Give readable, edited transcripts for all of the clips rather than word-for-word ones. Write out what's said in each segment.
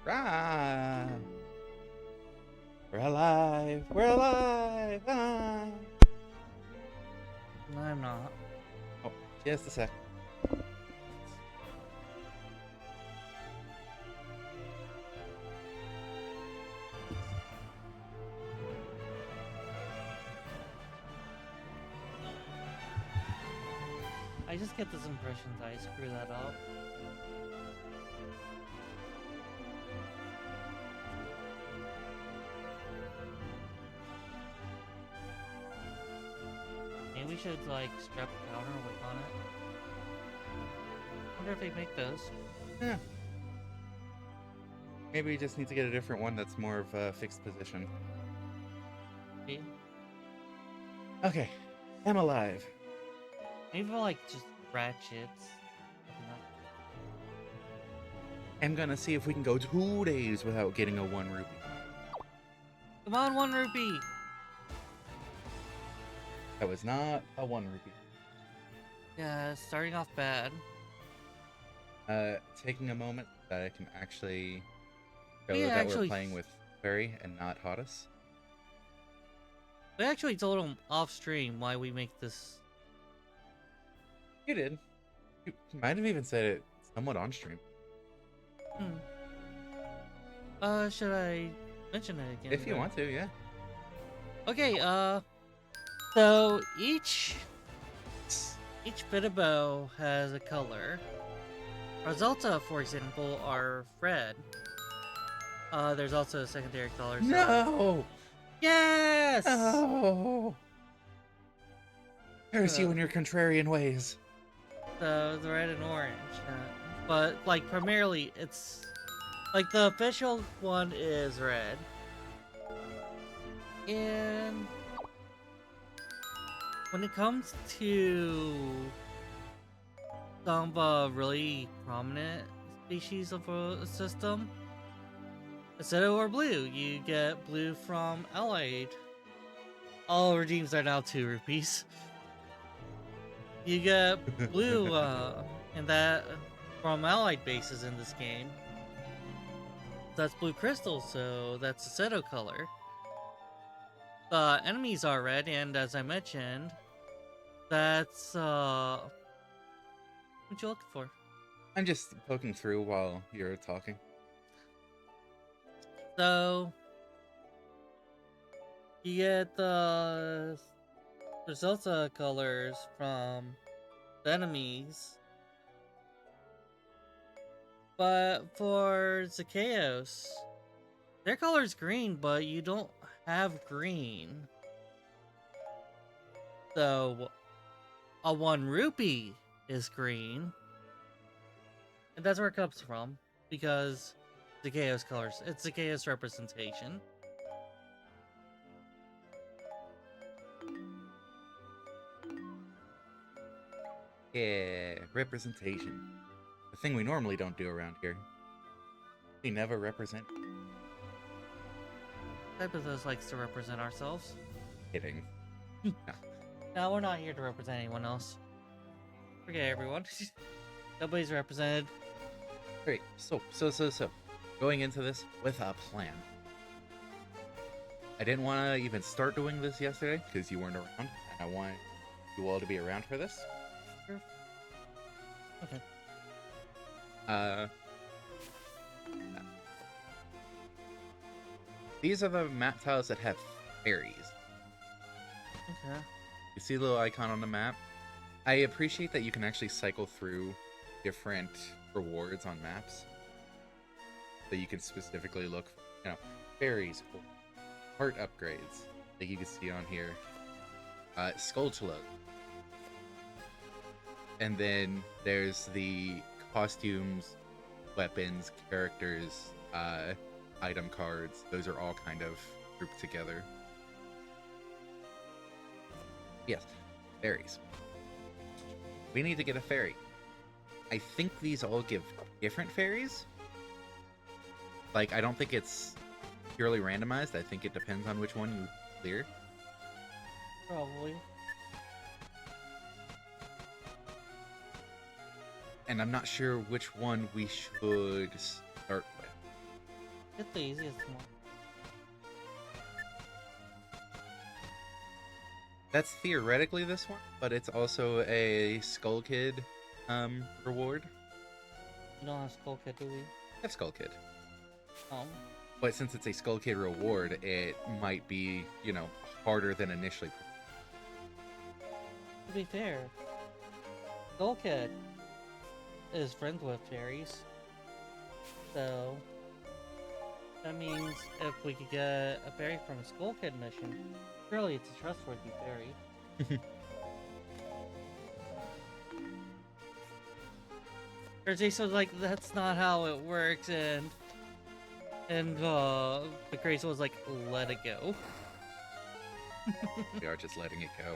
Ah, we're alive. We're alive. Ah. No, I'm not. Oh, just a sec. I just get this impression that I screw that up. Maybe we should like strap a counter and work on it. Wonder if they make those. Yeah. Maybe we just need to get a different one that's more of a fixed position. See? Okay, I'm alive. Maybe like just ratchets. I'm gonna see if we can go 2 days without getting a 1 rupee. Come on, 1 rupee! That was not a 1 rupee. Yeah, starting off bad. Taking a moment that I can actually show Yeah, that actually, we're playing with Qaeri and not Hodis. we actually told him off stream why we make this. You did. You might have even said it somewhat on stream. Should I mention it again? If you want to, yeah. Okay, so each bit of bow has a color. Resulta, for example, are red. There's also a secondary color. So... No! Yes! No! Curse you in your contrarian ways. So the red and orange. But like primarily it's like the official one is red. And when it comes to some really prominent species of a system, instead of or blue, you get blue from Allied. All redeems are now 2 rupees. You get blue and that from Allied bases in this game. That's blue crystal, so that's a Seto color. The enemies are red, and as I mentioned, that's what you looking for? I'm just poking through while you're talking. So you get the Resulta colors from the enemies. But for Zacchaeus, their color's green, but you don't have green. So a 1 rupee is green. And that's where it comes from. Because Zacchaeus colors. It's Zacchaeus representation. Yeah, representation. The thing we normally don't do around here. We never represent. Type of us likes to represent ourselves. Kidding. No, we're not here to represent anyone else. Forget everyone. Nobody's represented. Great. So. Going into this with a plan. I didn't want to even start doing this yesterday because you weren't around, and I want you all to be around for this. Sure. Okay. These are the map tiles that have fairies. Okay. You see the little icon on the map? I appreciate that you can actually cycle through different rewards on maps. So you can specifically look for, fairies, heart upgrades, like you can see on here. Skulltula. And then there's the costumes, weapons, characters, item cards. Those are all kind of grouped together. Yes, fairies. We need to get a fairy. I think these all give different fairies. Like, I don't think it's purely randomized. I think it depends on which one you clear. Probably. And I'm not sure which one we should start with. Get the easiest one. That's theoretically this one, but it's also a Skull Kid reward. We don't have Skull Kid, do we? I have Skull Kid. Oh. But since it's a Skull Kid reward, it might be, you know, harder than initially. To be fair, Skull Kid is friends with fairies. So that means if we could get a fairy from a Skull Kid mission, surely it's a trustworthy fairy. Weriseia was like, that's not how it works, and the Grace was like, let it go. We are just letting it go.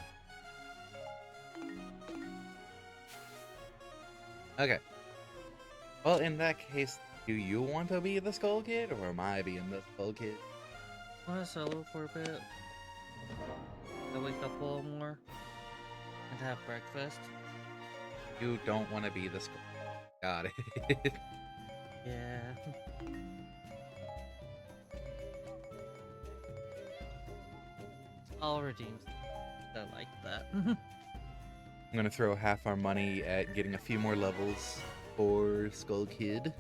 Okay. Well, in that case, do you want to be the Skull Kid, or am I being the Skull Kid? I want to solo for a bit. I wake up a little more and have breakfast. You don't want to be the Skull Kid. Got it. Yeah. I'll redeem. I like that. I'm gonna throw half our money at getting a few more levels for Skull Kid.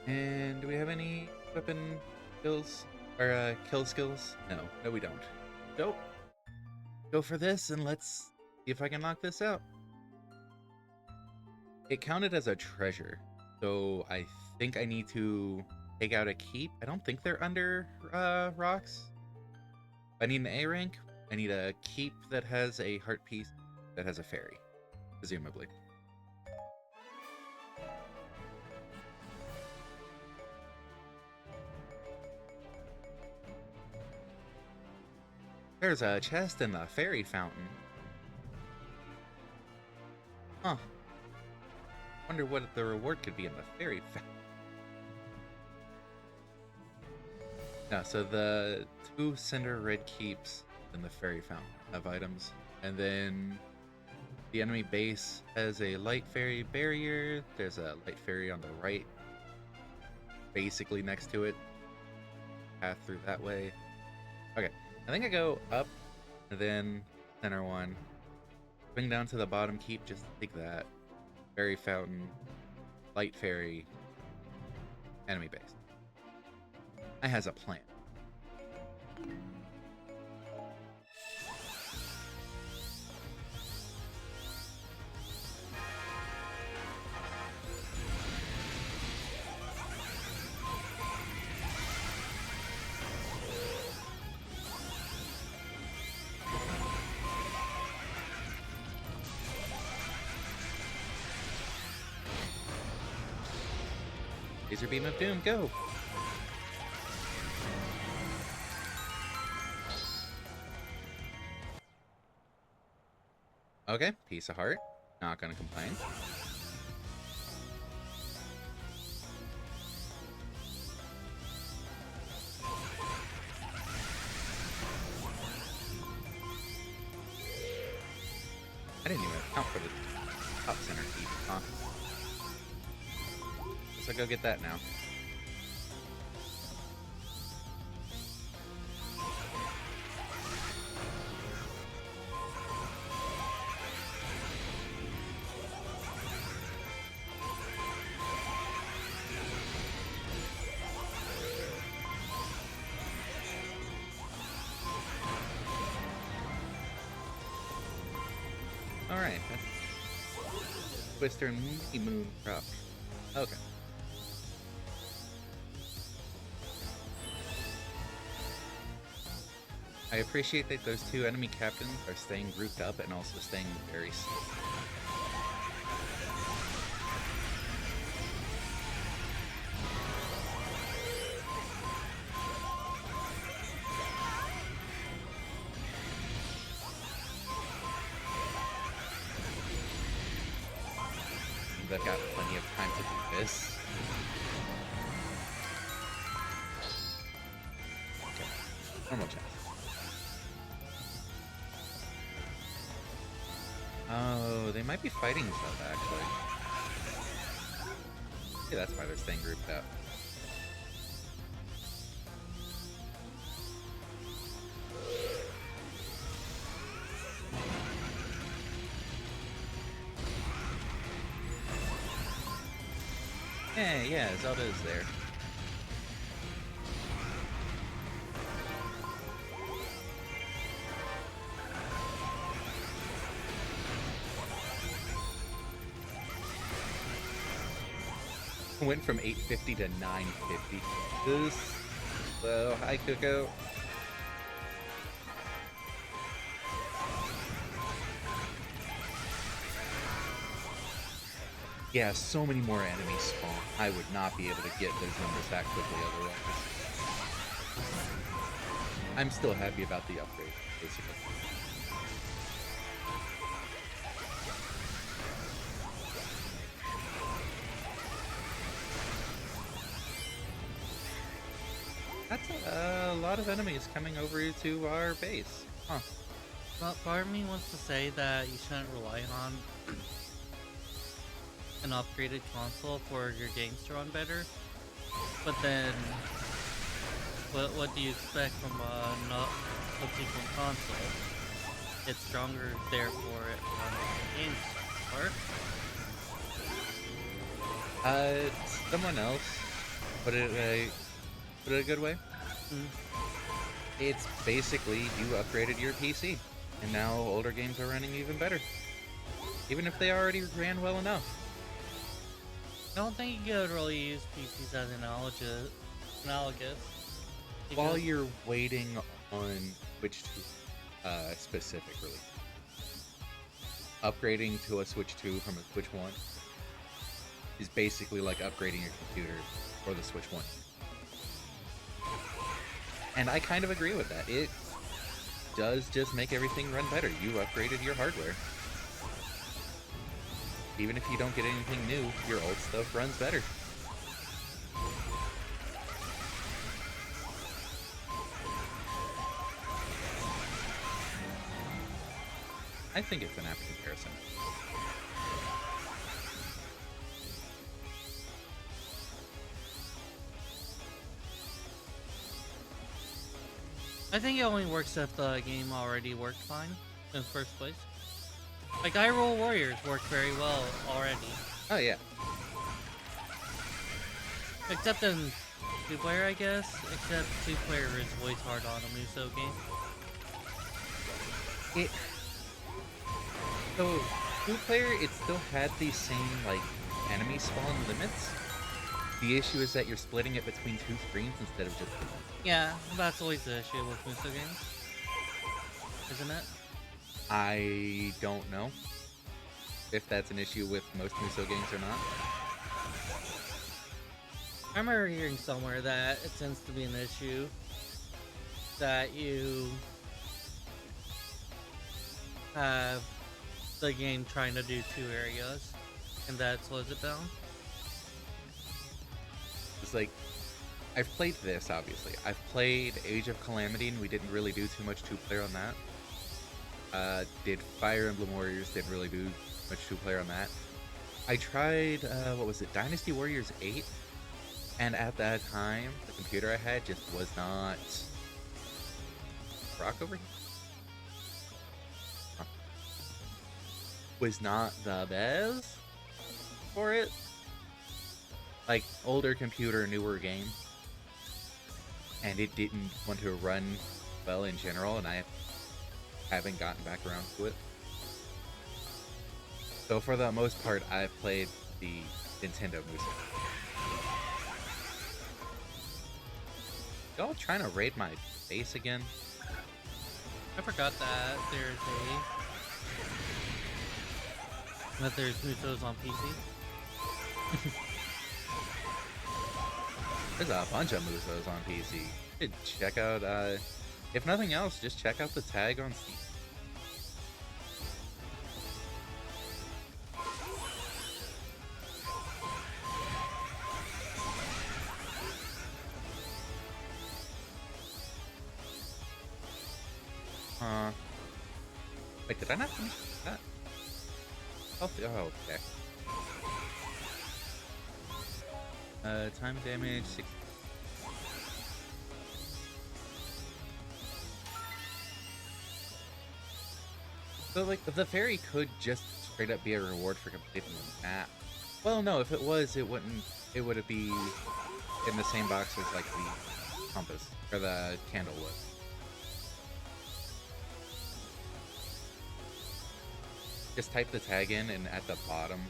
And do we have any weapon skills? Or kill skills? No, we don't. Nope. Go for this and let's see if I can knock this out. It counted as a treasure, so I think I need to take out a keep. I don't think they're under rocks. I need an A rank. I need a keep that has a heart piece that has a fairy, presumably. There's a chest in the fairy fountain. Huh. Wonder what the reward could be in the fairy fountain. No, so the 2 cinder red keeps in the fairy fountain have items. And then the enemy base has a light fairy barrier. There's a light fairy on the right, basically next to it. Path through that way. Okay. I think I go up, and then center one. Swing down to the bottom keep, just take that. Fairy fountain, light fairy, enemy base. I has a plan. Laser beam of doom, go! Okay, piece of heart. Not gonna complain. I didn't even account for the top center keep, huh? So go get that now. Alright, that's Twister and Mickey Moon drop. Okay. I appreciate that those 2 enemy captains are staying grouped up and also staying very safe. They've got plenty of time to do this. Okay. Normal chest. Oh, they might be fighting each other, actually. Yeah, that's why they're staying grouped up. Yeah, Zelda is there. Went from 850 to 950. This. So, hi, Coco. Yeah, so many more enemies spawn. I would not be able to get those numbers that quickly otherwise. I'm still happy about the upgrade, basically. That's a lot of enemies coming over to our base. Huh. Well, part of me wants to say that you shouldn't rely on an upgraded console for your games to run better. But then, what do you expect from a subsequent console? It's stronger, therefore it runs games hard. Someone else put it a good way. It's basically you upgraded your PC, and now older games are running even better, even if they already ran well enough. I don't think you could really use PCs as analogous. While you're waiting on Switch 2 specific release. Upgrading to a Switch 2 from a Switch 1 is basically like upgrading your computer for the Switch 1. And I kind of agree with that. It does just make everything run better. You upgraded your hardware. Even if you don't get anything new, your old stuff runs better. I think it's an apt comparison. I think it only works if the game already worked fine in the first place. Like, Hyrule Warriors worked very well already. Oh, yeah. Except in two-player, I guess. Except two-player is always hard on a Muso game. So, two-player, it still had the same, like, enemy spawn limits. The issue is that you're splitting it between two screens instead of just one. Yeah, that's always the issue with Muso games. Isn't it? I don't know if that's an issue with most Muso games or not. I remember hearing somewhere that it tends to be an issue that you have the game trying to do two areas, and that slows it down. It's like, I've played this, obviously. I've played Age of Calamity, and we didn't really do too much two-player on that. Did Fire Emblem Warriors, didn't really do much two-player on that. I tried, what was it, Dynasty Warriors 8? And at that time, the computer I had just was not... Rock over here? Huh. Was not the best for it. Like, older computer, newer game. And it didn't want to run well in general, and I haven't gotten back around to it. So for the most part, I've played the Nintendo Muso. Y'all trying to raid my base again? I forgot that there's Musos on PC. There's a bunch of Musos on PC. You should check out, if nothing else, just check out the tag on Steam. Wait, did I not finish that? Oh, okay. Time damage, 6. So, like, the fairy could just straight up be a reward for completing the map. Well, no, if it was, it wouldn't. It would be in the same box as, like, the compass, or the candle would. Just type the tag in, and at the bottom.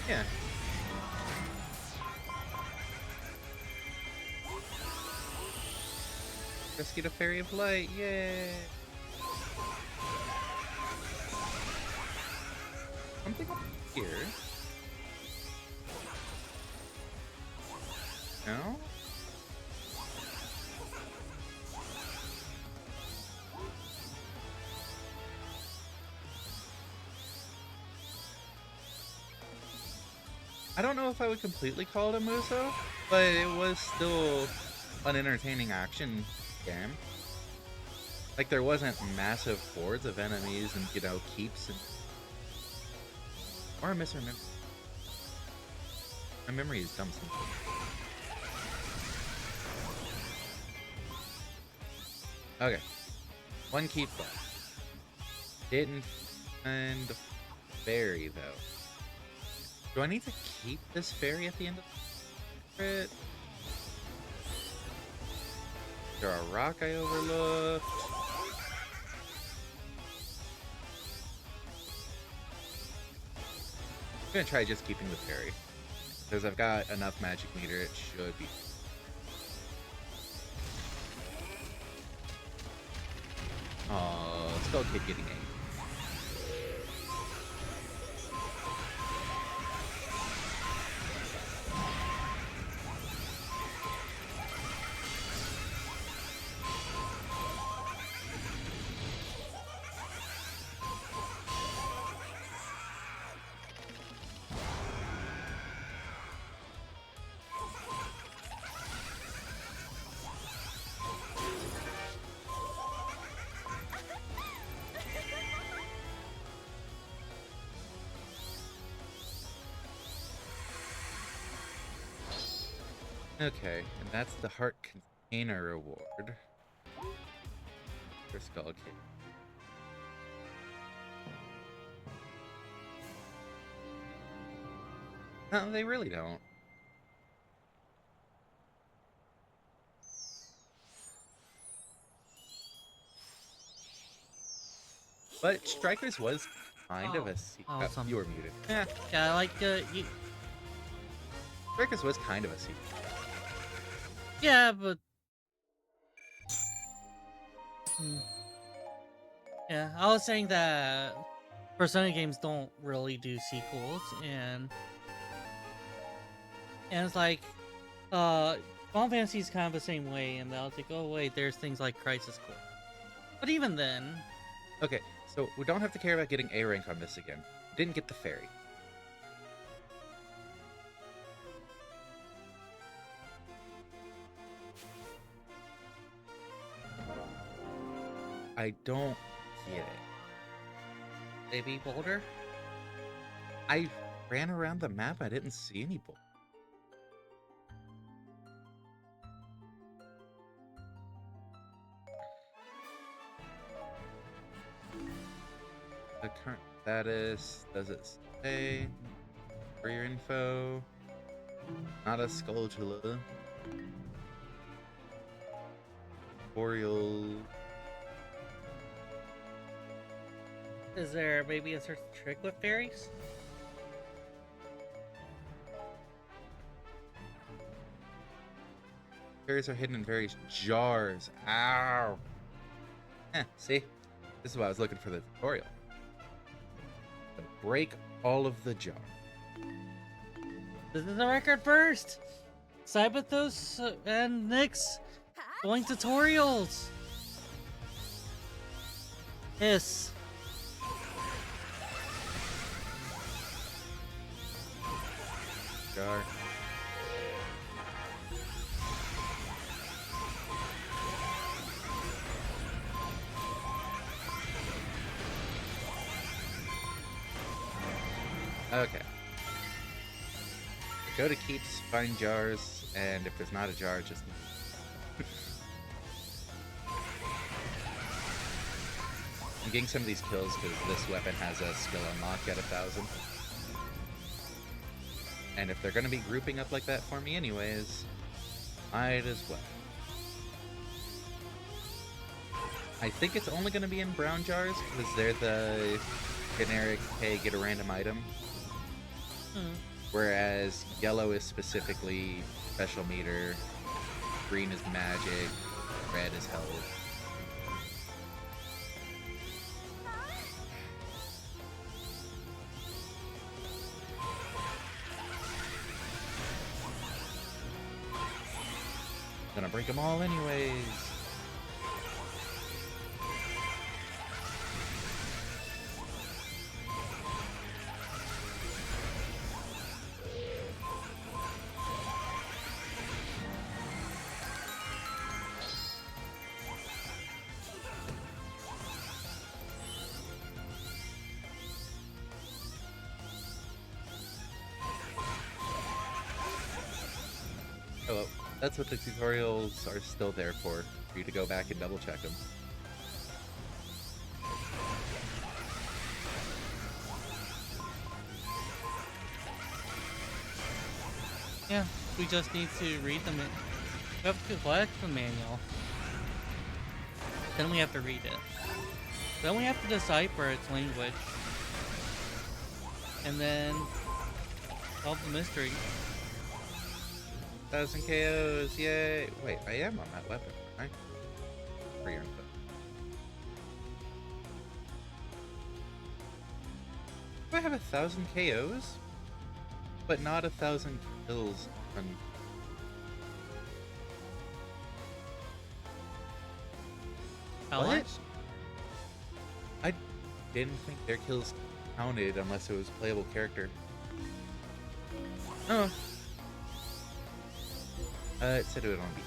Yeah. Rescue the Fairy of Light, yay! Something up here. No? I don't know if I would completely call it a Muso, but it was still an entertaining action game. Like, there wasn't massive hordes of enemies and, you know, keeps and... Or I misremember. My memory is dumb sometimes. Okay. One keep left. Didn't find the fairy, though. Do I need to keep this fairy at the end of it? Is there a rock I overlooked? I'm gonna try just keeping the fairy. Because I've got enough magic meter, it should be. Oh, Skull Kid getting 8. Okay, and that's the heart container reward for Skull Kid. No, they really don't. But Strikers was kind of a secret. Awesome. You were muted. Yeah, like, you... Strikers was kind of a secret. Yeah, but... Yeah, I was saying that Persona games don't really do sequels, and it's like, Final Fantasy is kind of the same way, and they'll think, oh wait, there's things like Crisis Core. But even then... Okay, so we don't have to care about getting A rank on this again. Didn't get the fairy. I don't get it. Baby Boulder? I ran around the map, I didn't see any bull. The current status, does it say? For your info. Not a Skulltula. Boreal. Is there maybe a certain trick with fairies? Fairies are hidden in various jars. Ow! See? This is why I was looking for the tutorial. So break all of the jar. This is the record first! Cybathos and Nyx doing tutorials! Hiss. Jar. Okay. Go to keeps, find jars, and if there's not a jar, just... I'm getting some of these kills because this weapon has a skill unlock at 1,000. And if they're going to be grouping up like that for me anyways, might as well. I think it's only going to be in brown jars because they're the generic, hey, get a random item. Whereas yellow is specifically special meter, green is magic, red is health. Gonna break them all anyways. Oh, well, that's what the tutorials are still there for you to go back and double check them. Yeah, we just need to read them. We have to collect the manual. Then we have to read it. Then we have to decipher its language. And then solve the mystery. 1,000 KOs, yay! Wait, I am on that weapon, right? For your input. Do I have 1,000 KOs? But not 1,000 kills on... Allies? I didn't think their kills counted unless it was a playable character. Oh. It said it would only be.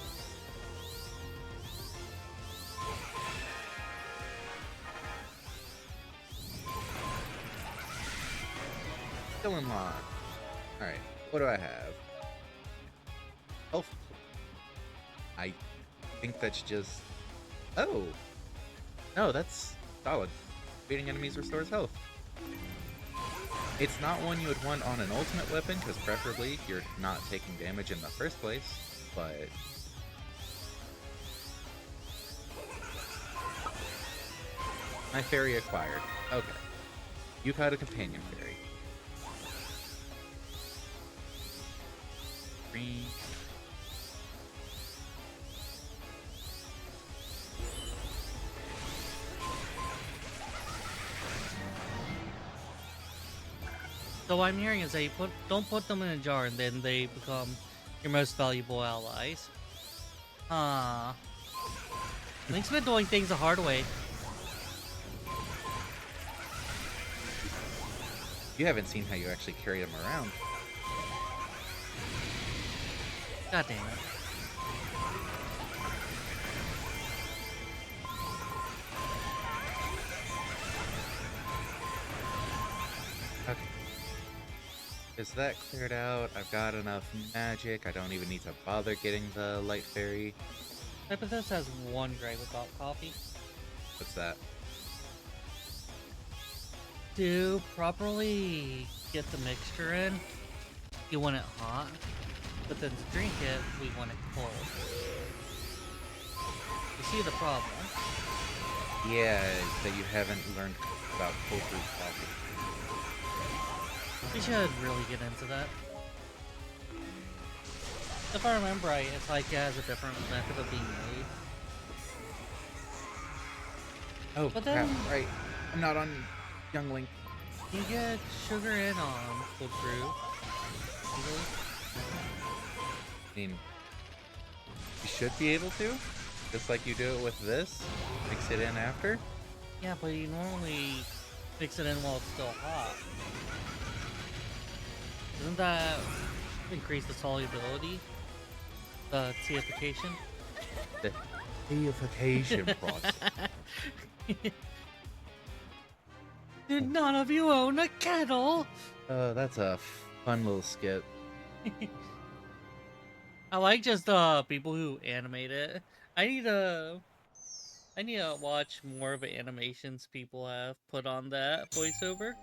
Still in line. Alright, what do I have? Health. I think that's just... Oh! No, that's solid. Beating enemies restores health. It's not one you would want on an ultimate weapon, because preferably you're not taking damage in the first place. But my fairy acquired. Okay. You caught a companion fairy. Green. So what I'm hearing is that you don't put them in a jar and then they become your most valuable allies. Link's been doing things the hard way. You haven't seen how you actually carry them around. God damn it. Okay. Is that cleared out? I've got enough magic. I don't even need to bother getting the light fairy. Hypothesis has one gripe about coffee. What's that? To properly get the mixture in, you want it hot, but then to drink it, we want it cold. You see the problem? Yeah, is that you haven't learned about cold brew coffee. We should really get into that. If I remember right, it's like it has a different method of being made. Oh, But crap, then right. I'm not on Young Link. you get sugar in on cold brew. Easily. I mean, you should be able to, just like you do it with this. Mix it in after. Yeah, but you normally mix it in while it's still hot. Doesn't that increase the solubility? The teification? The deification process. Did none of you own a kettle? That's a fun little skit. I like just people who animate it. I need to watch more of the animations people have put on that voiceover.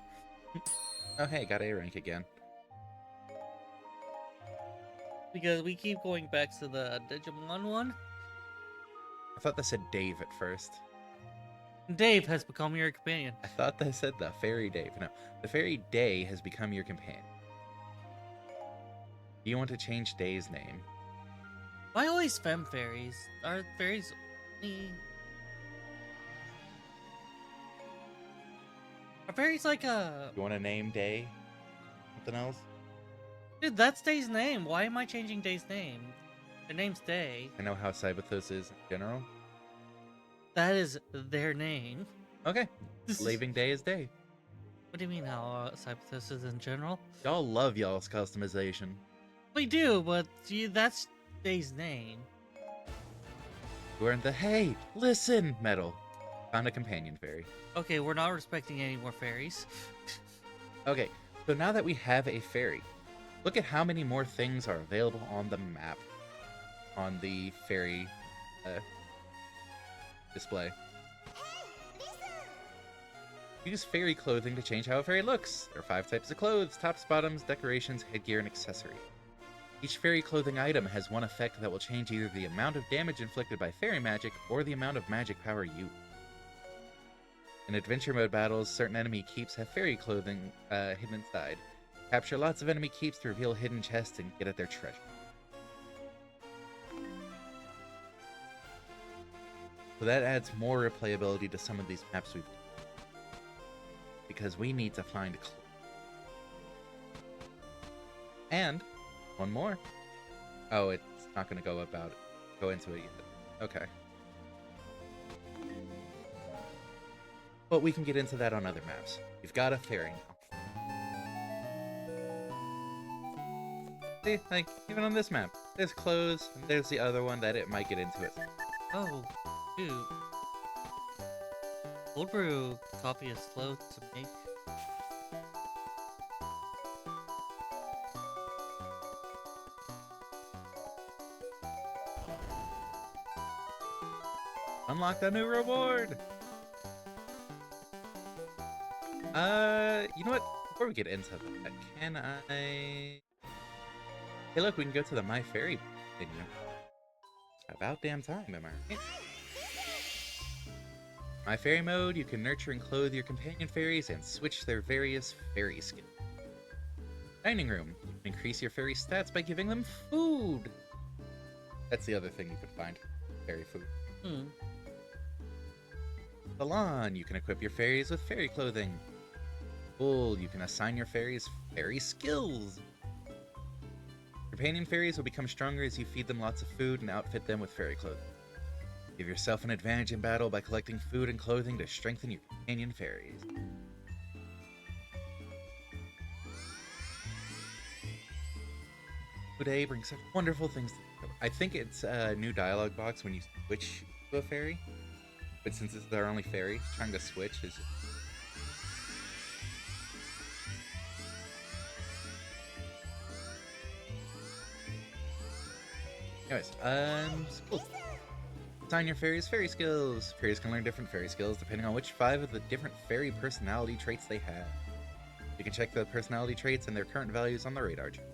Oh, hey, got A rank again. Because we keep going back to the Digimon one. I thought that said Dave at first. Dave has become your companion. I thought that said the Fairy Dave. No, the Fairy Day has become your companion. Do you want to change Day's name? Why always femme fairies? Are fairies only... Are fairies like a... You want to name Day something else? Dude, that's Day's name. Why am I changing Day's name? Their name's Day. I know how Cyberthos is in general. That is their name. Okay, leaving Day is Day. What do you mean how Cyberthos is in general? Y'all love y'all's customization. We do, but that's Day's name. You earned the hey, listen medal. Found a companion fairy. Okay, we're not respecting any more fairies. Okay, so now that we have a fairy, look at how many more things are available on the map. On the fairy display. Use fairy clothing to change how a fairy looks. There are 5 types of clothes: tops, bottoms, decorations, headgear, and accessory. Each fairy clothing item has one effect that will change either the amount of damage inflicted by fairy magic or the amount of magic power used. In adventure mode battles, certain enemy keeps have fairy clothing hidden inside. Capture lots of enemy keeps to reveal hidden chests and get at their treasure. So that adds more replayability to some of these maps we've done. Because we need to find clues. And one more. Oh, it's not going to go into it yet. Okay. But we can get into that on other maps. We've got a fairy now. See, like, even on this map, there's clothes, and there's the other one that it might get into it. Oh, dude. Cold brew coffee is slow to make. Unlocked a new reward! You know what? Before we get into that, can I... Hey look, we can go to the My Fairy menu. About damn time, am I right? My Fairy mode, you can nurture and clothe your companion fairies and switch their various fairy skills. Dining room, you can increase your fairy stats by giving them food. That's the other thing you could find, fairy food. Salon, you can equip your fairies with fairy clothing. Pool, you can assign your fairies fairy skills. Companion fairies will become stronger as you feed them lots of food and outfit them with fairy clothing. Give yourself an advantage in battle by collecting food and clothing to strengthen your companion fairies. Today brings such wonderful things to... I think it's a new dialogue box when you switch to a fairy. But since this is our only fairy, trying to switch is... Anyways, school. Assign your fairies fairy skills. Fairies can learn different fairy skills depending on which 5 of the different fairy personality traits they have. You can check the personality traits and their current values on the radar chart.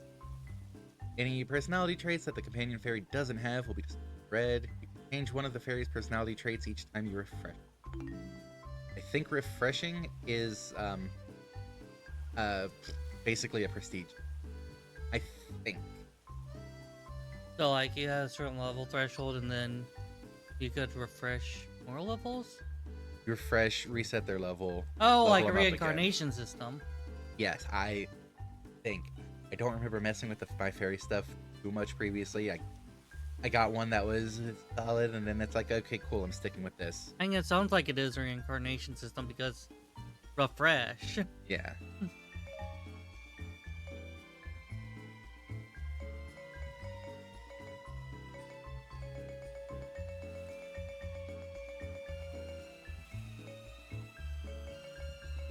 Any personality traits that the companion fairy doesn't have will be displayed in red. You can change one of the fairy's personality traits each time you refresh. I think refreshing is basically a prestige. I think. So, like, you have a certain level threshold, and then you could refresh more levels? refresh, reset their level. Oh, like a level them up again. reincarnation system. Yes, I think. I don't remember messing with the My Fairy stuff too much previously. I got one that was solid, and then it's like, okay, cool, I'm sticking with this. I think it sounds like it is a reincarnation system because refresh. Yeah.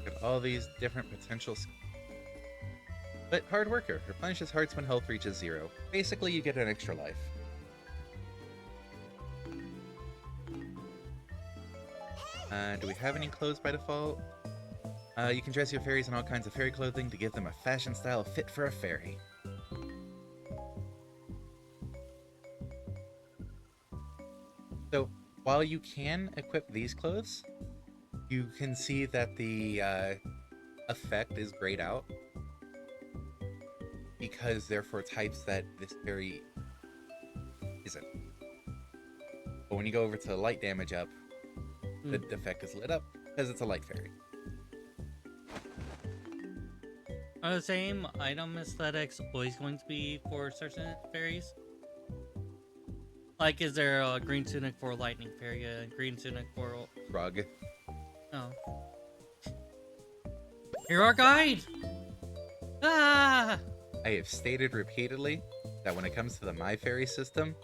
Got all these different potentials. But hard worker replenishes hearts when health reaches 0. Basically, you get an extra life. Do we have any clothes by default? You can dress your fairies in all kinds of fairy clothing to give them a fashion style fit for a fairy. So, while you can equip these clothes, you can see that the effect is grayed out because they're for types that this fairy isn't. But when you go over to light damage up, the effect is lit up because it's a light fairy. Are the same item aesthetics always going to be for certain fairies? Like, is there a green tunic for lightning fairy, a green tunic for... Rug. Oh. Here our guide! Ah! I have stated repeatedly that when it comes to the My Fairy system,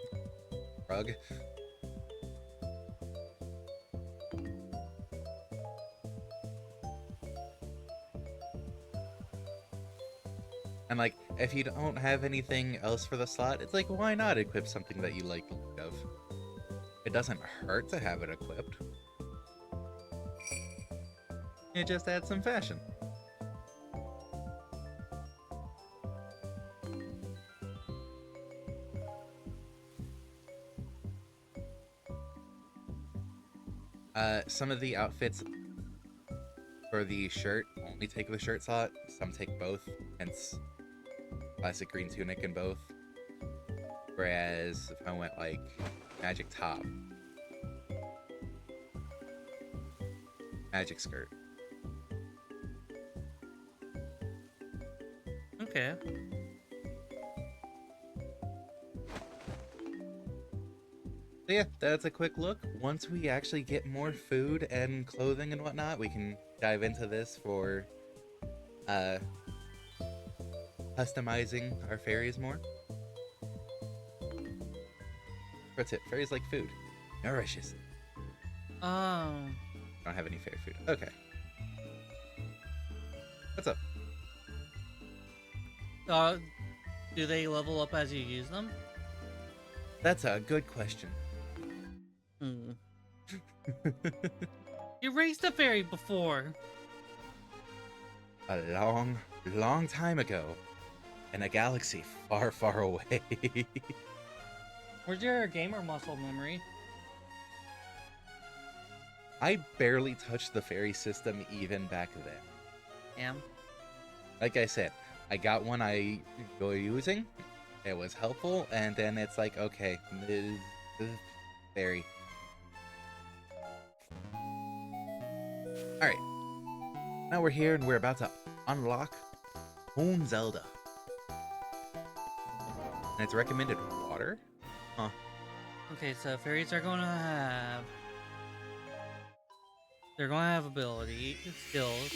rug. And like, if you don't have anything else for the slot, it's like, why not equip something that you like the look of? It doesn't hurt to have it equipped. It just adds some fashion. Some of the outfits for the shirt only take the shirt slot, some take both, hence classic green tunic in both. Whereas if I went like magic top, magic skirt. Okay. So yeah, that's a quick look. Once we actually get more food and clothing and whatnot, we can dive into this for customizing our fairies more. Pro tip, fairies like food. Nourishes. Oh. I don't have any fairy food. Okay. What's up? Do they level up as you use them? That's a good question. Hmm. You raised a fairy before. A long, long time ago. In a galaxy far, far away. Where's your gamer muscle memory? I barely touched the fairy system even back then. Damn. Like I said, I got one I enjoy using. It was helpful, and then it's like, okay, this is fairy. Alright. Now we're here and we're about to unlock Home Zelda. And it's recommended water? Huh. Okay, so fairies are gonna have... They're gonna have ability, skills.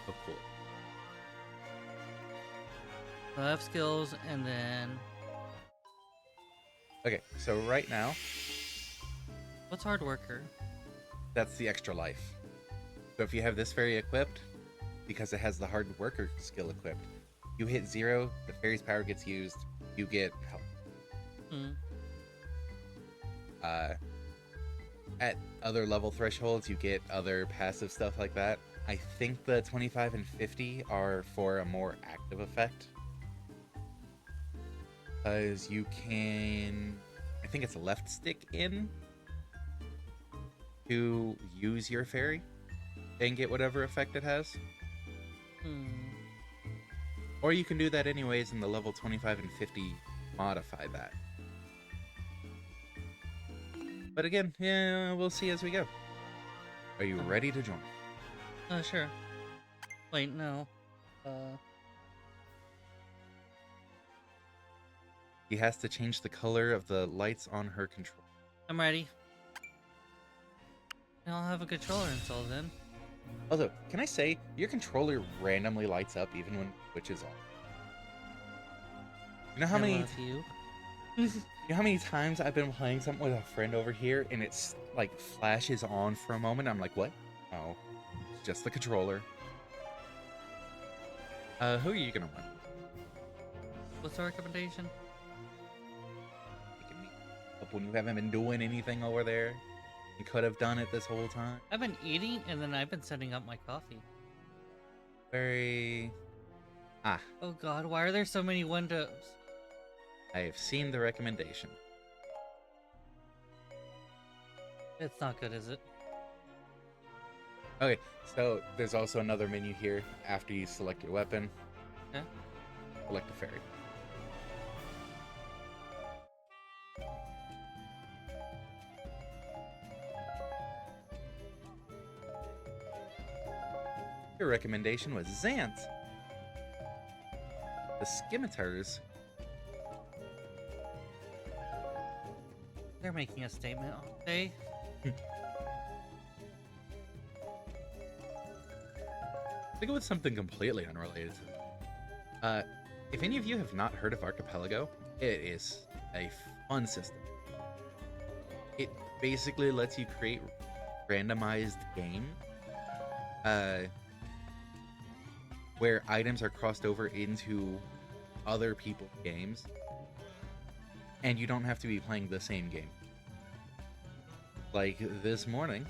Oh, cool. They'll have skills, and then... Okay, so right now, What's hard worker? that's the extra life. So if you have this fairy equipped, because it has the hard worker skill equipped, you hit 0, the fairy's power gets used, you get health. At other level thresholds, you get other passive stuff like that. I think the 25 and 50 are for a more active effect. Because you can... I think it's left stick in to use your fairy and get whatever effect it has. Or you can do that anyways, and the level 25 and 50 modify that. But again, yeah, we'll see as we go. Are you ready to join? Sure. Wait, no. He has to change the color of the lights on her control. I'm ready. I'll have a controller installed then. Also, can I say, your controller randomly lights up even when switches off. You know how many... love you. You know how many times I've been playing something with a friend over here and it's like flashes on for a moment? I'm like, what? Oh, it's just the controller. Who are you gonna run? What's the recommendation? Picking me up when you haven't been doing anything over there. You could have done it this whole time. I've been eating and then I've been setting up my coffee. Very... Oh god, why are there so many windows? I have seen the recommendation. It's not good, is it? Okay, so there's also another menu here after you select your weapon. Okay. Select the fairy. Your recommendation was Zant. The scimitars. They're making a statement, aren't they? Think it was something completely unrelated. If any of you have not heard of Archipelago, it is a fun system. It basically lets you create randomized game, where items are crossed over into other people's games, and you don't have to be playing the same game. Like this morning,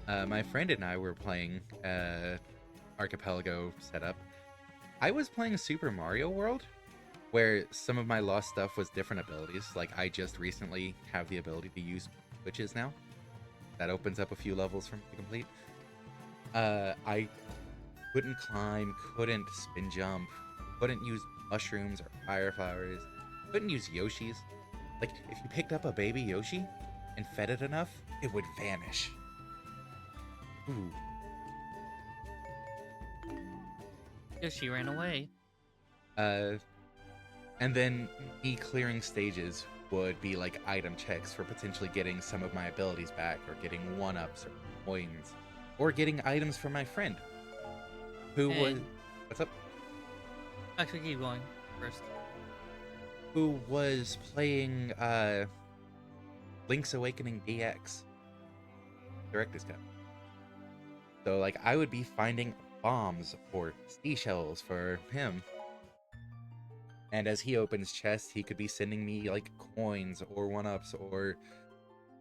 my friend and I were playing Archipelago setup. I was playing Super Mario World, where some of my lost stuff was different abilities. Like, I just recently have the ability to use switches now. That opens up a few levels for me to complete. I couldn't climb, couldn't spin jump, couldn't use mushrooms or fire flowers, couldn't use Yoshis. Like, if you picked up a baby Yoshi and fed it enough, it would vanish. Ooh. Yoshi ran away. And then me clearing stages would be like item checks for potentially getting some of my abilities back, or getting 1-ups or coins, or getting items from my friend who was... What's up? Actually, keep going first. Who was playing Link's Awakening DX Director's Cut. So, like, I would be finding bombs or seashells for him. And as he opens chests, he could be sending me, like, coins or 1-ups, or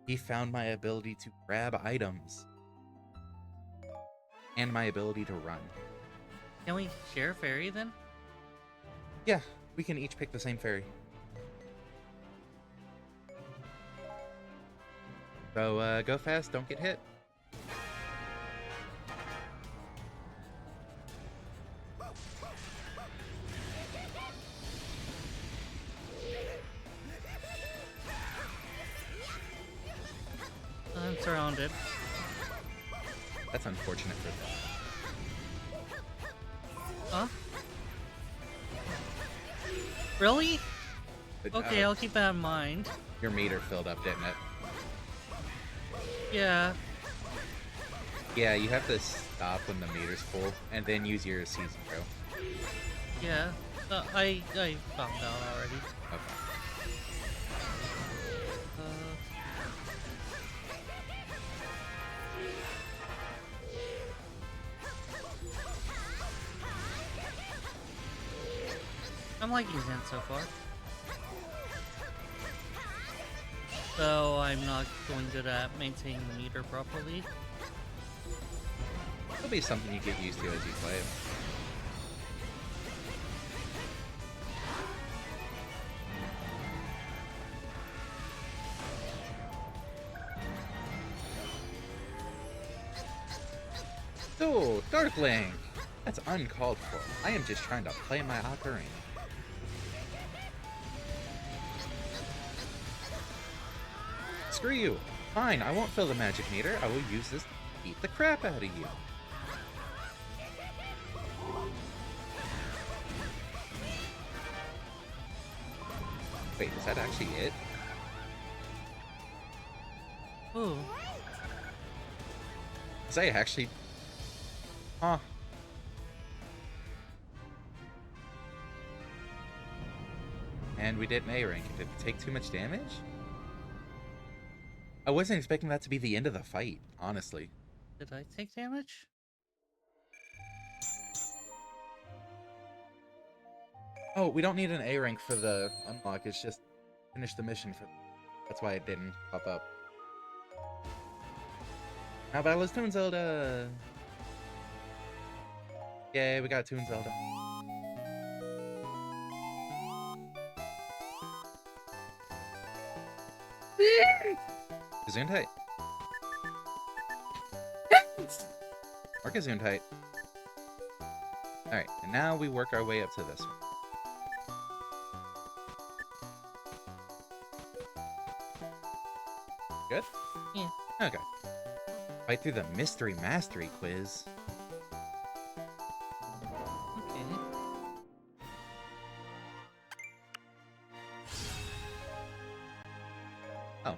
he found my ability to grab items. And my ability to run. Can we share a fairy then? Yeah, we can each pick the same fairy. So, go fast, don't get hit. I'm surrounded. That's unfortunate for them. Huh? Really? But, Okay, I'll keep that in mind. Your meter filled up, didn't it? Yeah. Yeah, you have to stop when the meter's full, and then use your season throw. Yeah. I found out already. Okay. I'm liking Zen so far. Though I'm not going good at maintaining the meter properly. It'll be something you get used to as you play it. So, Darkling! That's uncalled for. I am just trying to play my ocarina. Screw you! Fine, I won't fill the magic meter. I will use this beat the crap out of you. Wait, is that actually it? Ooh. Is I actually... Huh. And we did an A rank. Did it take too much damage? I wasn't expecting that to be the end of the fight, honestly. Did I take damage? Oh, we don't need an A rank for the unlock. It's just finish the mission for... That's why it didn't pop up. Now Battle's Toon Zelda! Yay, we got Toon Zelda. Gesundheit. Or Gesundheit. Alright, and now we work our way up to this one. Good? Yeah. Okay. Fight through the Mystery Mastery quiz. Okay. Oh.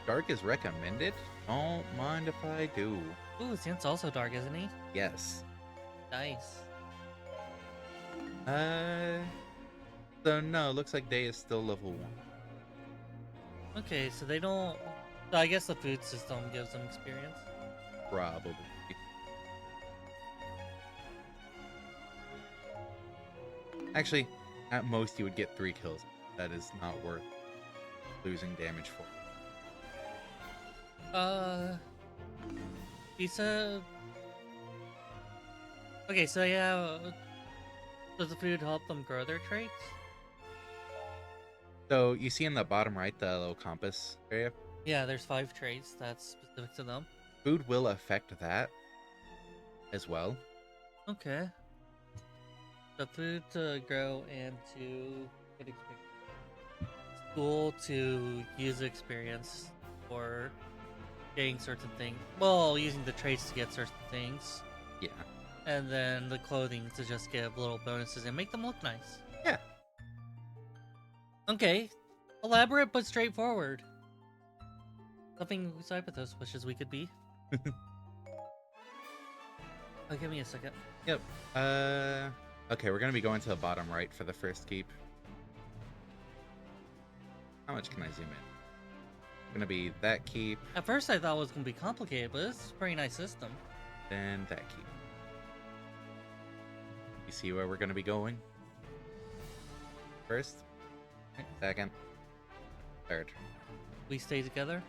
Dark is recommended? Don't mind if I do. Ooh, Zant's also dark, isn't he? Yes. Nice. So no, looks like Day is still level 1. Okay, so they don't... So I guess the food system gives them experience. Probably. Actually, at most you would get 3 kills. That is not worth losing damage for. He said... Okay, so yeah, does the food help them grow their traits? So you see in the bottom right the little compass area? Yeah, there's 5 traits that's specific to them. Food will affect that as well. Okay. The food to grow and to get experience. School to use experience for getting certain things. Well, using the traits to get certain things. Yeah. And then the clothing to just give little bonuses and make them look nice. Yeah. Okay. Elaborate but straightforward. Something Cypathos wishes we could be. Oh, give me a second. Yep. Okay, we're gonna be going to the bottom right for the first keep. How much can I zoom in? Gonna be that keep, At first I thought it was going to be complicated, but it's a pretty nice system. then that keep. You see where we're gonna be going? First, second, third. We stay together?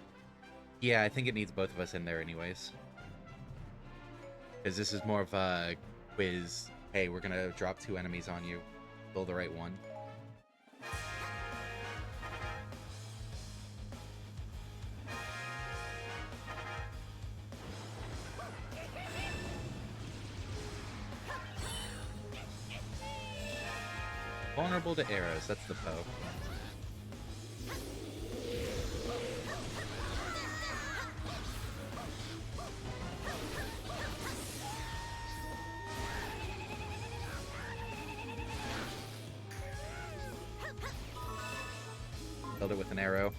Yeah, I think it needs both of us in there anyways. Because this is more of a quiz. Hey, we're gonna drop 2 enemies on you. Kill the right one. Vulnerable to arrows, that's the bow. Killed it with an arrow.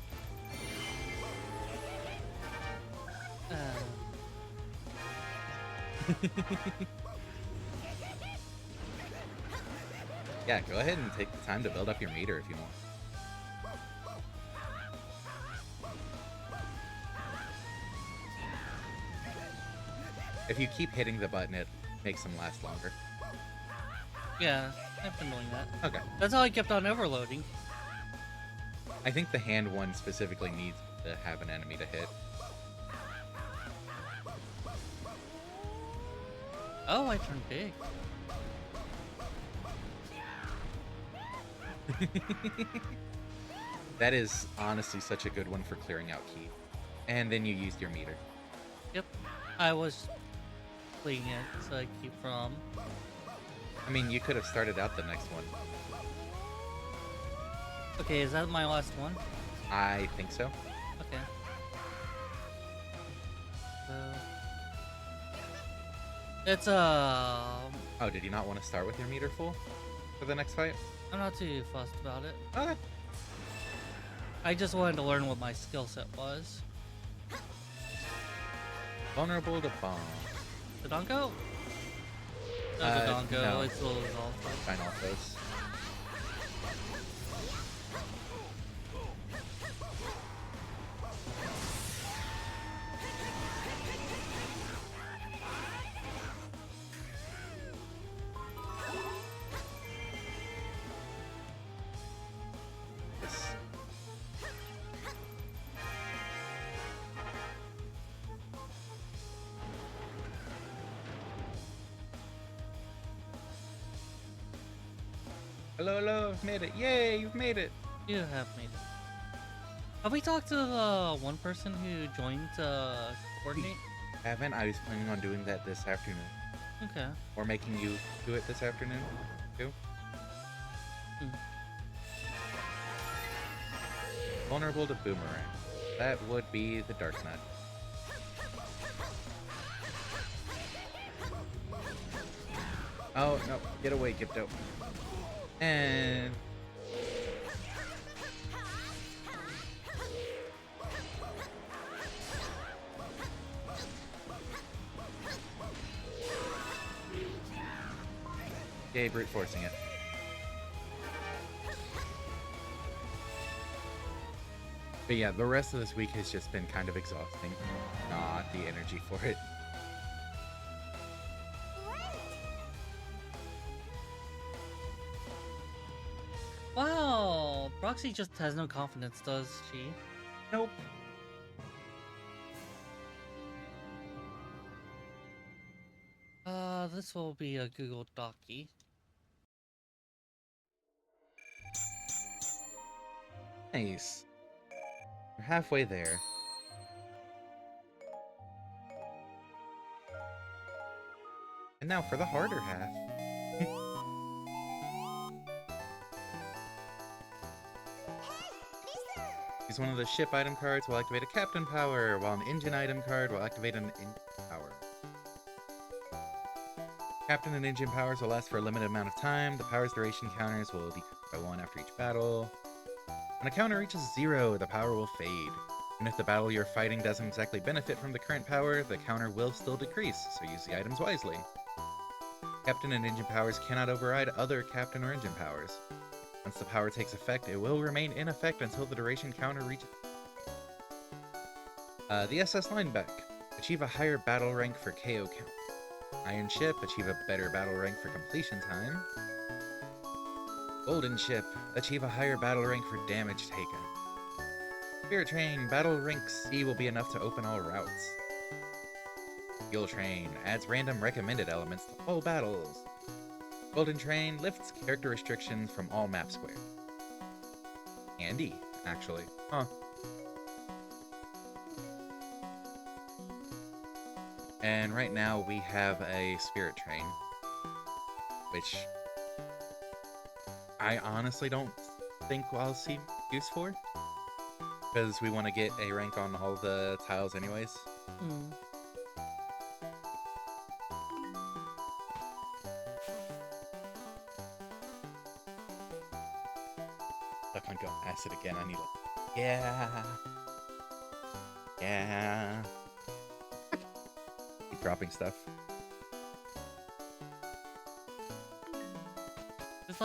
Yeah, go ahead and take the time to build up your meter if you want. If you keep hitting the button, it makes them last longer. Yeah, I've been doing that. Okay. That's how I kept on overloading. I think the hand one specifically needs to have an enemy to hit. Oh, I turned big. That is honestly such a good one for clearing out key. And then you used your meter. Yep. I was playing it so I keep from... I mean, you could have started out the next one. Okay, is that my last one? I think so. Okay. So... It's Oh, did you not want to start with your meter full for the next fight? I'm not too fussed about it. Okay. I just wanted to learn what my skill set was. Vulnerable to bomb. The Donko? No, the Donko. No. It's a little resolved. Fine off those. Yes. Hello, hello, I've made it. Yay, you've made it. You have made it. Have we talked to one person who joined coordinate? Haven't. I was planning on doing that this afternoon. Okay. Or making you do it this afternoon, too. Hmm. Vulnerable to boomerang. That would be the Dark Nut. Oh, no. Get away, Gipto. And... yay, brute forcing it. But yeah, the rest of this week has just been kind of exhausting. Not the energy for it. Wow, Roxy just has no confidence, does she? Nope. This will be a Google Docy. Nice. We're halfway there. And now for the harder half. Use one of the ship item cards will activate a captain power, while an engine item card will activate an engine power. Captain and engine powers will last for a limited amount of time. The power's duration counters will decrease by 1 after each battle. When a counter reaches 0, the power will fade. And if the battle you're fighting doesn't exactly benefit from the current power, the counter will still decrease, so use the items wisely. Captain and engine powers cannot override other captain or engine powers. Once the power takes effect, it will remain in effect until the duration counter reaches. The SS Lineback. Achieve a higher battle rank for KO count. Iron Ship. Achieve a better battle rank for completion time. Golden Ship. Achieve a higher battle rank for damage taken. Spirit Train. Battle rank C will be enough to open all routes. Fuel Train. Adds random recommended elements to all battles. Golden Train lifts character restrictions from all map squares. Handy, actually. Huh. And right now we have a Spirit Train, which I honestly don't think I'll see use for, because we want to get a rank on all the tiles anyways. Hmm. If I go acid again, I need like, yeah. Keep dropping stuff. There's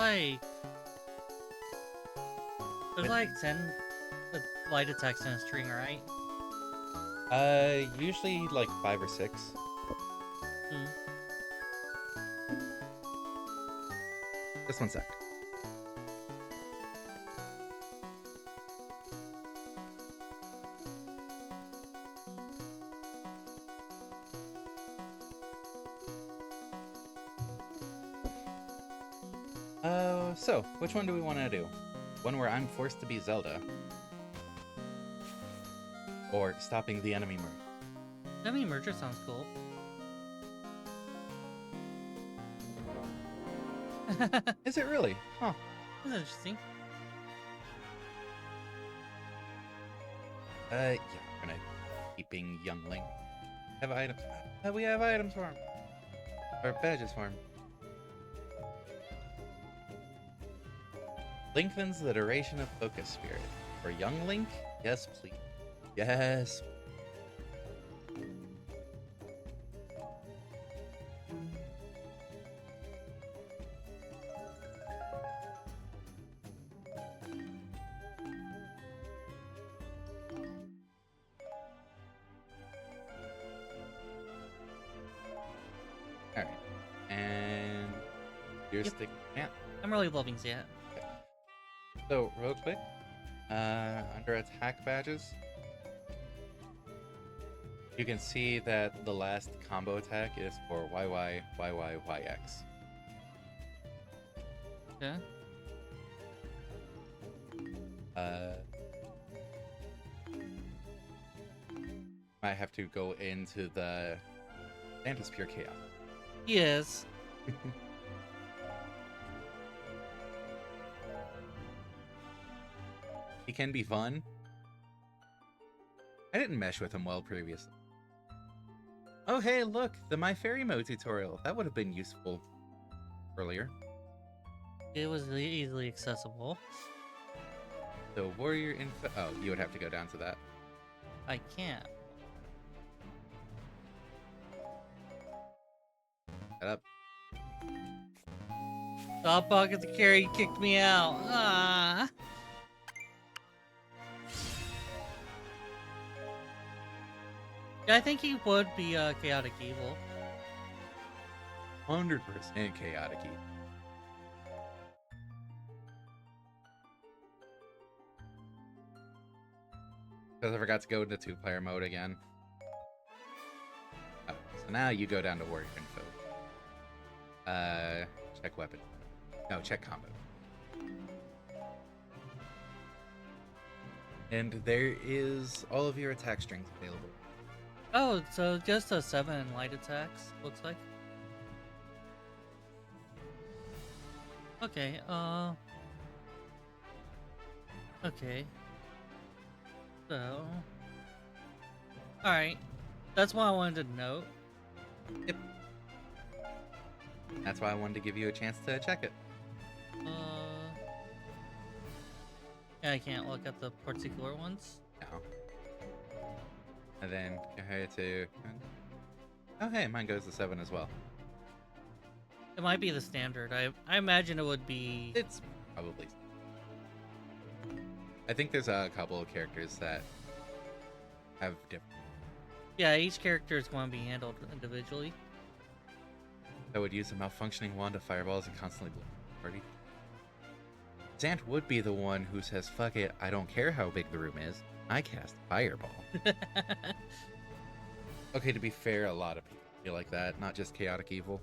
like 10 light attacks in a string, right? Usually like 5 or 6. Hmm. Just 1 sec. So, which one do we want to do? One where I'm forced to be Zelda? Or stopping the enemy merge? Enemy merger sounds cool. Is it really? Huh. That's interesting. Yeah, we're gonna keeping Youngling. Have items. We have items for him. Or badges farm. Lengthens the duration of Focus Spirit. For young Link? Yes, please. Yes. Alright. And here's Yep. the map. I'm really loving that. So, real quick, under attack badges, you can see that the last combo attack is for YY, YY, YX. Okay. Might have to go into the Santa's Pure Chaos. Yes. He can be fun. I didn't mesh with him well previously. Oh hey, look, the My Fairy Mode tutorial. That would have been useful earlier. It was easily accessible. So warrior info. Oh, you would have to go down to that. I can't. Set up. Stop bucket the Qaeri kicked me out. Ah. Yeah, I think he would be chaotic evil. 100% chaotic evil. Because I forgot to go into 2-player mode again. Oh, so now you go down to warrior info. Check weapon. No, check combo. And there is all of your attack strings available. Oh, so just a 7 light attacks, looks like. Okay, okay. So... Alright. That's what I wanted to note. Yep. That's why I wanted to give you a chance to check it. Yeah, I can't look at the particular ones. No. And then compared to... Oh hey, mine goes to 7 as well. It might be the standard. I imagine it would be... It's probably... I think there's a couple of characters that have different... Yeah, each character is going to be handled individually. I would use a malfunctioning wand of fireballs and constantly blow the party. Zant would be the one who says, fuck it, I don't care how big the room is. I cast fireball. Okay, to be fair, a lot of people feel like that, not just chaotic evil.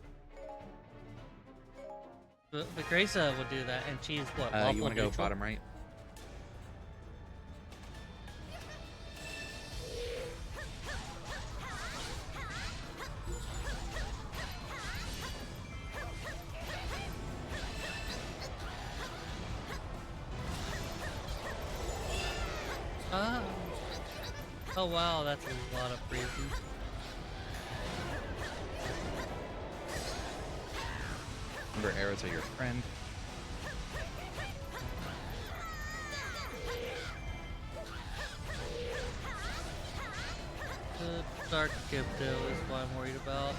The Weriseia would do that, and she's what? You want to go bottom right? Oh wow, that's a lot of freezing. Remember, arrows are your friend. The Dark Crypto is what I'm worried about.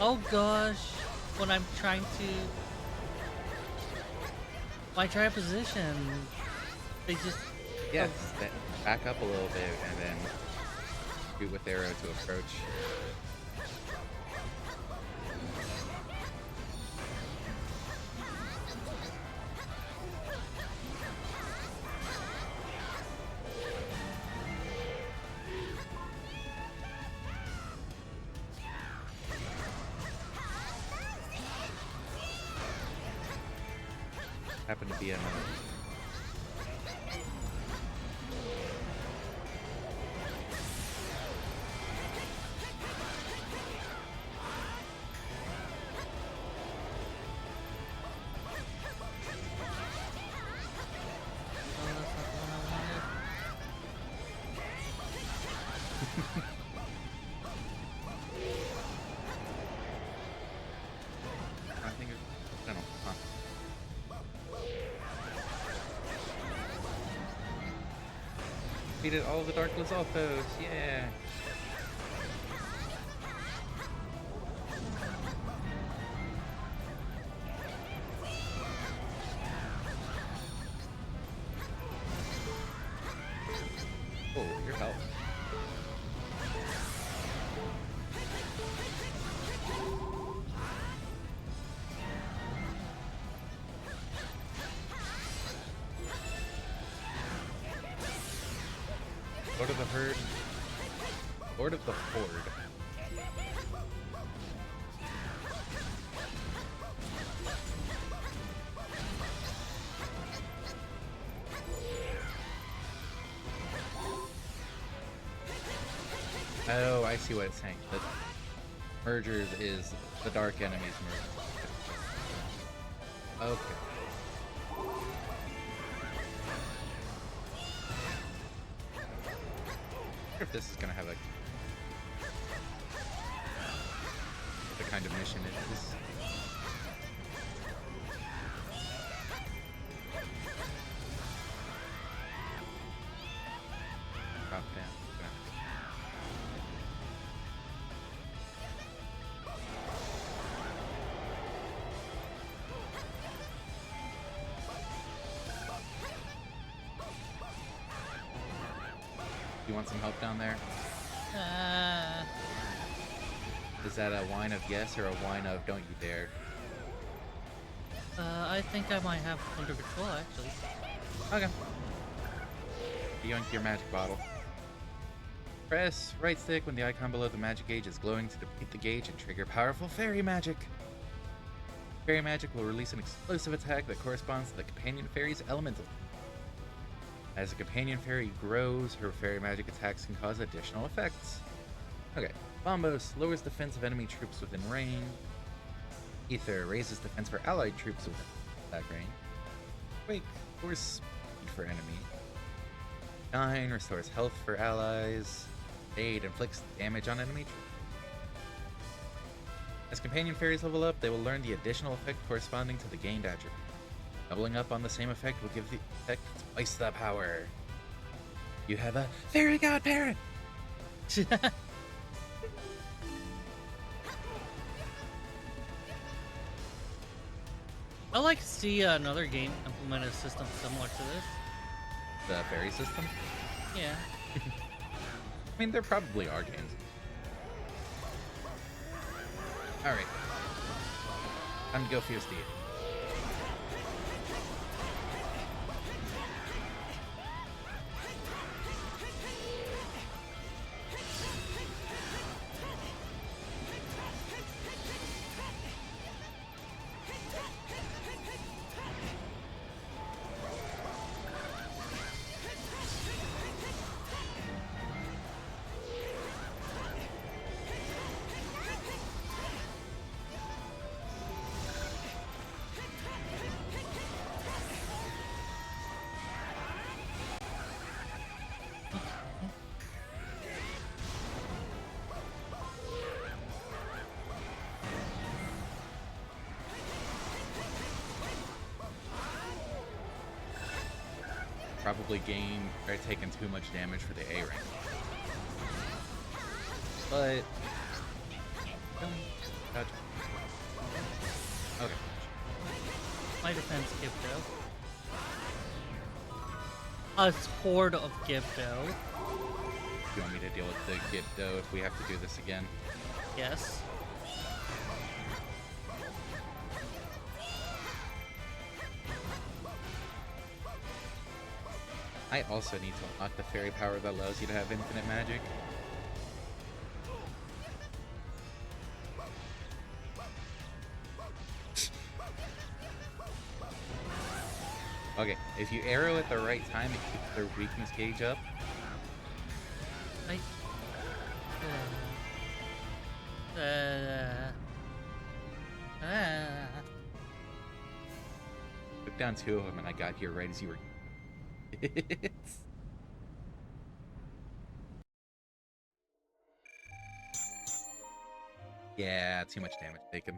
Oh gosh, when I'm trying to... When I try a position, they just... Yes, back up a little bit and then shoot with arrow to approach. Happened to be another. defeated all of the Dark Lizalfos. Yeah. Oh, your health. Lord of the Herd. Lord of the Horde. Oh, I see what it's saying. The mergers is the dark enemies merge. Okay. I wonder if this is gonna have the kind of mission it is. Drop down. You want some help down there? Is that a whine of yes or a whine of don't you dare? I think I might have under control, actually. Okay. Yoink your magic bottle. Press right stick when the icon below the magic gauge is glowing to deplete the gauge and trigger powerful fairy magic. Fairy magic will release an explosive attack that corresponds to the companion fairy's elemental. As the companion fairy grows, her fairy magic attacks can cause additional effects. Okay. Bombos lowers defense of enemy troops within range. Ether raises defense for allied troops within that range. Quake lowers speed for enemy. Shine restores health for allies. Fade inflicts damage on enemy troops. As companion fairies level up, they will learn the additional effect corresponding to the gained attribute. Doubling up on the same effect will give the effect twice the power. You have a fairy godparent! I'd like to see another game implement a system similar to this. The fairy system? Yeah. I mean, there probably are games. Alright. Time to go Fierce Deed. Probably taking too much damage for the A rank. But gotcha. Okay. My defense Gibdo. A horde of Gibdo. Do you want me to deal with the Gibdo if we have to do this again? Yes. I also need to unlock the fairy power that allows you to have infinite magic. Okay, if you arrow at the right time, it keeps their weakness gauge up. Took down two of them and I got here right as you were... Yeah, too much damage taken.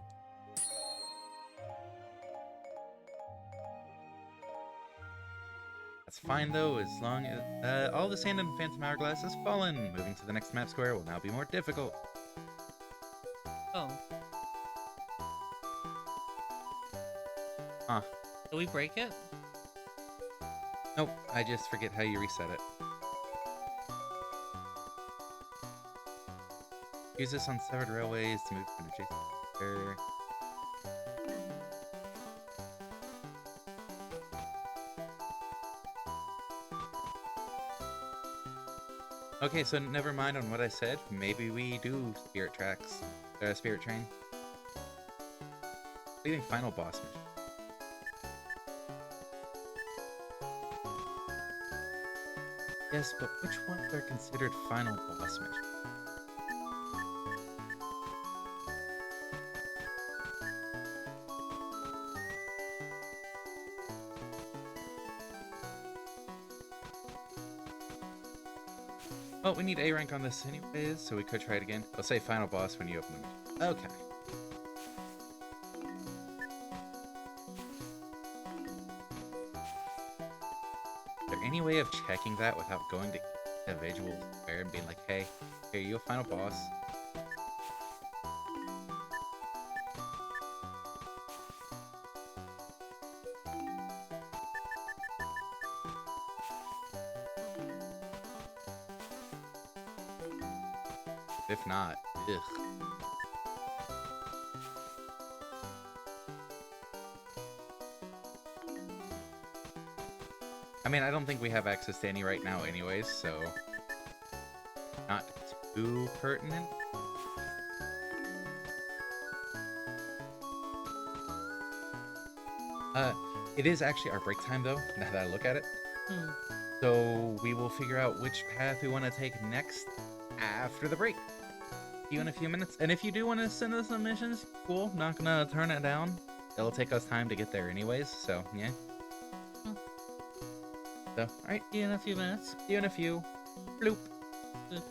That's fine though, as long as all the sand in Phantom Hourglass has fallen. Moving to the next map square will now be more difficult. Oh, Huh. did we break it? Nope, I just forget how you reset it. Use this on severed railways to move to an adjacent square. Okay, so never mind on what I said. Maybe we do Spirit Tracks. Spirit Train. Leaving final boss mission. Yes, but which ones are considered final boss missions? Well, we need A rank on this anyways, so we could try it again. I'll say final boss when you open the mission. Okay. Is there any way of checking that without going to individual square and being like, hey, here you a final boss? If not, ugh. I mean, I don't think we have access to any right now anyways, so not too pertinent. It is actually our break time though, now that I look at it. So we will figure out which path we want to take next after the break. See you in a few minutes. And if you do want to send us some missions, cool. Not gonna turn it down. It'll take us time to get there anyways, so yeah. So, alright. See you in a few minutes. See you in a few. Bloop. Bloop.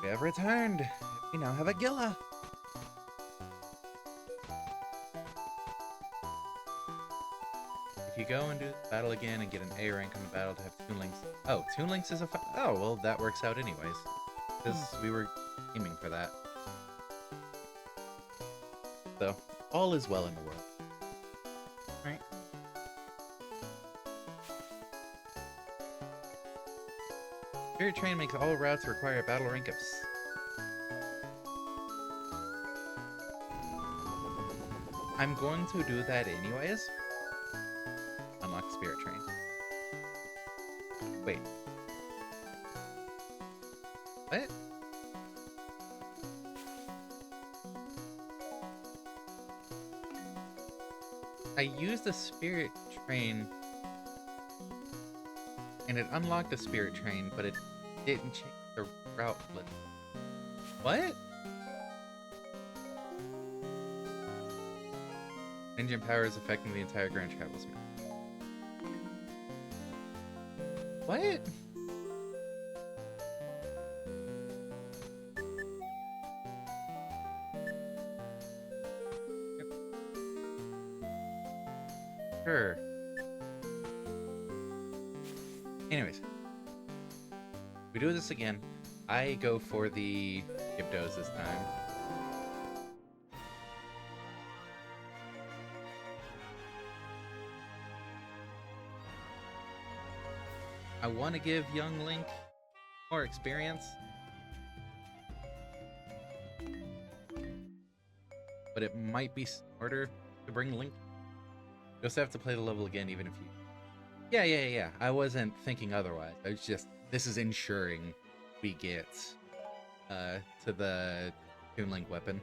We have returned. We now have a Gilla. If you go and do the battle again and get an A rank on the battle to have Toon Links. Oh, Toon Links is a oh, well, that works out anyways. Because we were aiming for that. So, all is well in the world. Right. Spirit Train makes all routes require a battle rank of I'm going to do that anyways. Unlock Spirit Train. Wait. What? I used the Spirit Train and it unlocked the Spirit Train, but it didn't change the route list. What? Engine power is affecting the entire Grand Travel Smith. What? Sure. Anyways. We do this again. I go for the Gyptos this time. I want to give young Link more experience. But it might be smarter to bring Link. You also have to play the level again even if you... Yeah. I wasn't thinking otherwise. I was just... This is ensuring we get to the Toon Link weapon.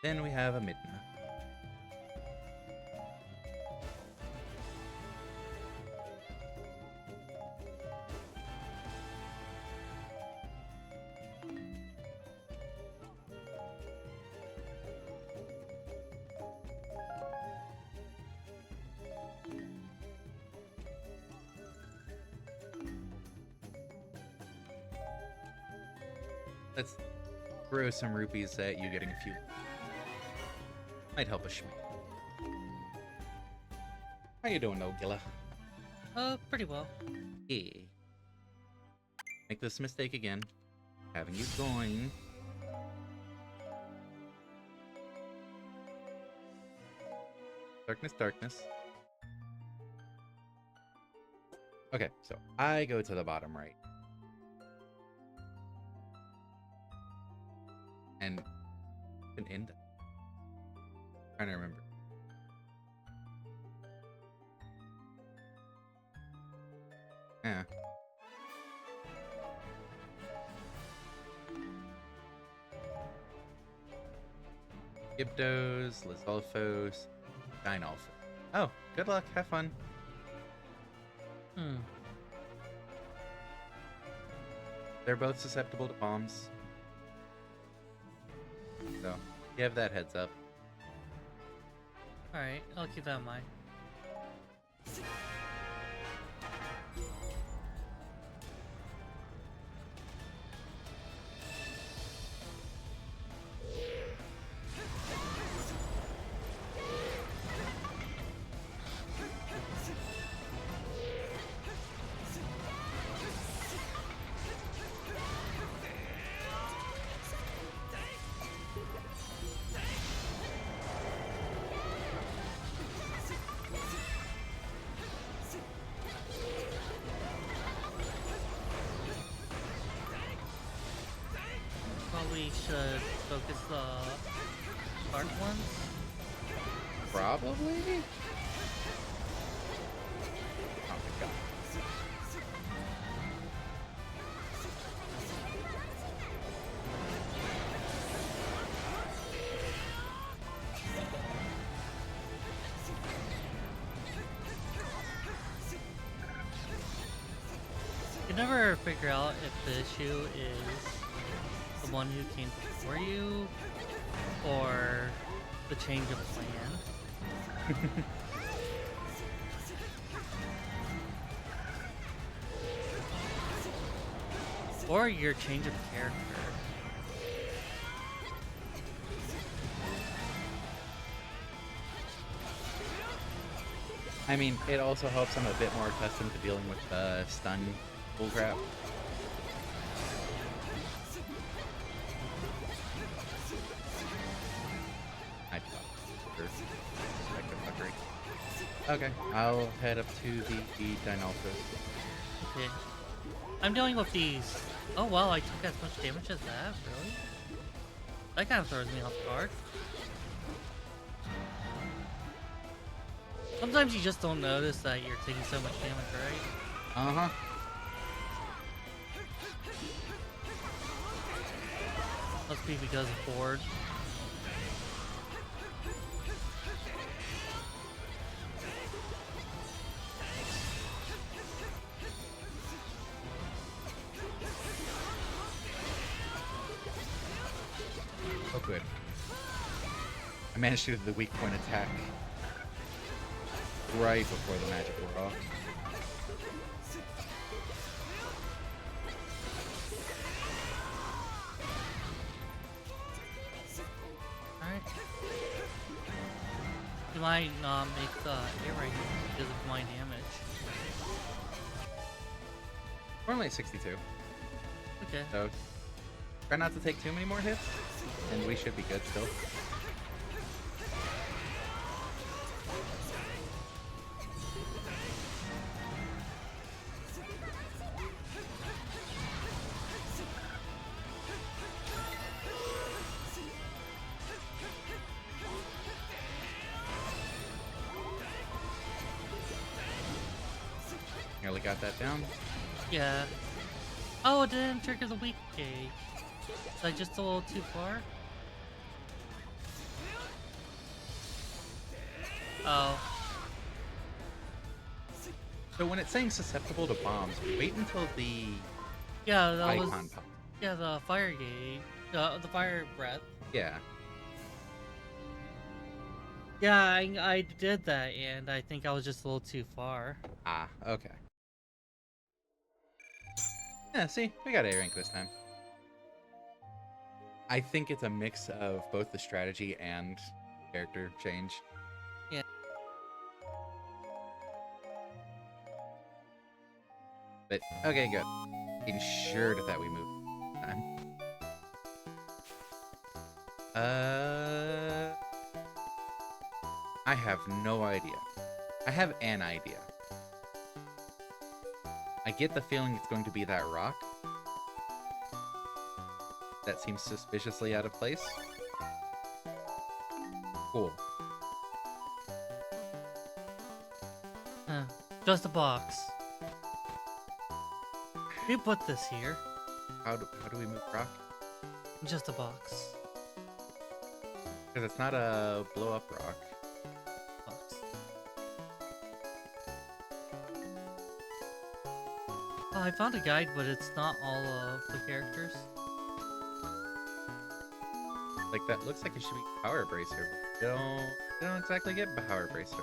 Then we have a Midna. Let's throw some rupees at you getting a few. Might help a schmick. How you doing, though, Gilla? Pretty well. Yeah. Make this mistake again. Having you going. Darkness. Okay, so I go to the bottom right. And an end. Trying to remember. Yeah. Gyptos, Lizalfos, Dynalfo. Oh, good luck. Have fun. They're both susceptible to bombs. So, you have that heads up. Alright, I'll keep that in mind. Probably should focus the dark ones. Probably? Oh my god. You never figure out if the issue is the one who came before you, or the change of plan. Or your change of character. I mean, it also helps I'm a bit more accustomed to dealing with stun bullcrap. I thought. Okay, I'll head up to the Dynalphus. Okay. I'm dealing with these. Oh wow, I took as much damage as that? Really? That kind of throws me off guard. Sometimes you just don't notice that you're taking so much damage, right? Uh-huh. Must be because of board. Oh, good. I managed to do the weak point attack right before the magic wore off. Alright. You might not make the air right because of my damage. We're only at 62, Okay. so try not to take too many more hits, and we should be good still. Nearly got that down. Yeah. Oh, it didn't trigger the weak gauge. Was I just a little too far? Oh. So when it's saying susceptible to bombs, wait until the Yeah, that was... icon pops. Yeah, the fire gauge. The fire breath. Yeah. Yeah, I did that, and I think I was just a little too far. Ah, okay. Yeah, see, we got A rank this time. I think it's a mix of both the strategy and character change. Yeah. But, okay, good. Ensured that we moved this time. I have no idea. I have an idea. I get the feeling it's going to be that rock. That seems suspiciously out of place. Cool. Just a box. You put this here. How do we move rock? Just a box. Because it's not a blow up rock. Box. Oh, I found a guide, but it's not all of the characters. Like, that looks like it should be Power Bracer. But you don't exactly get Power Bracer.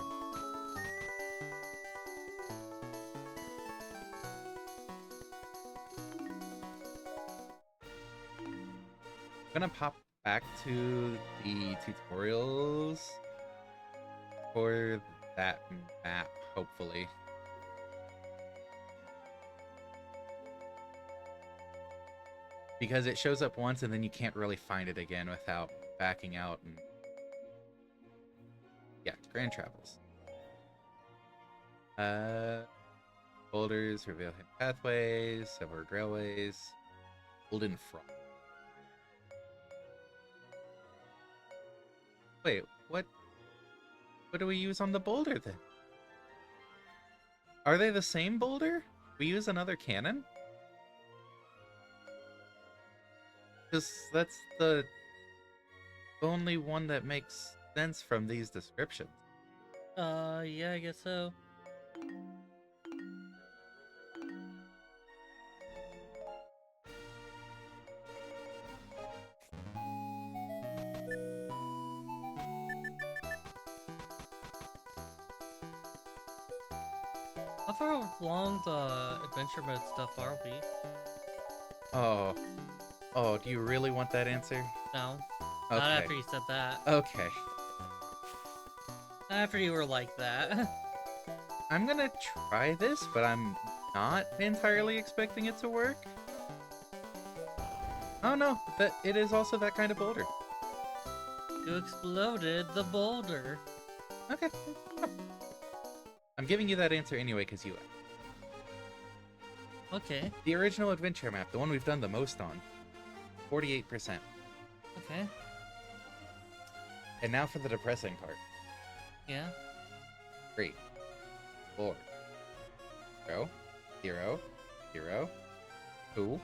I'm gonna pop back to the tutorials for that map, hopefully. Because it shows up once and then you can't really find it again without backing out and... Yeah, it's Grand Travels. Boulders, reveal hidden pathways, severed railways, golden frog. Wait, what do we use on the boulder then? Are they the same boulder? We use another cannon? Because that's the only one that makes sense from these descriptions. Yeah, I guess so. How far along the adventure mode stuff are we? Oh, oh, do you really want that answer? No. Okay. Not after you said that. Okay. Not after you were like that. I'm gonna try this, but I'm not entirely expecting it to work. Oh no, but it is also that kind of boulder. You exploded the boulder. Okay. I'm giving you that answer anyway because you asked. Okay. The original adventure map, the one we've done the most on, 48%. Okay. And now for the depressing part. Yeah. 3, 4, 0, 0, 0, 2,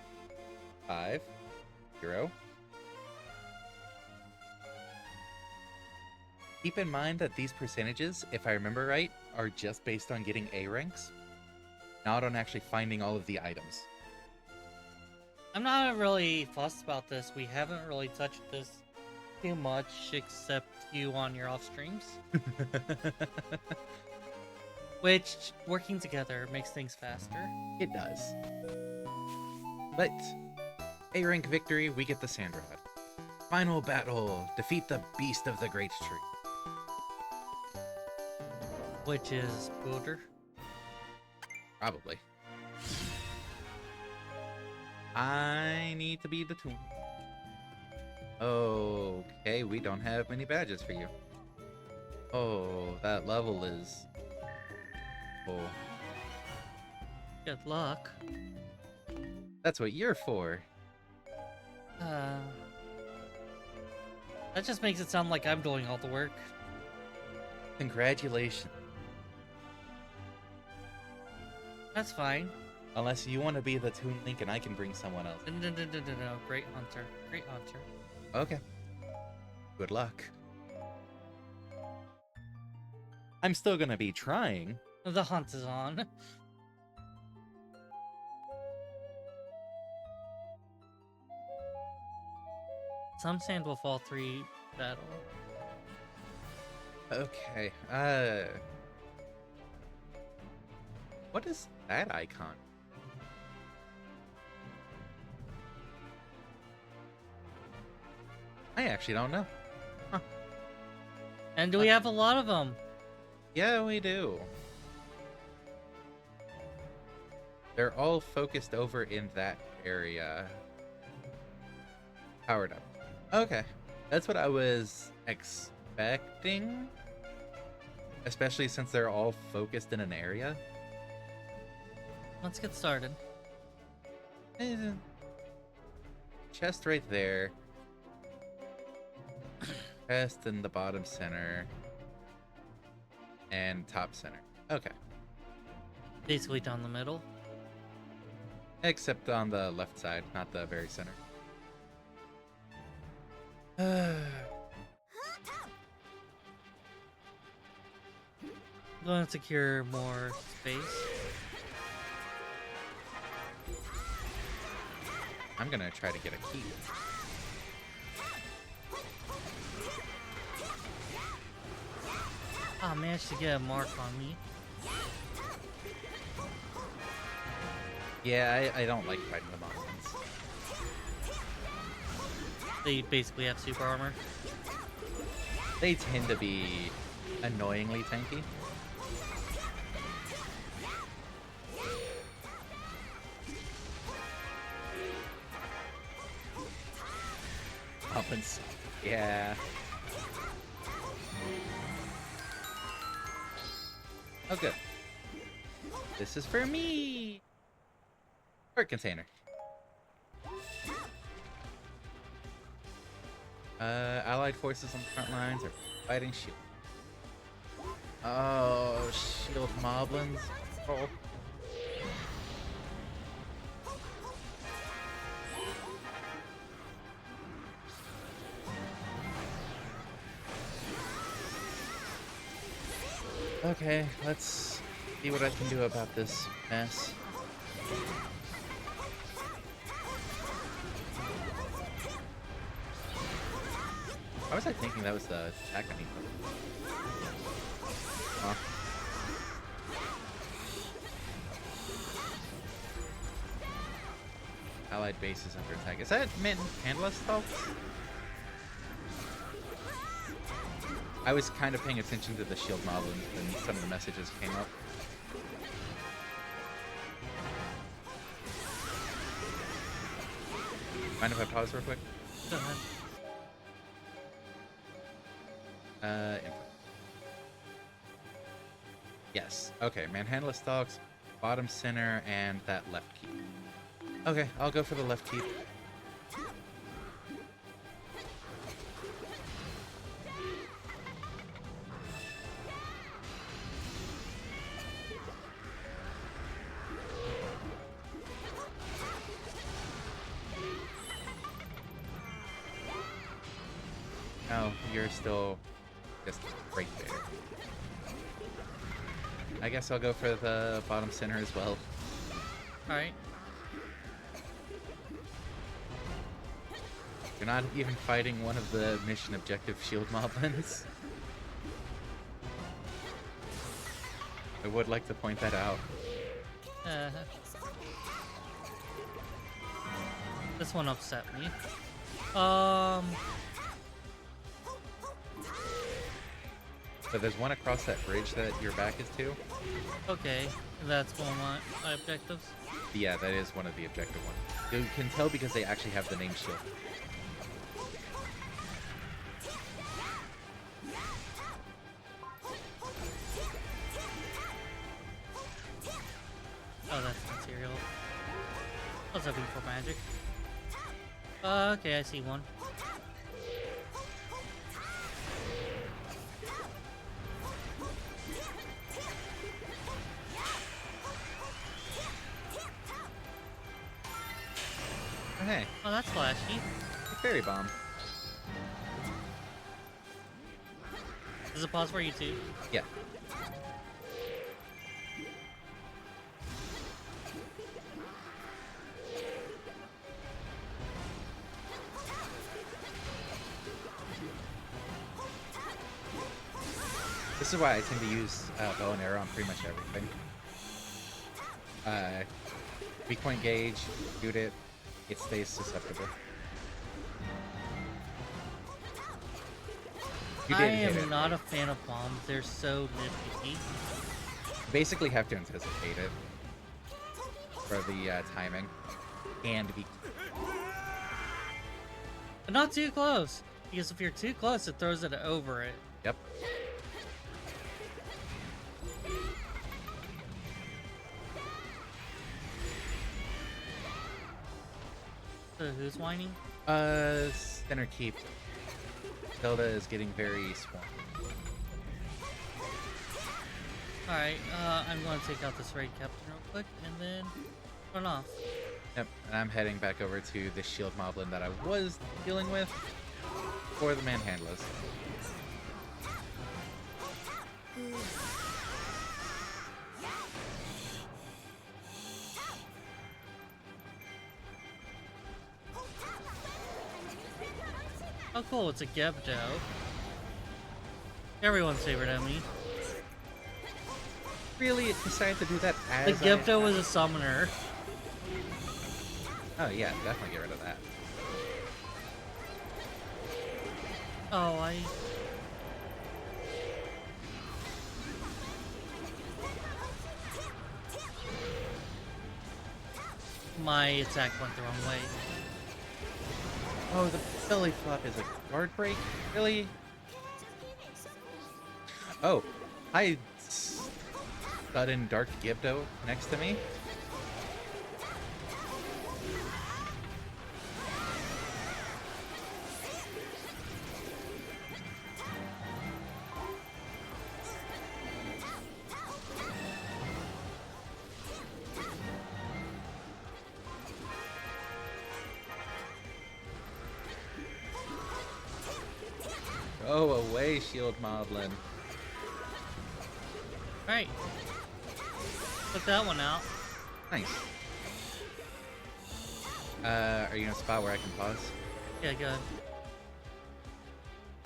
5, 0. Keep in mind that these percentages, if I remember right, are just based on getting A ranks, not on actually finding all of the items. I'm not really fussed about this. We haven't really touched this too much, except you on your off streams. Which, working together, makes things faster. It does. But, A rank victory, we get the Sand Rod. Final battle, defeat the beast of the great tree. Which is Boulder. Probably. I need to be the tomb. Okay, we don't have many badges for you. Oh, that level is... Oh, Good luck. that's what you're for. That just makes it sound like I'm doing all the work. Congratulations. That's fine. Unless you want to be the Toon Link and I can bring someone else. No. Great hunter. Great hunter. Okay. Good luck. I'm still gonna be trying. The hunt is on. Some sand will fall 3 battle. Okay, what is that icon? I actually don't know. Huh. And do we have a lot of them? Yeah, we do. They're all focused over in that area. Powered up. Okay. That's what I was expecting. Especially since they're all focused in an area. Let's get started. Chest right there. Chest in the bottom center. And top center. Okay. Basically down the middle. Except on the left side, not the very center. Going to secure more space. I'm gonna try to get a key. I managed to get a mark on me. Yeah, I don't like fighting the Moblins. They basically have super armor. They tend to be annoyingly tanky. Moblins. Yeah. Oh, good. This is for me! Art container. Allied forces on the front lines are fighting shield. Oh, shield moblins. Oh. Okay, let's see what I can do about this mess. Why was I thinking that was the attack I need? Huh. Allied base is under attack. Is that Handless though? I was kind of paying attention to the shield model and some of the messages came up. Mind if I pause real quick? Go ahead. Input. Yes. Okay, Manhandle Stalks, bottom center, and that left key. Okay, I'll go for the left key. No, you're still just right there. I guess I'll go for the bottom center as well. Alright. You're not even fighting one of the mission objective shield moblins. I would like to point that out. This one upset me. But there's one across that bridge that your back is to. Okay, that's one of my objectives. Yeah, that is one of the objective ones. You can tell because they actually have the name shield. Oh, that's material. I was hoping for magic. Okay, I see one. Hey, Oh, that's flashy. fairy bomb. Does it pause for you too? Yeah. This is why I tend to use bow and arrow on pretty much everything. Weak point gauge, shoot it, it stays susceptible. You I didn't hit am it. not a fan of bombs. They're so nitpicky. Basically have to anticipate it for the timing and be. But not too close. Because if you're too close, it throws it over it. Yep. So who's whining? Center keep. Zelda is getting very swamped. Alright, I'm going to take out this raid captain real quick and then run off. Yep, and I'm heading back over to the shield moblin that I was dealing with for the manhandlers. Oh cool, it's a Gebdo. Everyone's favorite enemy. Really, it decided to do that The as Gebdo was a summoner. Oh yeah, definitely get rid of that. Oh, my attack went the wrong way. Oh, the belly flop is a guard break? Really? Oh, I sudden Dark Gibdo next to me? Go away, Shield Moblin. Alright. Put that one out. Nice. Are you in a spot where I can pause? Yeah, good.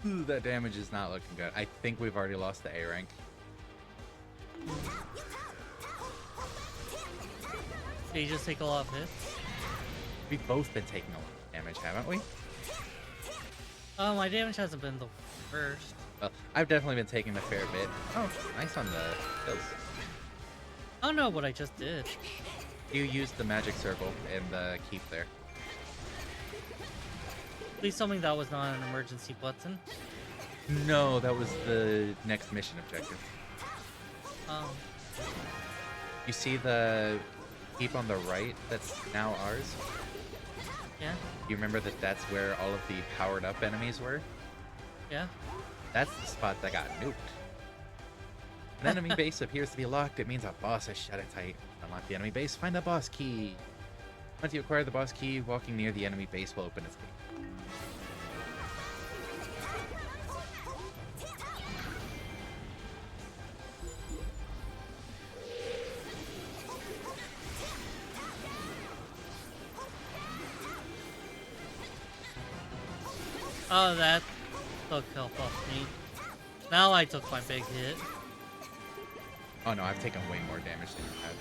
Ooh, that damage is not looking good. I think we've already lost the A rank. Did you just take a lot of hits? We've both been taking a lot of damage, haven't we? My damage hasn't been the worst. Well, I've definitely been taking a fair bit. Oh, nice on the kills. I don't know what I just did. You used the magic circle in the keep there. Please tell me that was not an emergency button. No, that was the next mission objective. Oh. You see the keep on the right that's now ours? Yeah? You remember that that's where all of the powered up enemies were? Yeah? That's the spot that got nuked. An enemy base appears to be locked. It means a boss has shut it tight. Unlock the enemy base, find the boss key. Once you acquire the boss key, walking near the enemy base will open its gate. Oh, that took health off me. Now I took my big hit. Oh no, I've taken way more damage than you have.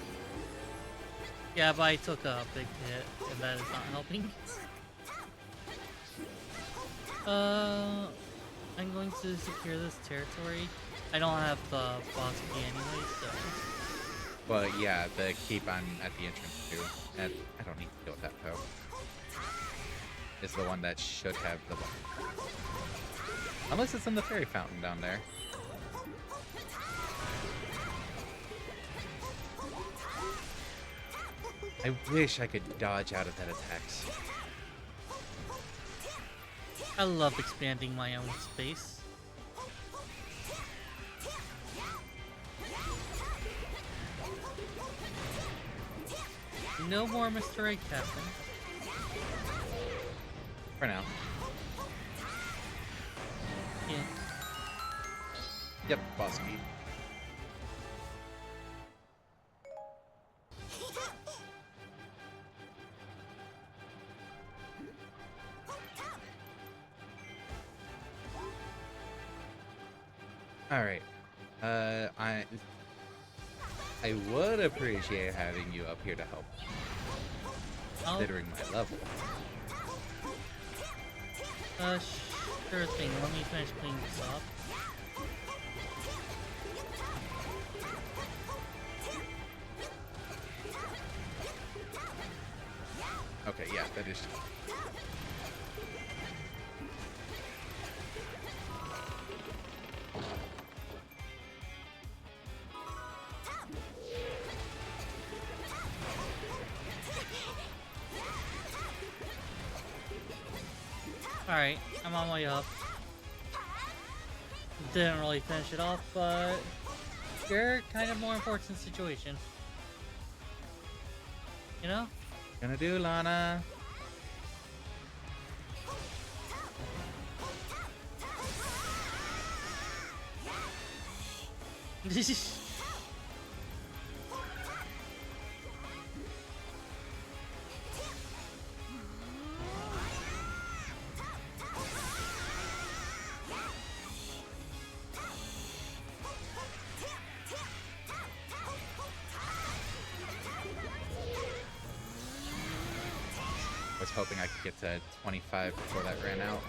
Yeah, but I took a big hit, and that is not helping. I'm going to secure this territory. I don't have the boss key anyway, so... Well, yeah, the keep on at the entrance too. And I don't need to deal with that though. Is the one that should have the button. Unless it's in the fairy fountain down there. I wish I could dodge out of that attacks. I love expanding my own space. No more Mr. Egg Captain. For now. Yeah. Yep, boss key. Alright. I would appreciate having you up here to help. Considering my level. Sure thing. Let me finish cleaning this up. Okay, yeah, that is. Alright, I'm on my way up. Didn't really finish it off, but you're kind of more important situation. You know? Gonna do, Lana. I was hoping I could get to 25 before that ran out.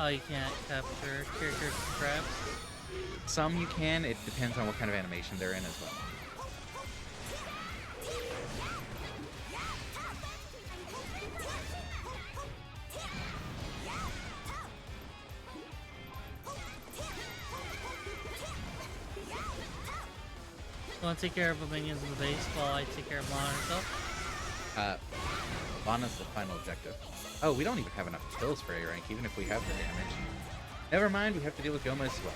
Oh, you can't capture characters and traps? Some you can, it depends on what kind of animation they're in as well. You want to take care of the minions in the base while I take care of Lana herself? Lana's the final objective. Oh, we don't even have enough kills for A rank, even if we have the damage. Never mind, we have to deal with Goma as well.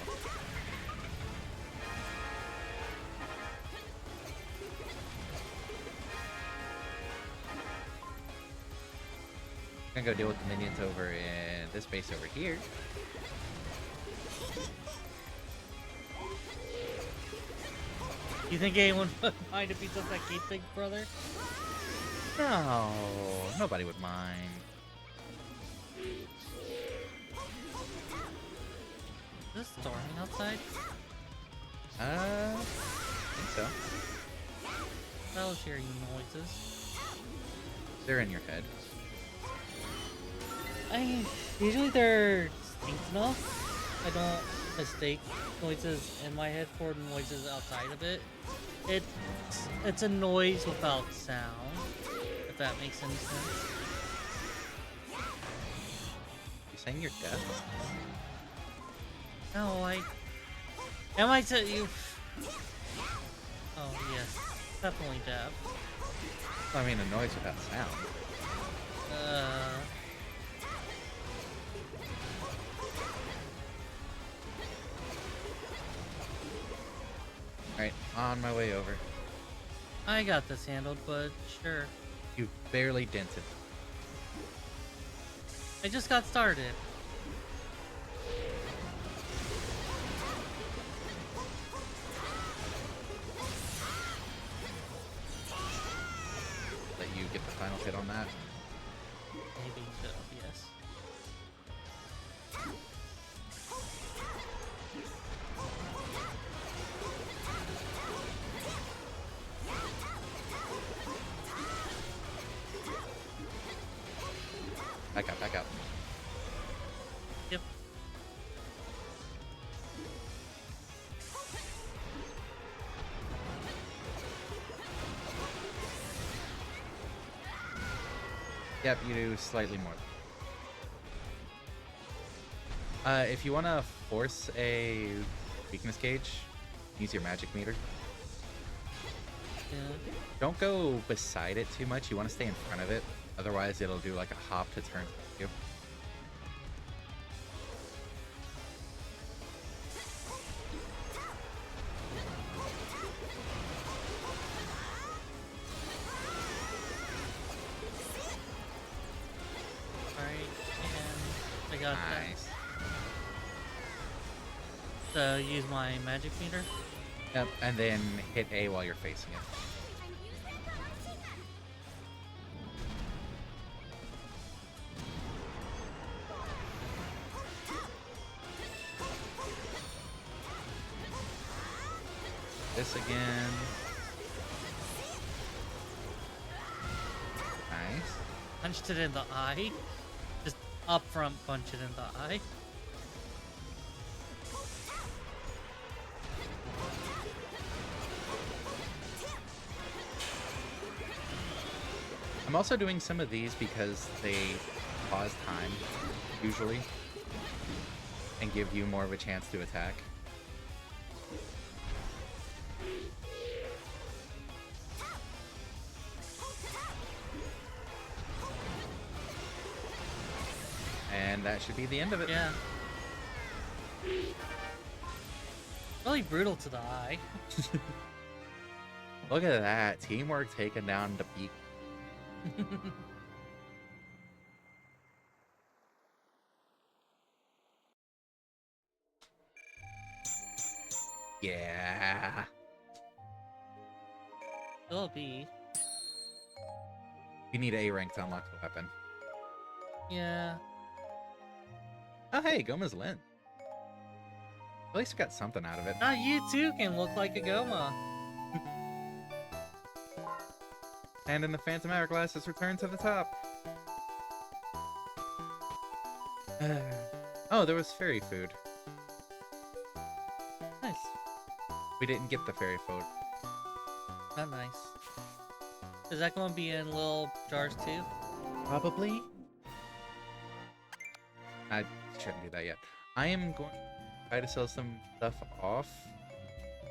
I'm gonna go deal with the minions over in this base over here. You think anyone would mind if he took that Keep Big Brother? No, nobody would mind. it storming outside? I think so. I was hearing noises. They're in your head. Usually they're distinct enough. I don't mistake noises in my head for noises outside of it. It's a noise without sound, if that makes any sense. You saying you're deaf? No, am I to you? Oh yes, definitely deaf. I mean, a noise without sound. Alright, on my way over. I got this handled, but sure. You barely dented. I just got started. Let you get the final hit on that. Maybe so, yes. Back up, back up. Yep. Yep, you do slightly more. If you want to force a weakness gauge, use your magic meter. Yeah. Don't go beside it too much. You want to stay in front of it. Otherwise, it'll do like a hop to turn to you. Alright, and I got Nice. that. So use my magic meter. Yep, and then hit A while you're facing it. This again. Nice. Punched it in the eye. Just up front punch it in the eye. I'm also doing some of these because they pause time, usually, and give you more of a chance to attack. And that should be the end of it. Yeah. Really brutal to the eye. Look at that. Teamwork taking down the beak. Yeah. It'll be. You need A rank to unlock the weapon. Yeah. Oh, hey, Goma's Lin. At least we got something out of it. Now you too can look like a Goma. And in the Phantom Hourglass, it's returned to the top. Oh, there was fairy food. Nice. We didn't get the fairy food. Not nice. Is that going to be in little jars too? Probably. I shouldn't do that yet. I am going to try to sell some stuff off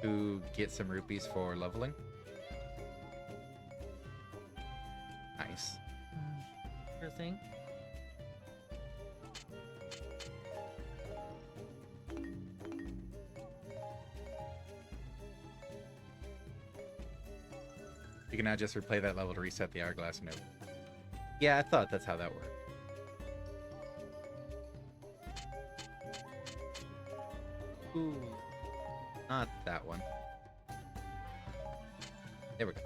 to get some rupees for leveling. Nice. Sure thing. You can now just replay that level to reset the hourglass note. Yeah, I thought that's how that worked. Ooh, not that one. There we go.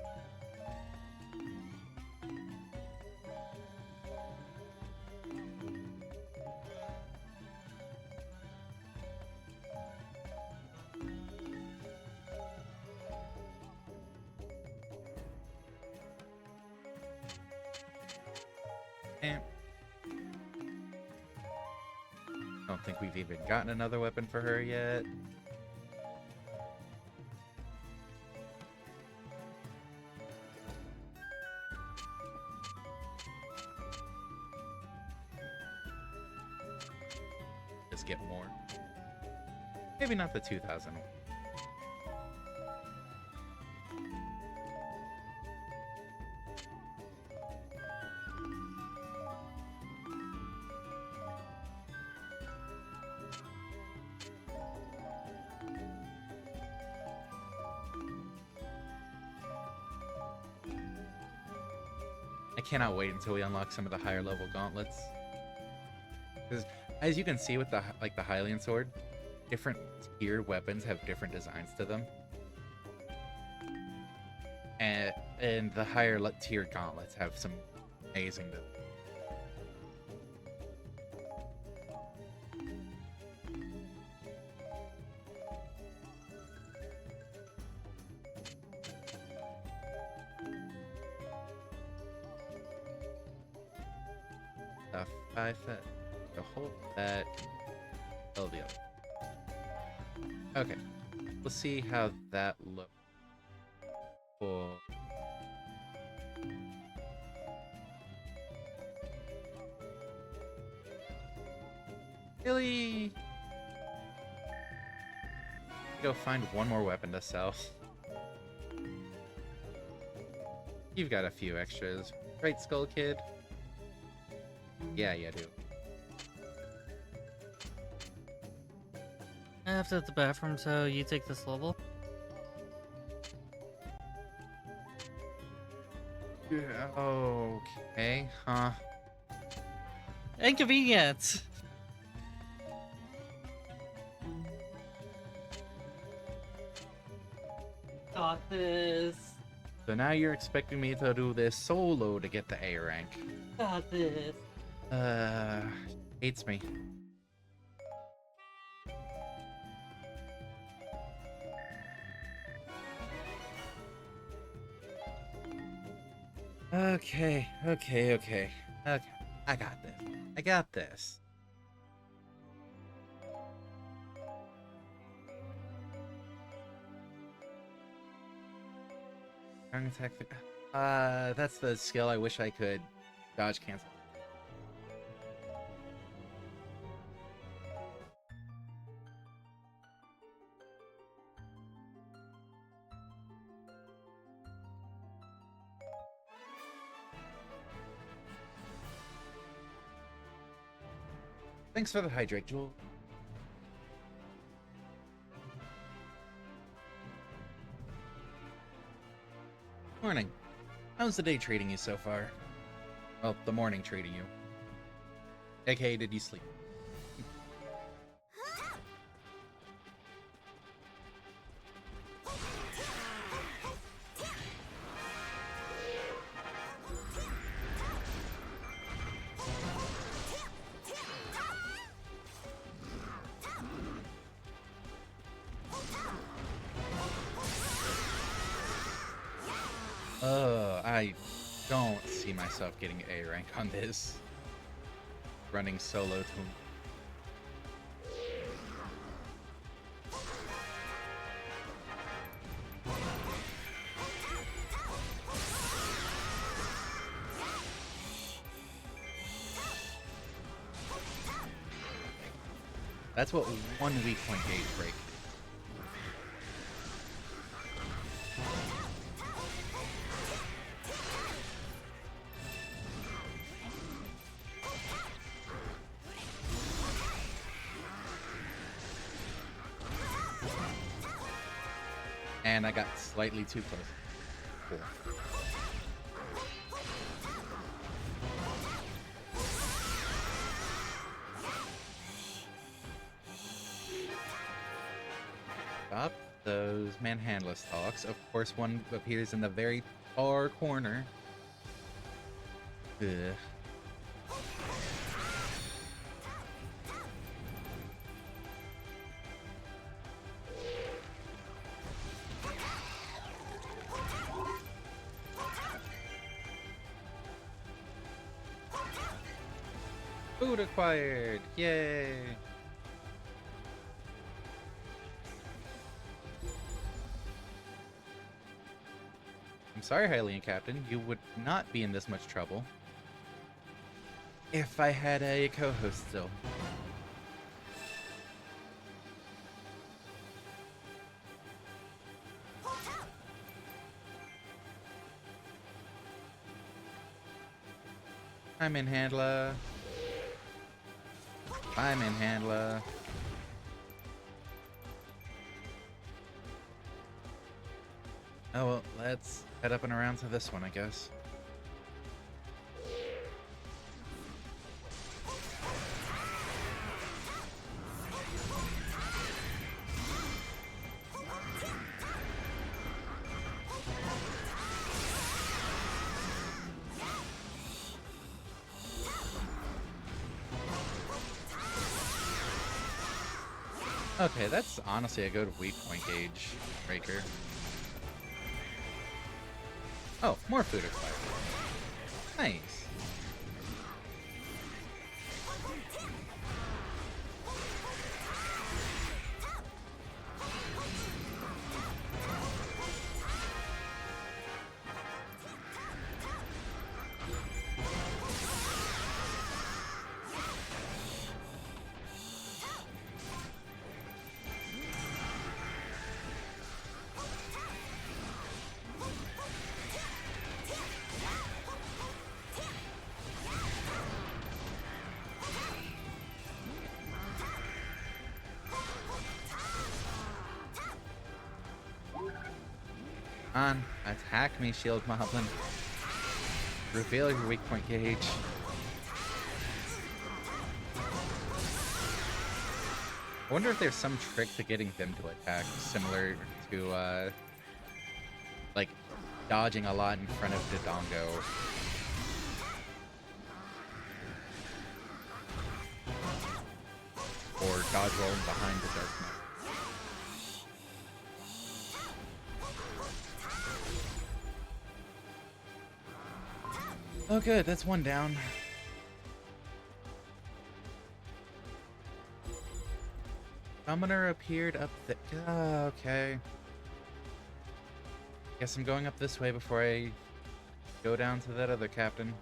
Eh. Don't think we've even gotten another weapon for her yet. Just get more. Maybe not the 2000. I cannot wait until we unlock some of the higher level gauntlets. Because as you can see with the Hylian sword, different tiered weapons have different designs to them. And the higher tiered gauntlets have some amazing builds. The whole that fill the other. Okay, let's see how that looks. Cool. Really? Go find one more weapon to sell. You've got a few extras, right, Skull Kid? Yeah, you do. I have to hit the bathroom, so you take this level. Okay, huh? Inconvenient! Got this. So now you're expecting me to do this solo to get the A rank. Got this. Hates me. Okay. I got this. I got this. Strong attack. That's the skill I wish I could dodge cancel. Thanks for the hydrate, Jewel. Morning. How's the day treating you so far? Well, the morning treating you. AKA, did you sleep? I don't see myself getting A rank on this. Running solo to... That's what one weak point gauge break. And I got slightly too close. Cool. Stop those manhandless talks. Of course, one appears in the very far corner. Ugh. Food acquired! Yay! I'm sorry, Hylian Captain. You would not be in this much trouble if I had a co-host still. I'm in handler. I'm in handler. Oh well, let's head up and around to this one, I guess. Okay, that's honestly a good weak point gauge breaker. Oh, more food acquired. Nice. On, attack me, Shield Moblin. Reveal your weak point gauge. I wonder if there's some trick to getting them to attack, similar to, like, dodging a lot in front of Dodongo. Or dodge rolling behind the Dark Knight. Oh good, that's one down. Summoner appeared up the... okay. Guess I'm going up this way before I go down to that other captain.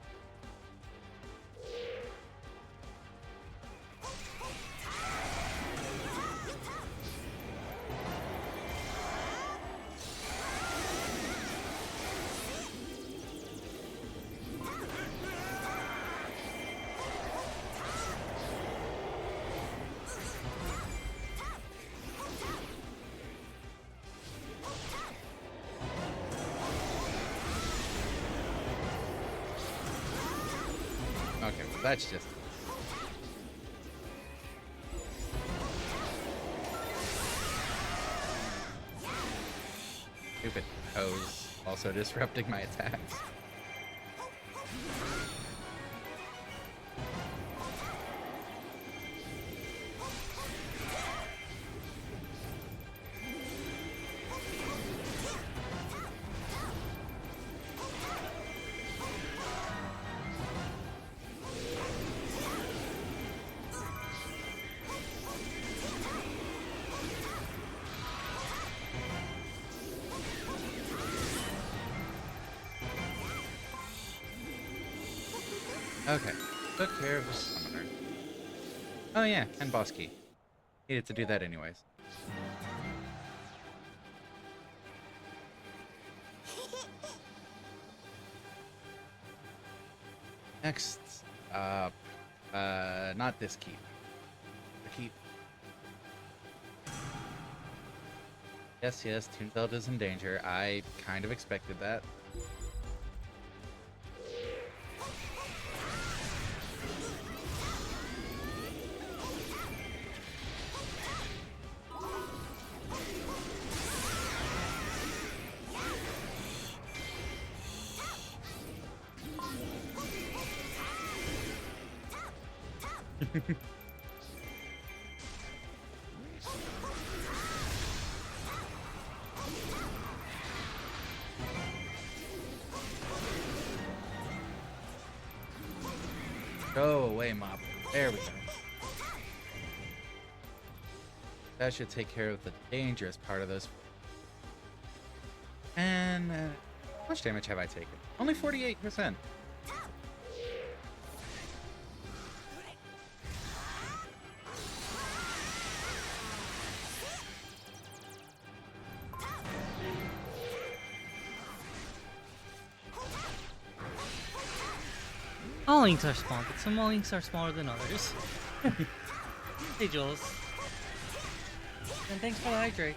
Okay, well that's just... stupid hose also disrupting my attacks. Okay, took care of the summoner. Oh yeah, and boss key. Needed to do that anyways. Next up, not this keep. The keep. Yes, Toonfeld is in danger. I kind of expected that. Go away, mob. There we go. That should take care of the dangerous part of those. And how much damage have I taken? Only 48%. All links are small, but some links are smaller than others. Hey, Jules. And thanks for the hydrate.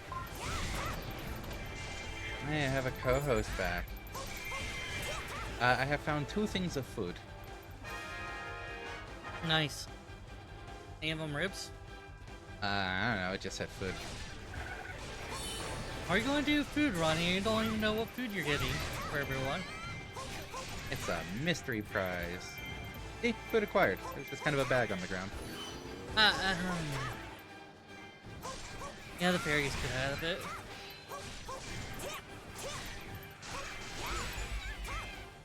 Hey, I have a co-host back. I have found 2 things of food. Nice. Any of them ribs? I don't know, it just said food. Are you going to do a food run and you don't even know what food you're getting for everyone? It's a mystery prize. Hey, food acquired. There's just kind of a bag on the ground. Yeah, the fairies could have it.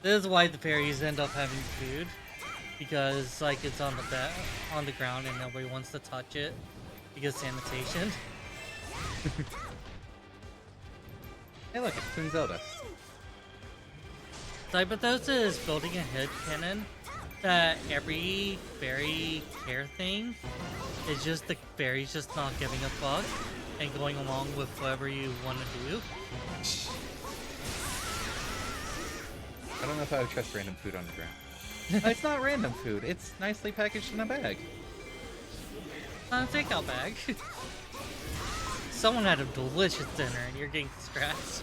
This is why the fairies end up having food, because like it's on the ground and nobody wants to touch it because sanitation. Hey, look, it's Twin Zelda. Cyberthos is building a headcanon that every fairy care thing is just the fairies just not giving a fuck and going along with whatever you want to do. I don't know if I would trust random food on the ground. It's not random food. It's nicely packaged in a bag. Not a takeout bag. Someone had a delicious dinner and you're getting scratched.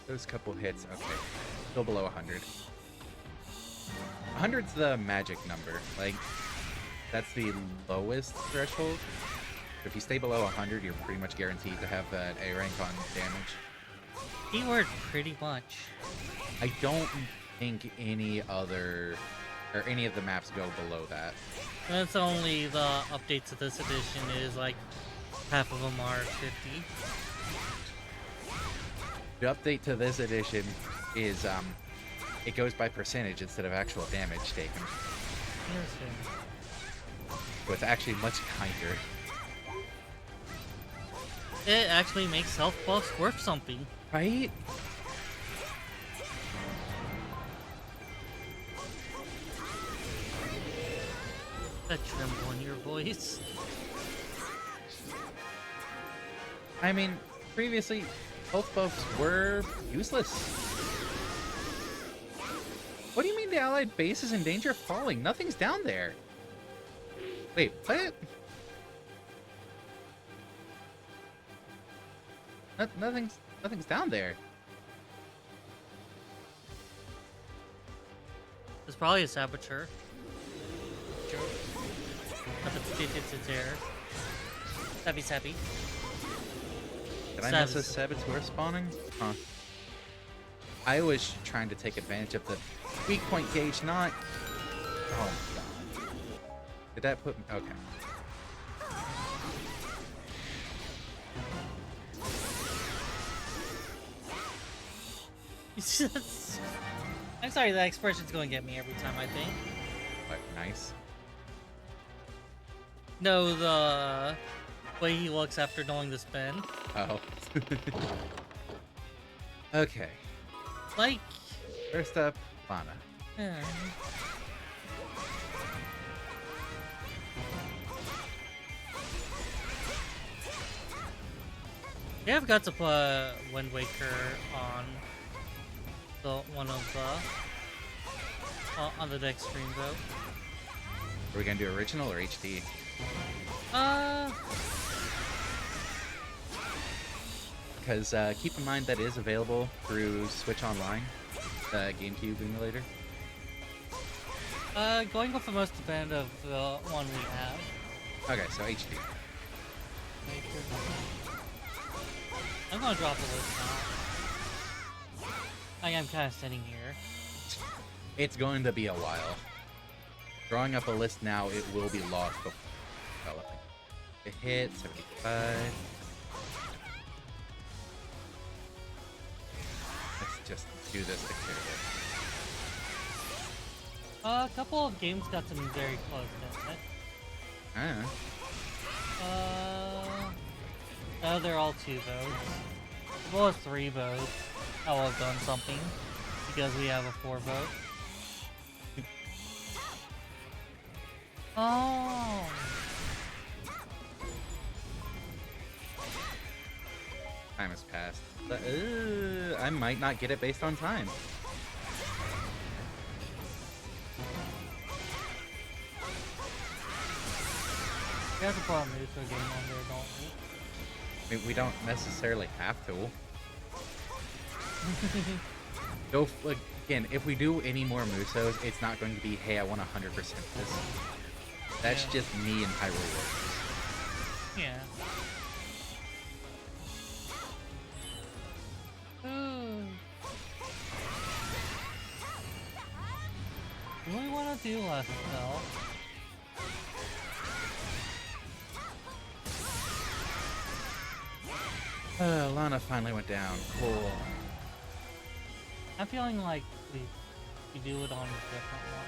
Those couple hits, okay. Still below 100. 100's the magic number. Like, that's the lowest threshold. If you stay below 100, you're pretty much guaranteed to have that A rank on damage. Keyword pretty much. I don't think any other, or any of the maps go below that. That's only the updates to this edition is like half of them are 50. The update to this edition is, it goes by percentage instead of actual damage taken. So it's actually much kinder. It actually makes health buffs worth something. Right? That tremble in your voice. I mean, previously, health buffs were useless. What do you mean the allied base is in danger of falling? Nothing's down there. Wait, what? Nothing's down there. It's probably a saboteur. It's air. Sappy. Did I miss a saboteur spawning? Huh. I was trying to take advantage of the weak point gauge, not... Oh my god. Did that put me... Okay. I'm sorry, that expression's going to get me every time, I think. What, nice? No, the way he looks after knowing the spin. Oh. Okay. Like... First up, Lana. Yeah. Yeah, I've got to put Wind Waker on the one of the on the next stream though. Are we gonna do original or HD? Because keep in mind that is available through Switch Online, the GameCube emulator. Going off the most depend of the one we have. Okay, so HD. I'm gonna drop the list now. I am kind of sitting here. It's going to be a while. Drawing up a list now, it will be lost before developing. It hit 75. Let's just do this to clear A couple of games got to me very close, didn't it? I No, they're all 2 votes. If it was 3 votes, I would have done something. Because we have a 4 vote. Oh! Time has passed. But, I might not get it based on time. We have to put a Muso game on there, don't we? I mean, we don't necessarily have to. Go again. If we do any more Musos, it's not going to be, hey, I want 100% this. That's just me and Hyrule Warriors. Yeah. What do we want to do last spell? Lana finally went down. Cool. I'm feeling like we do it on a different one.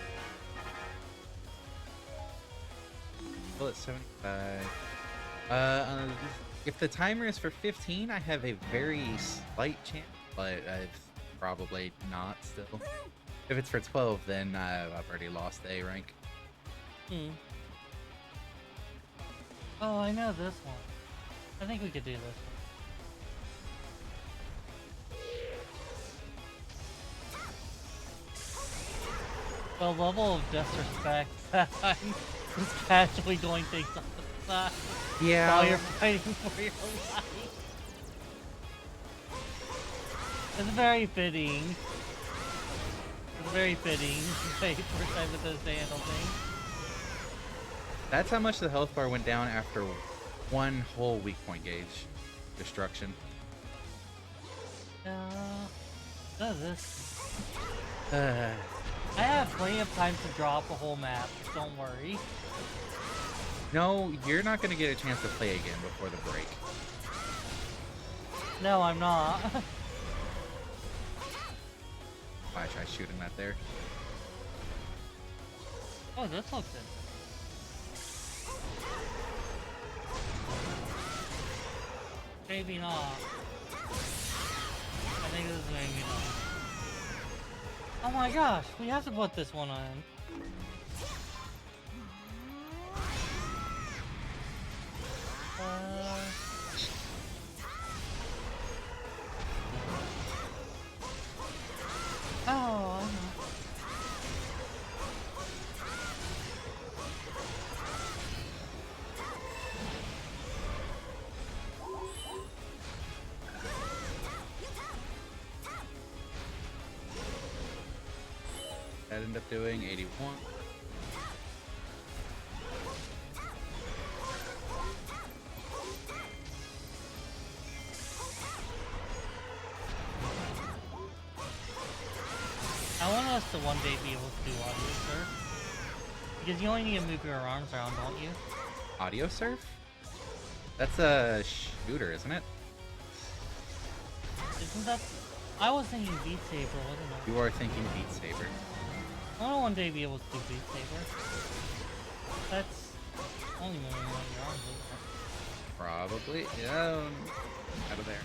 Well, it's 75. If the timer is for 15, I have a very slight chance, but it's probably not still. If it's for 12, then I've already lost the A rank. Oh, I know this one. I think we could do this one. The level of disrespect that I'm just casually doing things on the side while you're fighting for your life. It's very fitting. It's very fitting way for Simon to handle things. That's how much the health bar went down after one whole weak point gauge destruction. Does this? I have plenty of time to drop a whole map, don't worry. No, you're not going to get a chance to play again before the break. No, I'm not. Why try shooting that there? Oh, this looks good. Maybe not. I think this is maybe not. Oh my gosh, we have to put this one on. Oh, I know. That ended up doing 81. I want us to one day be able to do audio surf. Because you only need to move your arms around, don't you? Audio surf? That's a shooter, isn't it? Isn't that... I was thinking Beat Saber, wasn't it? You are thinking Beat Saber. I want to one day be able to do Beat Saber. That's only moving around your arms, isn't it? Probably. Yeah. Out of there.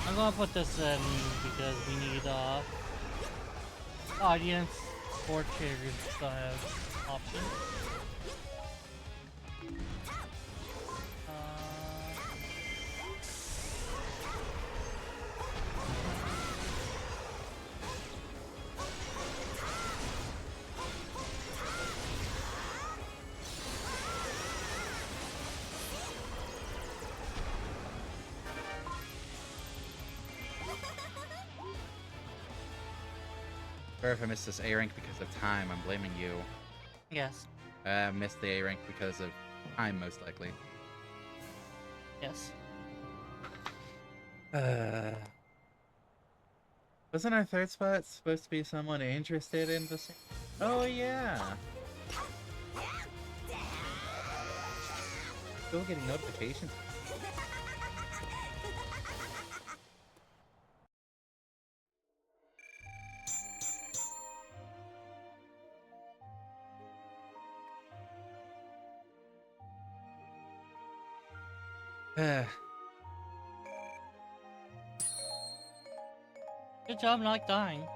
I'm gonna put this in because we need audience or triggers to have options. Sorry if I missed this A rank because of time. I'm blaming you. Yes. I missed the A rank because of time, most likely. Yes. Wasn't our third spot supposed to be someone interested in the same? Oh, yeah. Still getting notifications. Good job not dying.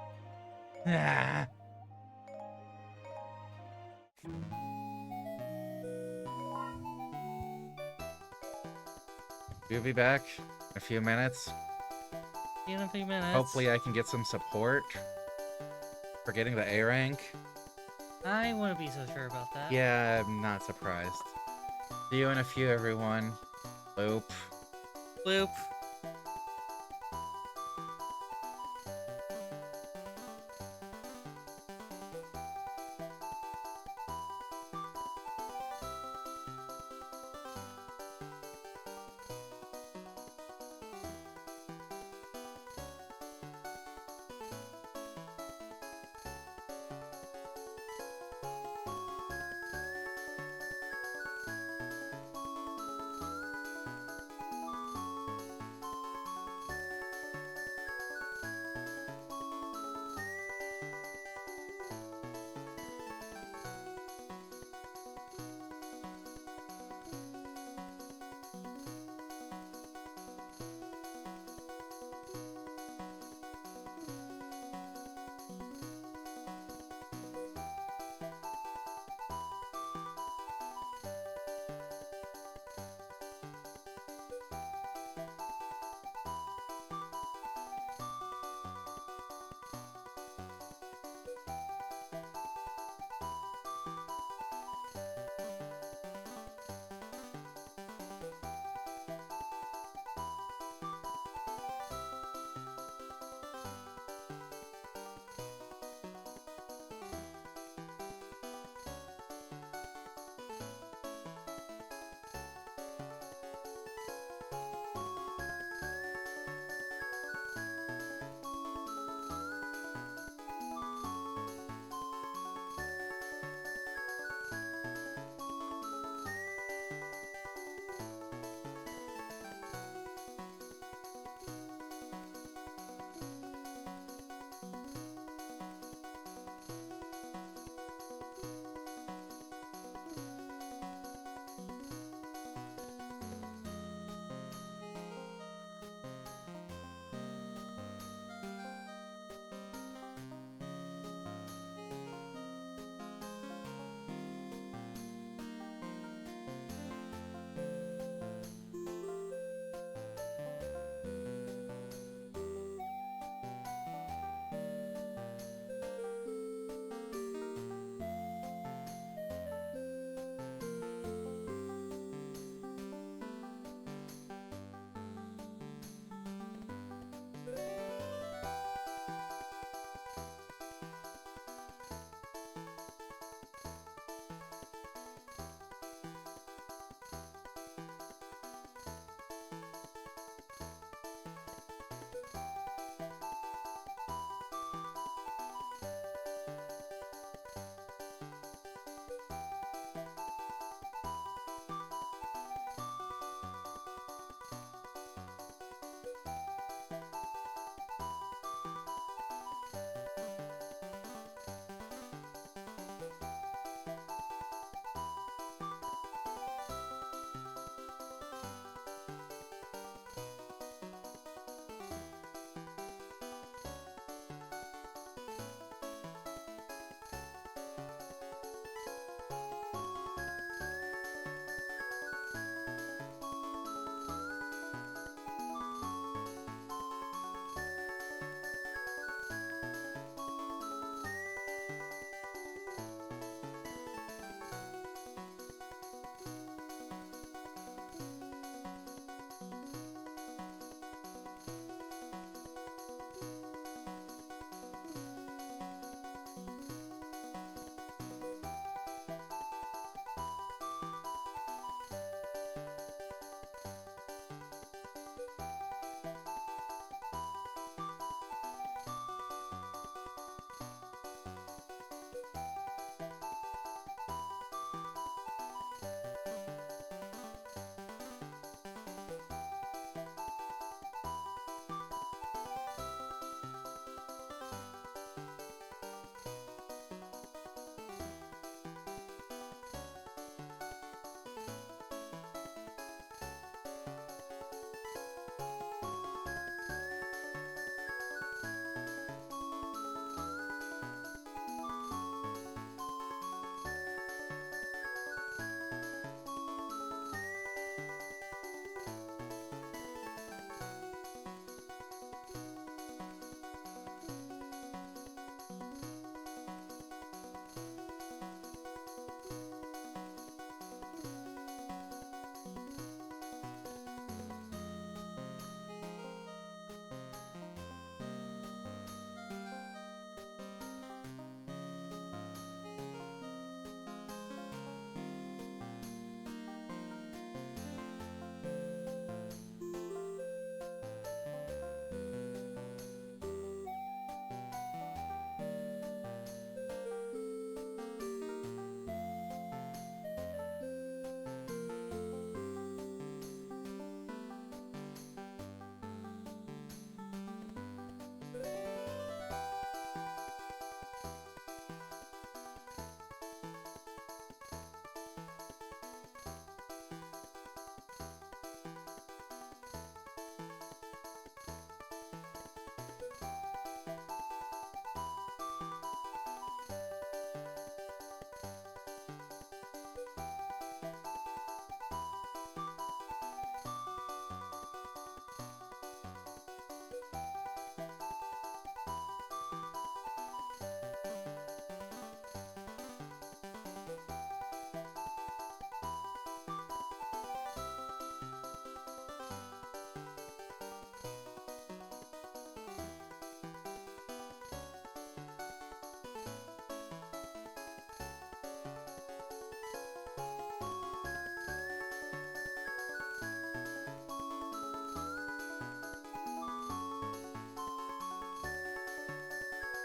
Ah. We'll be back in a few minutes. In a few minutes. Hopefully I can get some support for getting the A rank. I wouldn't be so sure about that. Yeah, I'm not surprised. See you in a few, everyone. Loop. Bloop.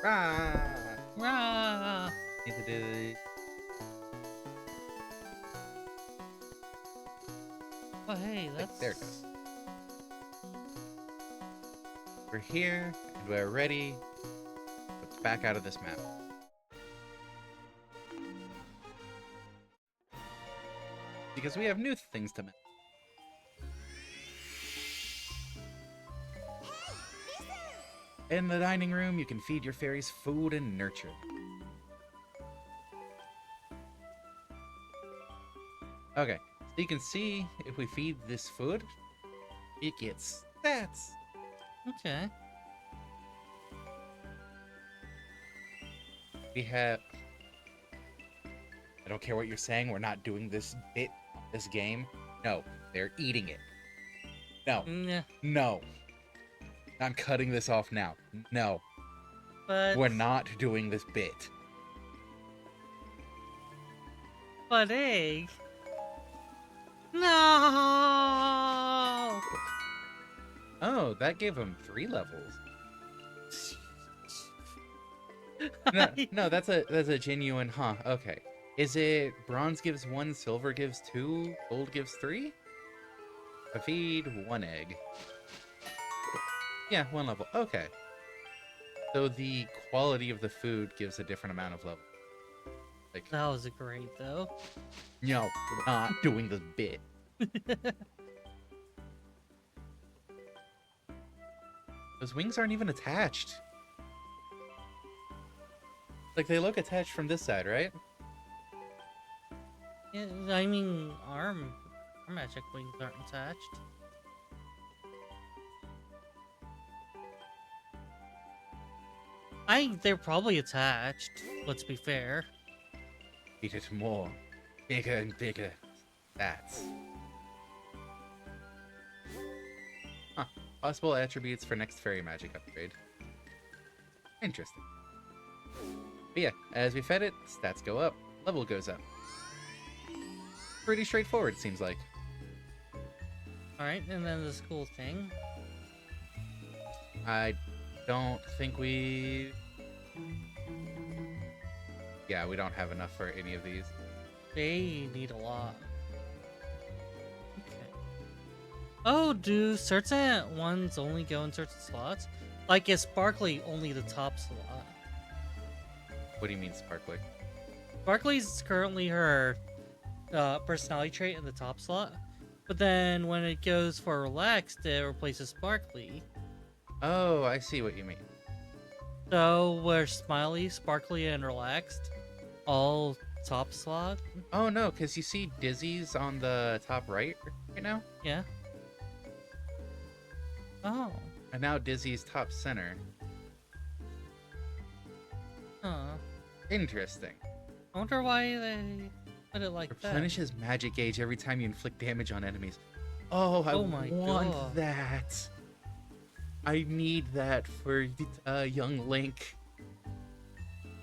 Rah! Rah! Need to do. Oh, hey, that's... There it goes. We're here, and we're ready. Let's back out of this map. Because we have new things to map. In the dining room, you can feed your fairies food and nurture. Okay, so you can see if we feed this food, it gets stats. Okay. We have... I don't care what you're saying, we're not doing this bit, this game. No, they're eating it. No, Yeah, no. I'm cutting this off now. No, but... we're not doing this bit. But egg... No! Oh, that gave him 3 levels. No, that's a genuine, huh? Okay. Is it bronze gives 1, silver gives 2, gold gives 3? I feed 1 egg. Yeah, 1 level. Okay. So the quality of the food gives a different amount of level. Like, That was great, though. no, we're not doing this bit. Those wings aren't even attached. Like, they look attached from this side, right? Yeah, I mean, our magic wings aren't attached. I think they're probably attached, let's be fair. Eat it more. Bigger and bigger. That's... Huh. Possible attributes for next fairy magic upgrade. Interesting. But yeah, as we fed it, stats go up, level goes up. Pretty straightforward, seems like. Alright, and then this cool thing. I don't think we... Yeah, we don't have enough for any of these. They need a lot. Okay. Oh, do certain ones only go in certain slots? Like, is Sparkly only the top slot? What do you mean, Sparkly? Sparkly's currently her personality trait in the top slot, but then when it goes for Relaxed, it replaces Sparkly. Oh, I see what you mean. So, where Smiley, Sparkly, and Relaxed all top slot? Oh no, because you see Dizzy's on the top right now? Yeah. Oh. And now Dizzy's top center. Huh. Interesting. I wonder why they put it like that. Replenishes magic gauge every time you inflict damage on enemies. Oh, I Oh my want God. that. I need that for young Link.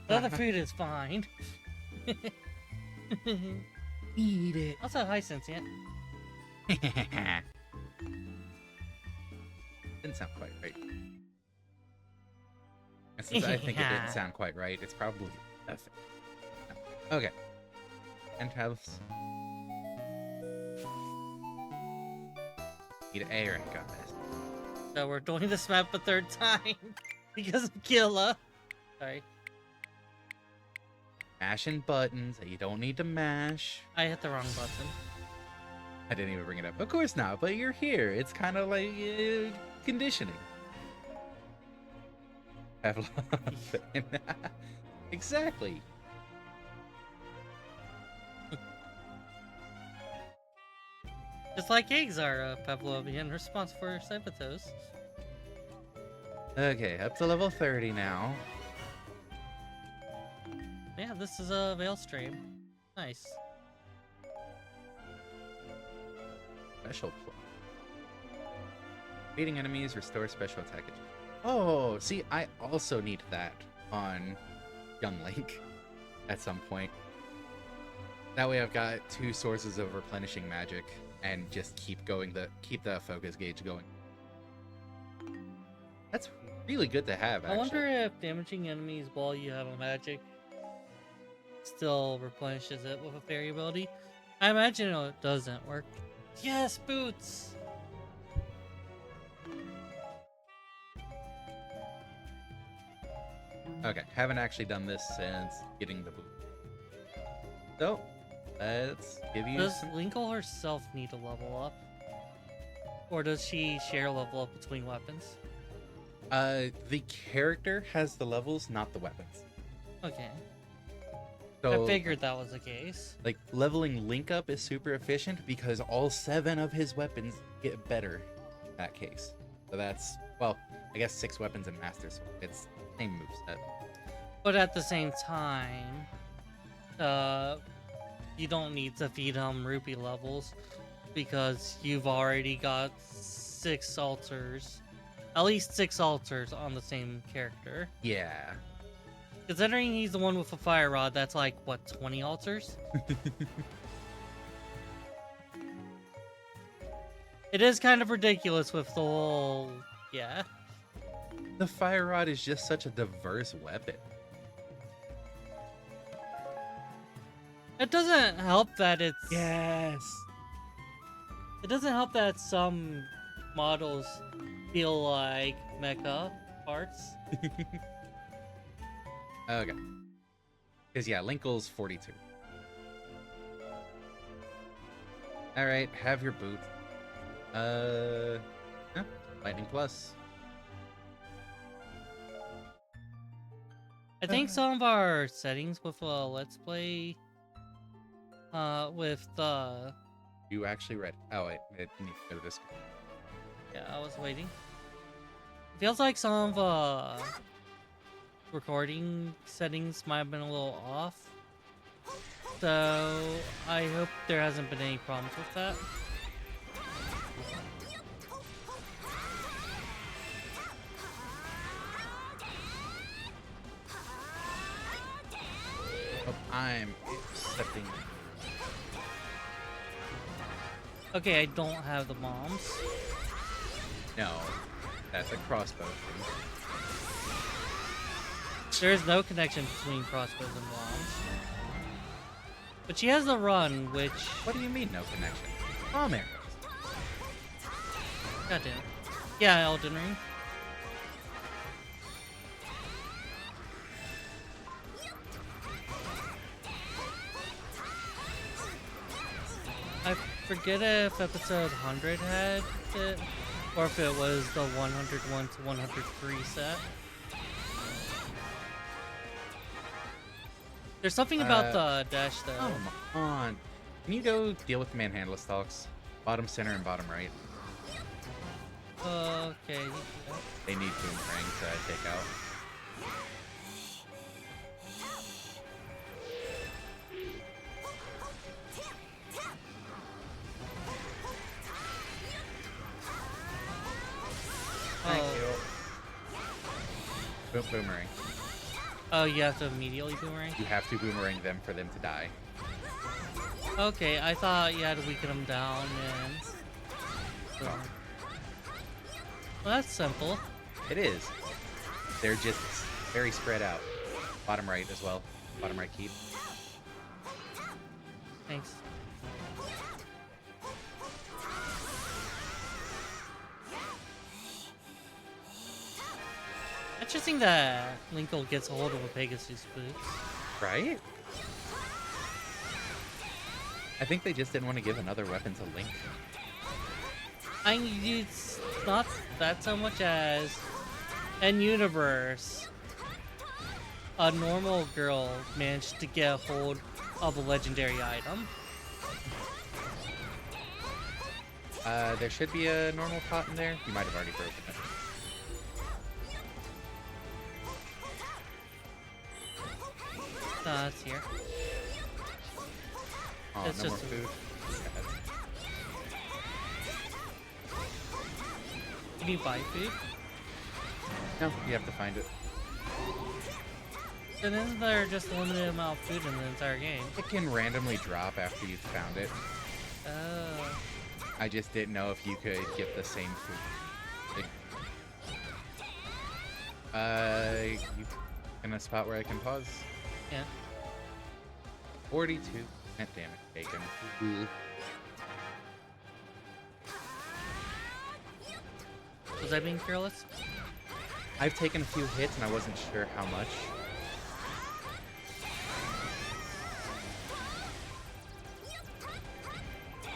The other food is fine. Eat it. Also, hi, Sentient. Didn't sound quite right. And since I think it didn't sound quite right, it's probably perfect. No. Okay. And house. Eat A rank on this. So we're doing this map a third time because of Gilla. Sorry, Mashing buttons that you don't need to mash. I hit the wrong button. I didn't even bring it up. Of course not, but you're here. It's kind of like conditioning. Pavlov. Exactly. Just like eggs are a Pavlovian response for Cybertos. Okay, up to level 30 now. Yeah, this is a Veil stream. Nice. Special plot. Beating enemies, restore special attack. Oh, see, I also need that on Young Link at some point. That way I've got 2 sources of replenishing magic and just keep the focus gauge going. That's really good to have, I actually. wonder if damaging enemies while you have a magic still replenishes it with a fairy ability. I imagine it doesn't work. Yes, boots! Okay, haven't actually done this since getting the boot. So, let's give you Does some... Linkle herself need to level up? Or does she share level up between weapons? The character has the levels, not the weapons. Okay. So, I figured that was the case. like, leveling Link up is super efficient because all 7 of his weapons get better in that case. So that's, well, I guess 6 weapons in Master Sword. It's the same moveset. But at the same time, you don't need to feed him rupee levels because you've already got 6 altars. At least 6 altars on the same character. Yeah. Considering he's the one with a fire rod, that's like, what, 20 altars? It is kind of ridiculous with the whole... yeah. The Fire Rod is just such a diverse weapon. It doesn't help that it's... Yes. It doesn't help that some models feel like mecha parts. Okay. Because, yeah, Linkle's 42. Alright, have your boot. Yeah, Lightning Plus. I think some of our settings with Let's Play, with the... You actually read. Oh, wait, I need to go to this. Yeah, I was waiting. It feels like some of recording settings might have been a little off. So I hope there hasn't been any problems with that. Oh, I'm accepting. Okay, I don't have the bombs. No, that's a crossbow thing. There is no connection between crossbows and bombs. But she has the run, which... What do you mean, no connection? Bomb arrows. Goddamn. Yeah, Elden Ring. I forget if episode 100 had it, or if it was the 101 to 103 set. There's something about the dash, though. Come on. Can you go deal with the Manhandle Stalks? Bottom center and bottom right. Okay. They need boomerang to take out. Thank you. Boomerang. Oh, you have to immediately boomerang? You have to boomerang them for them to die. Okay, I thought you had to weaken them down and... So... Well, that's simple. It is. They're just very spread out. Bottom right as well. Bottom right keep. Thanks. Interesting that Linkle gets a hold of a Pegasus boots. Right? I think they just didn't want to give another weapon to Link. I mean, it's not that so much as in universe, a normal girl managed to get a hold of a legendary item. There should be a normal pot in there. You might have already broken it. It's here. Oh, It's no more just a- food. Can you buy food? No, you have to find it. Then isn't there just a limited amount of food in the entire game? It can randomly drop after you've found it. Oh. I just didn't know if you could get the same food. You in a spot where I can pause? Yeah. 42 net damage taken. Was I being careless? I've taken a few hits and I wasn't sure how much.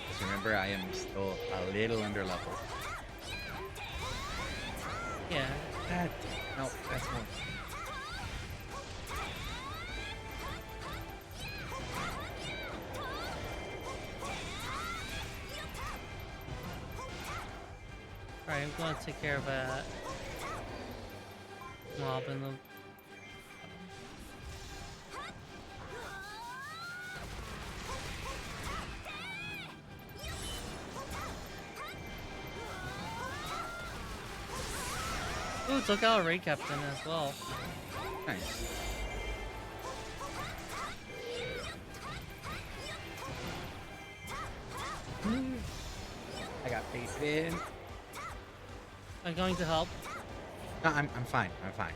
Just remember, I am still a little under level. Yeah. No, that's more. Alright, I'm going to take care of that mob in the... Ooh, took out a raid captain as well. Nice. I got faced in. I'm going to help. No, I'm fine. I'm fine.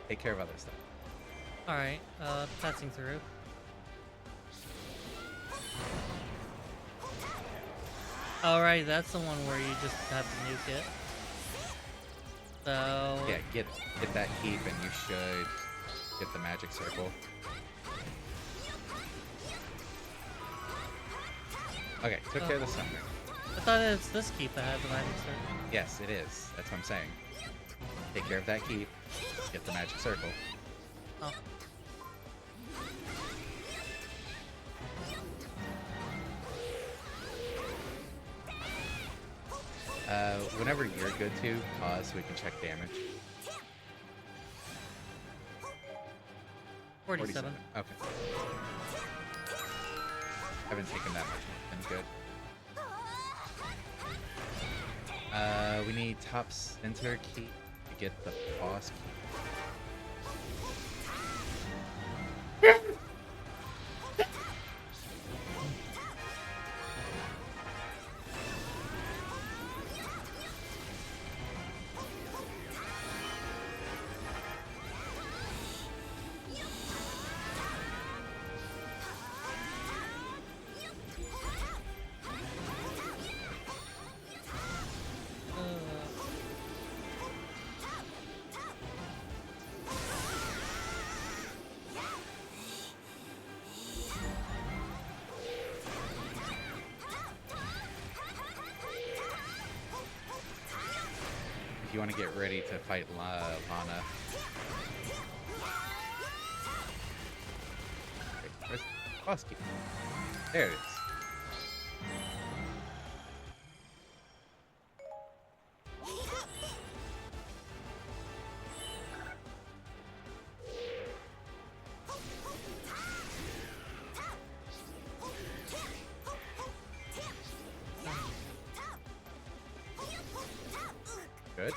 Take care of other stuff. Alright, passing through. Alright, that's the one where you just have to nuke it. So... Yeah, get that keep and you should get the magic circle. Okay, took care of the summoner. I thought it's this keep that had the magic circle. Yes, it is. That's what I'm saying. Take care of that keep. Get the magic circle. Oh. Whenever you're good to, pause so we can check damage. 47. Okay. Haven't taken that much. Been good. We need top center key to get the boss key. If you want to get ready to fight Lana. Okay, where's the boss key? There it is. Good.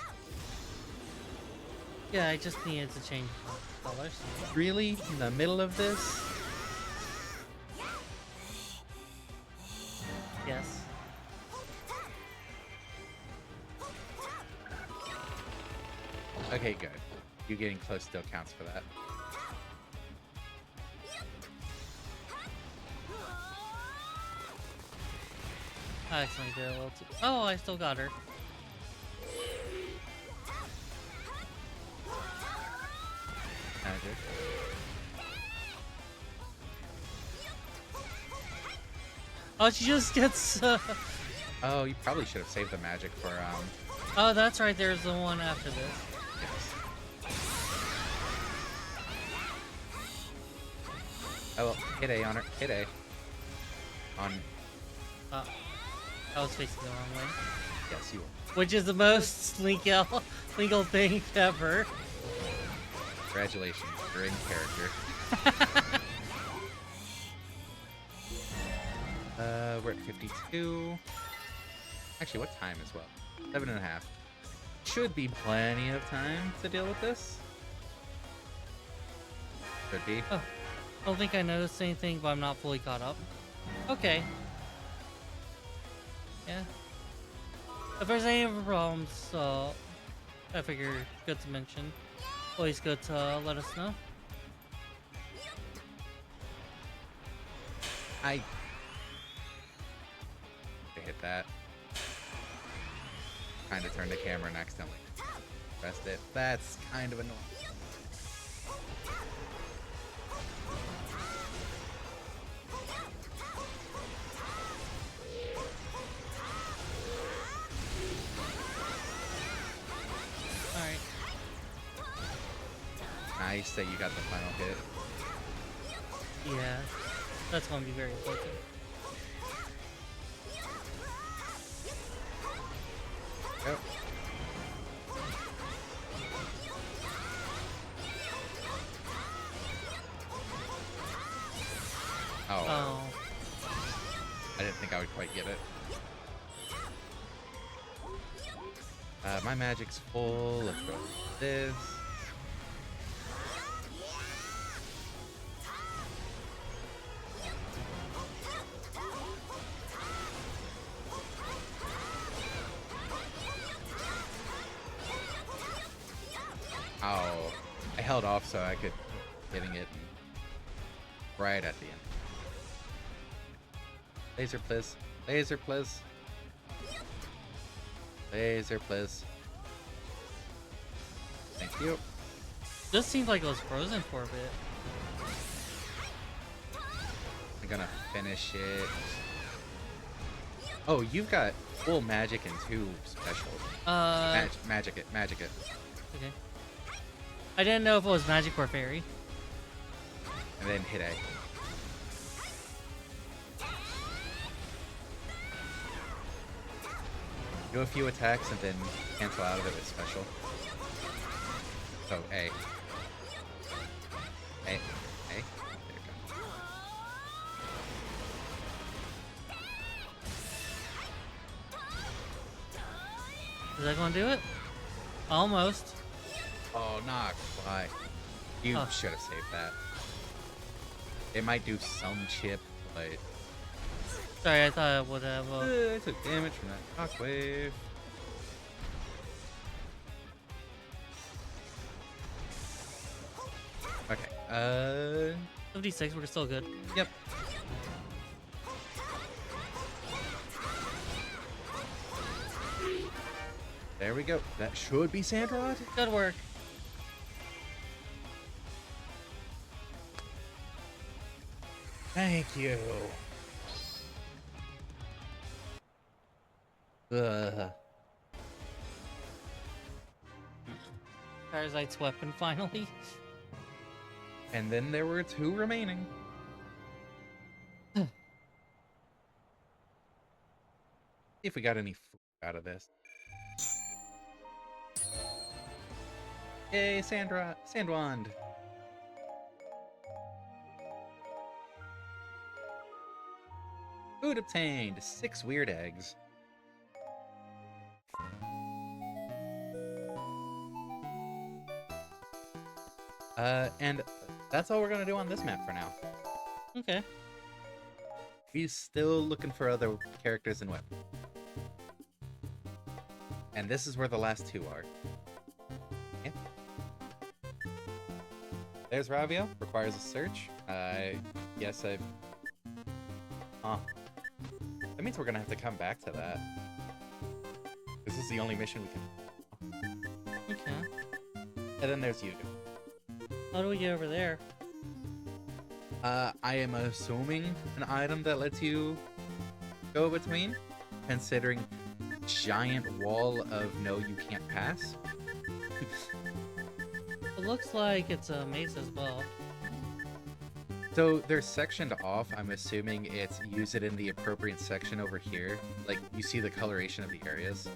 Yeah, I just needed to change colors. Really? In the middle of this? Yes. Okay, good. You getting close still counts for that. I accidentally did a little too... Oh, I still got her. Magic. Oh, she just gets... Oh, you probably should have saved the magic for, Oh, that's right, there's the one after this. yes. Oh, well, hit A on her. Hit A. On... Oh, I was facing the wrong way. Yes, you will. Which is the most legal thing ever. Congratulations, you're in character. We're at 52. Actually, what time as well? 7.5. Should be plenty of time to deal with this. Could be. Oh, I don't think I noticed anything, but I'm not fully caught up. Okay. Yeah. If there's any problems, I figure good to mention. Always good to let us know. I hit that. Trying to turn the camera and accidentally pressed it. That's kind of annoying. Alright. Nice that you got the final hit. Yeah. That's gonna be very important. Yep. Oh. I didn't think I would quite get it. My magic's full. Let's go with this. Oh, I held off so I could getting it right at the end. Laser, please. Laser, please. Laser, please. Thank you. Just seemed like it was frozen for a bit. I'm gonna finish it. Oh, you've got full magic and 2 special. Magic it. Okay. I didn't know if it was magic or fairy. And then hit A. Do a few attacks and then cancel out of it with special. So A. A. There you go. Is that gonna do it? Almost. Oh, not quite. You Oh. should have saved that. It might do some chip, but... Sorry, I thought it would have. I took damage from that shockwave. Okay, 56, we're still good. yep. There we go. That should be Sandrod. Good work. Thank you. Parasite's weapon finally. And then there were 2 remaining. See if we got any food out of this. Yay, Sandwand. Food obtained. 6 weird eggs. And that's all we're gonna do on this map for now. Okay. He's still looking for other characters and weapons. And this is where the last 2 are. Yeah. There's Ravio. Requires a search. Yes, I've... Huh. That means we're gonna have to come back to that. This is the only mission we can... Okay. And then there's Yuga. How do we get over there? I am assuming an item that lets you go between, considering giant wall of no, you can't pass. It looks like it's a maze as well. So they're sectioned off. I'm assuming it's use it in the appropriate section over here. Like, you see the coloration of the areas.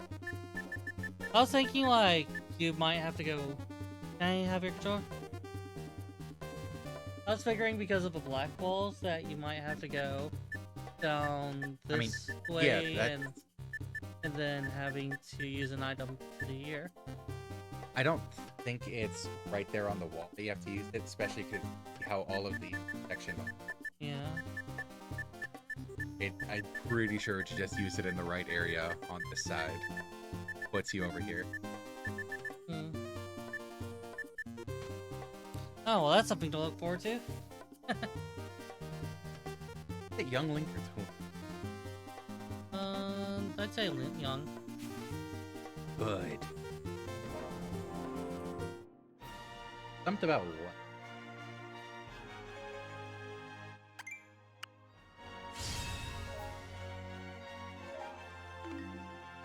I was thinking like you might have to go. Can I have your controller? I was figuring because of the black walls that you might have to go down this way yeah, and then having to use an item to here. I don't think it's right there on the wall that you have to use it, especially because how all of the section are. Yeah. I'm pretty sure to just use it in the right area on this side puts you over here. Hmm. Oh, well, that's something to look forward to. Is it young Link or I'd say young. good? Something about what?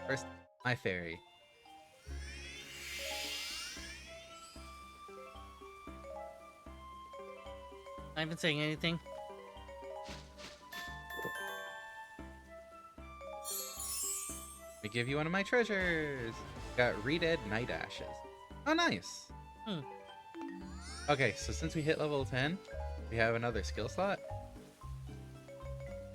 First, my fairy. I haven't saying anything. Let me give you one of my treasures. Got Redead Night Ashes. Oh, nice. Hmm. Okay, so since we hit level 10, we have another skill slot.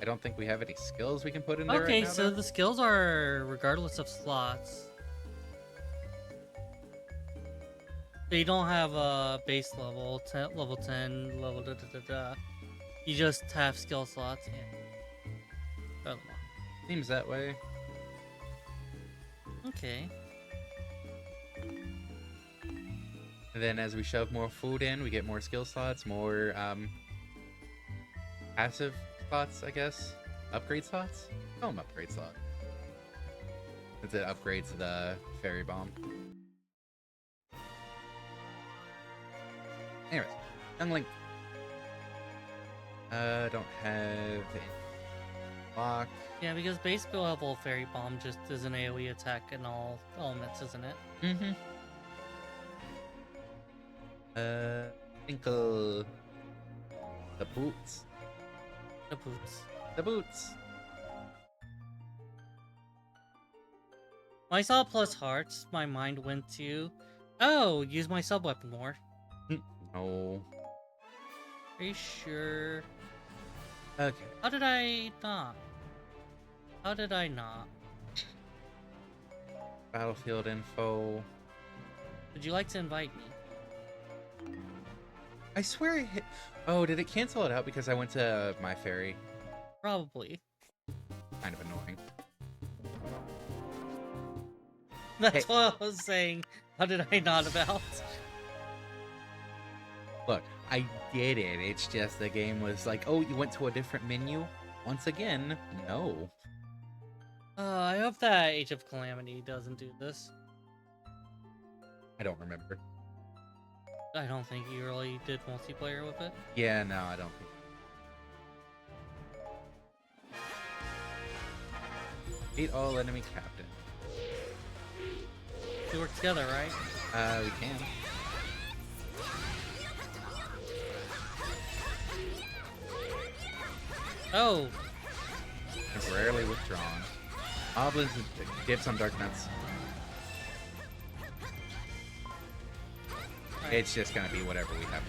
I don't think we have any skills we can put in there Okay, right now, so though. the skills are regardless of slots. So you don't have a base level, level 10, level da da da da. You just have skill slots and throw them on. Seems that way. Okay. And then as we shove more food in, we get more skill slots, more passive slots, I guess. Upgrade slots? Oh, upgrade slot. Since it upgrades the fairy bomb. Anyways, young Link. Don't have any lock. Yeah, because base level fairy bomb just is an AoE attack in all elements, isn't it? Mm-hmm. Tinkle. The boots. The boots. The boots. When I saw plus hearts, my mind went to, oh, use my sub weapon more. No. Are you sure? Okay. How did I not? How did I not? Battlefield info. Would you like to invite me? I swear it hit. Oh, did it cancel it out because I went to my fairy? Probably. Kind of annoying. That's Hey. what I was saying. How did I not about? Look, I did it. It's just the game was like, oh, you went to a different menu? Once again, no. I hope that Age of Calamity doesn't do this. I don't remember. I don't think you really did multiplayer with it. Yeah, no, I don't think. Beat all enemy captain. We work together, right? We can. Oh, Temporarily withdrawn. Moblins give some dark nuts. alright. It's just gonna be whatever we have.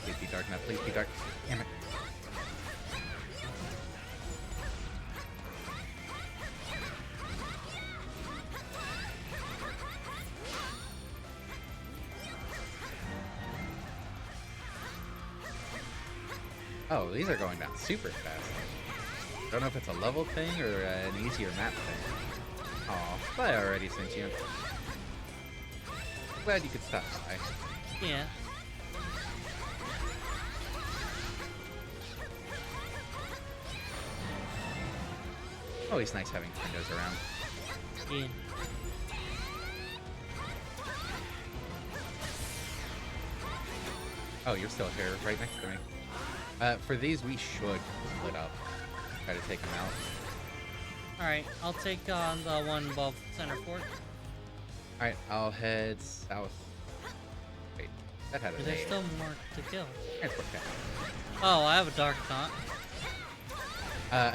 Please be dark nut. Please be dark. Damn it. Oh, these are going down super fast. Don't know if it's a level thing or an easier map thing. Aw, I already sent you. Glad you could stop by. Yeah. Always nice having windows around. Yeah. Oh, you're still here, right next to me. For these, we should split up. Try to take them out. Alright, I'll take on the one above Center Fort. Alright, I'll head south. Wait, that had a There's name. still more to kill. Transport cap. Oh, I have a Dark Knot.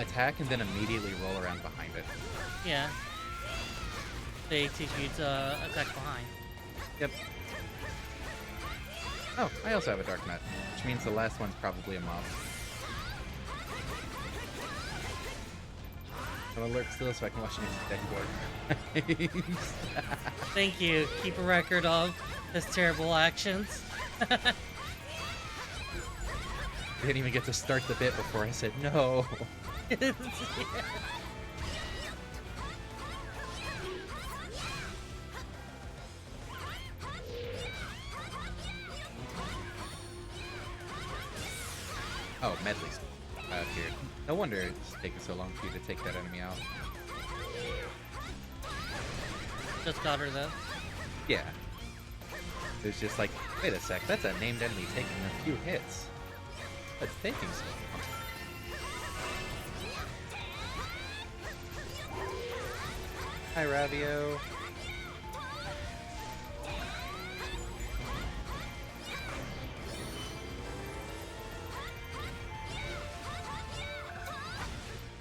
Attack and then immediately roll around behind it. Yeah. They teach you to attack behind. Yep. Oh, I also have a Dark Nut, which means the last one's probably a mob. I'll alert still so I can watch you next deck board. Thank you. Keep a record of his terrible actions. Didn't even get to start the bit before I said no. Yeah. Oh, Medley's appeared. No wonder it's taking so long for you to take that enemy out. Just got her though. Yeah. It's just like, wait a sec, that's a named enemy taking a few hits. That's taking so long. Hi, Ravio.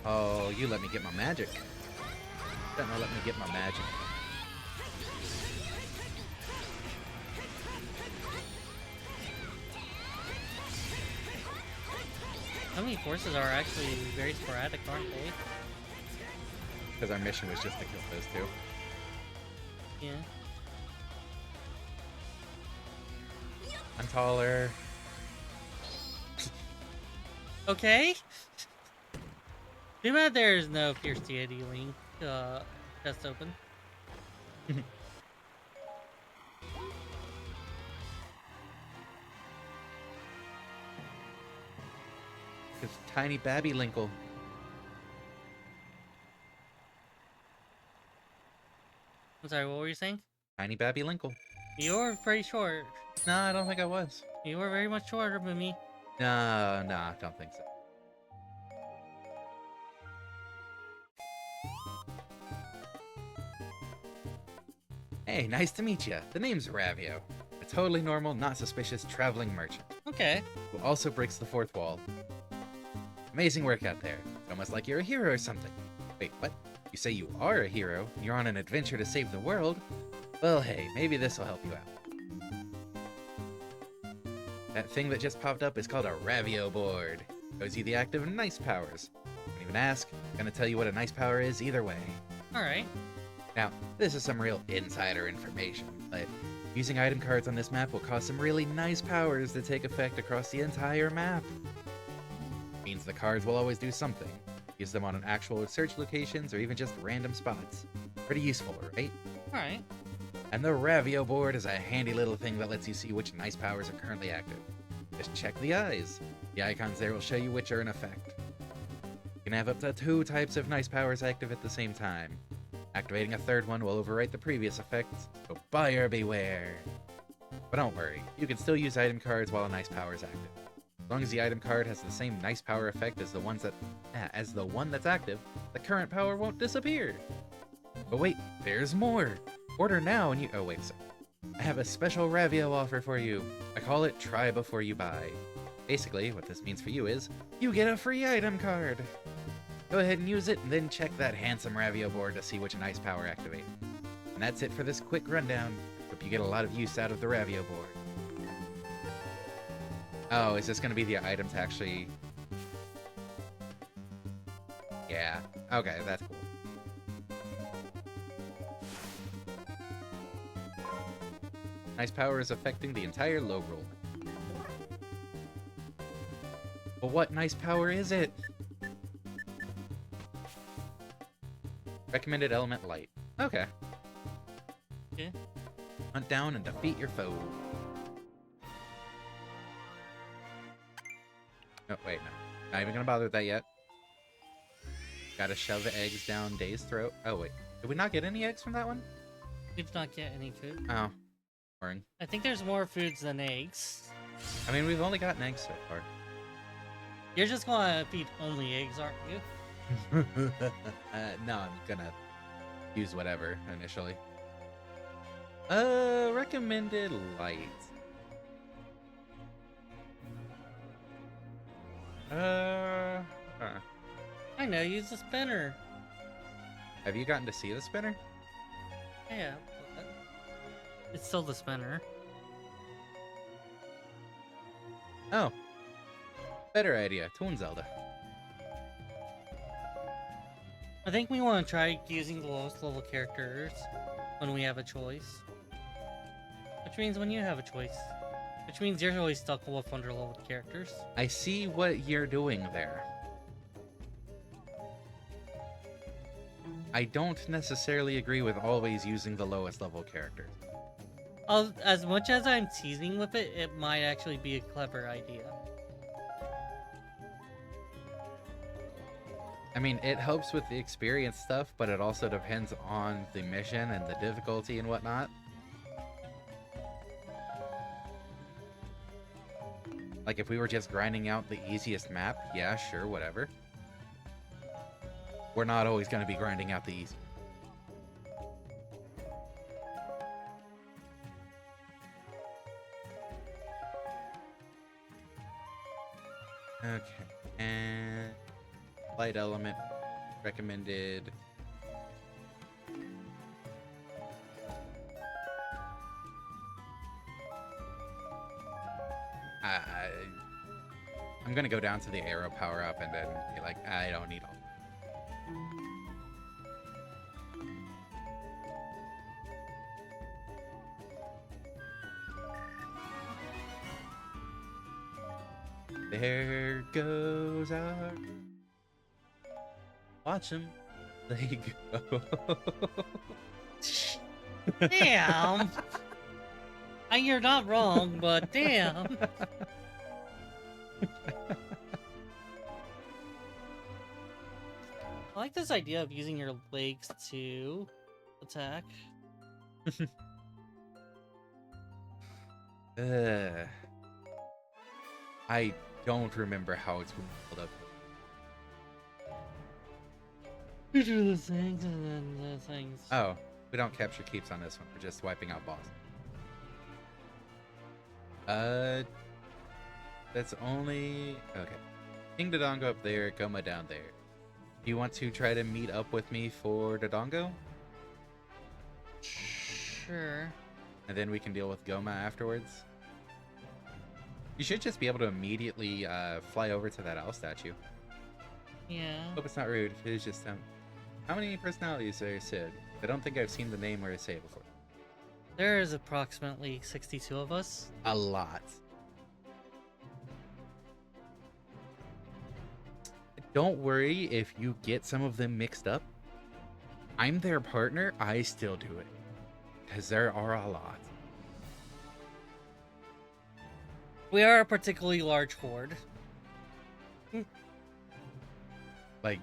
Oh, you let me get my magic. Don't let me get my magic. Enemy forces are actually very sporadic, aren't they? Because our mission was just to kill those two. Yeah. I'm taller. Okay. Too bad there's no Fierce Deity link chest open. It's tiny Babby Linkle. I'm sorry, what were you saying? Tiny Babby Linkle. You were pretty short. No, I don't think I was. You were very much shorter than me. No, I don't think so. Hey, nice to meet you. The name's Ravio. A totally normal, not suspicious traveling merchant Okay. who also breaks the fourth wall. Amazing work out there. It's almost like you're a hero or something. Wait, what? You say you are a hero? You're on an adventure to save the world? Well, hey, maybe this will help you out. That thing that just popped up is called a Ravio board. Shows you the active nice powers. Don't even ask. I'm gonna tell you what a nice power is either way. Alright. Now, this is some real insider information, but using item cards on this map will cause some really nice powers to take effect across the entire map. Means the cards will always do something. Use them on an actual search locations or even just random spots. Pretty useful, right? Alright. And the Ravio board is a handy little thing that lets you see which nice powers are currently active. Just check the eyes. The icons there will show you which are in effect. You can have up to 2 types of nice powers active at the same time. Activating a third one will overwrite the previous effects, so buyer beware. But don't worry, you can still use item cards while a nice power is active. As long as the item card has the same nice power effect as the one that's active, the current power won't disappear. But wait, there's more. Order now and you— oh wait a second. I have a special Ravio offer for you. I call it Try Before You Buy. Basically, what this means for you is, you get a free item card. Go ahead and use it, and then check that handsome Ravio board to see which nice power activates. And that's it for this quick rundown. Hope you get a lot of use out of the Ravio board. Oh, is this going to be the item to actually... yeah. Okay, that's cool. Nice power is affecting the entire low roll. But what nice power is it? Recommended element light. Okay. Okay. Hunt down and defeat your foe. Oh, wait, no. Not even gonna bother with that yet. Gotta shove the eggs down Day's throat. Oh, wait. Did we not get any eggs from that one? We did not get any food. Oh. Boring. I think there's more foods than eggs. I mean, we've only gotten eggs so far. You're just gonna feed only eggs, aren't you? No, I'm gonna use whatever initially. Recommended light. Huh. I know, use the spinner. Have you gotten to see the spinner? Yeah. It's still the spinner. Oh. Better idea. Toon Zelda. I think we want to try using the lowest level characters when we have a choice. Which means when you have a choice. Which means you're always stuck with under-leveled characters. I see what you're doing there. I don't necessarily agree with always using the lowest level characters. As much as I'm teasing with it, it might actually be a clever idea. I mean, it helps with the experience stuff, but it also depends on the mission and the difficulty and whatnot. Like, if we were just grinding out the easiest map, yeah, sure, whatever. We're not always going to be grinding out the easy. Okay, and light element recommended. I'm gonna go down to the arrow power up and then be like, I don't need all. There goes our. Watch them. They go. Damn! You're not wrong, but damn. I like this idea of using your legs to attack. I don't remember how it's built up. You do the things and then the things. Oh, we don't capture keeps on this one. We're just wiping out boss. That's only... Okay. King Dodongo up there, Goma down there. Do you want to try to meet up with me for Dodongo? Sure. And then we can deal with Goma afterwards? You should just be able to immediately fly over to that owl statue. Yeah. Hope it's not rude. It is just how many personalities are Sid? I don't think I've seen the name Weriseia before. There is approximately 62 of us. A lot. Don't worry if you get some of them mixed up. I'm their partner. I still do it. Because there are a lot. We are a particularly large horde. Like,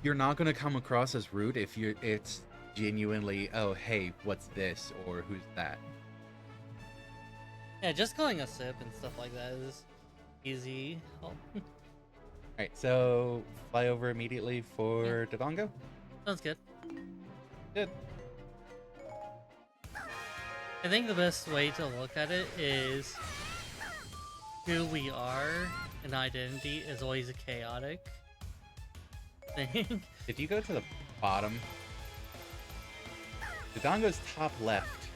you're not going to come across as rude if it's genuinely, oh, hey, what's this? Or who's that? Yeah, just calling a sip and stuff like that is easy. Oh. Alright, so fly over immediately for Dodongo? Sounds good. Good. I think the best way to look at it is who we are, and identity is always a chaotic thing. Did you go to the bottom? Dodongo's top left.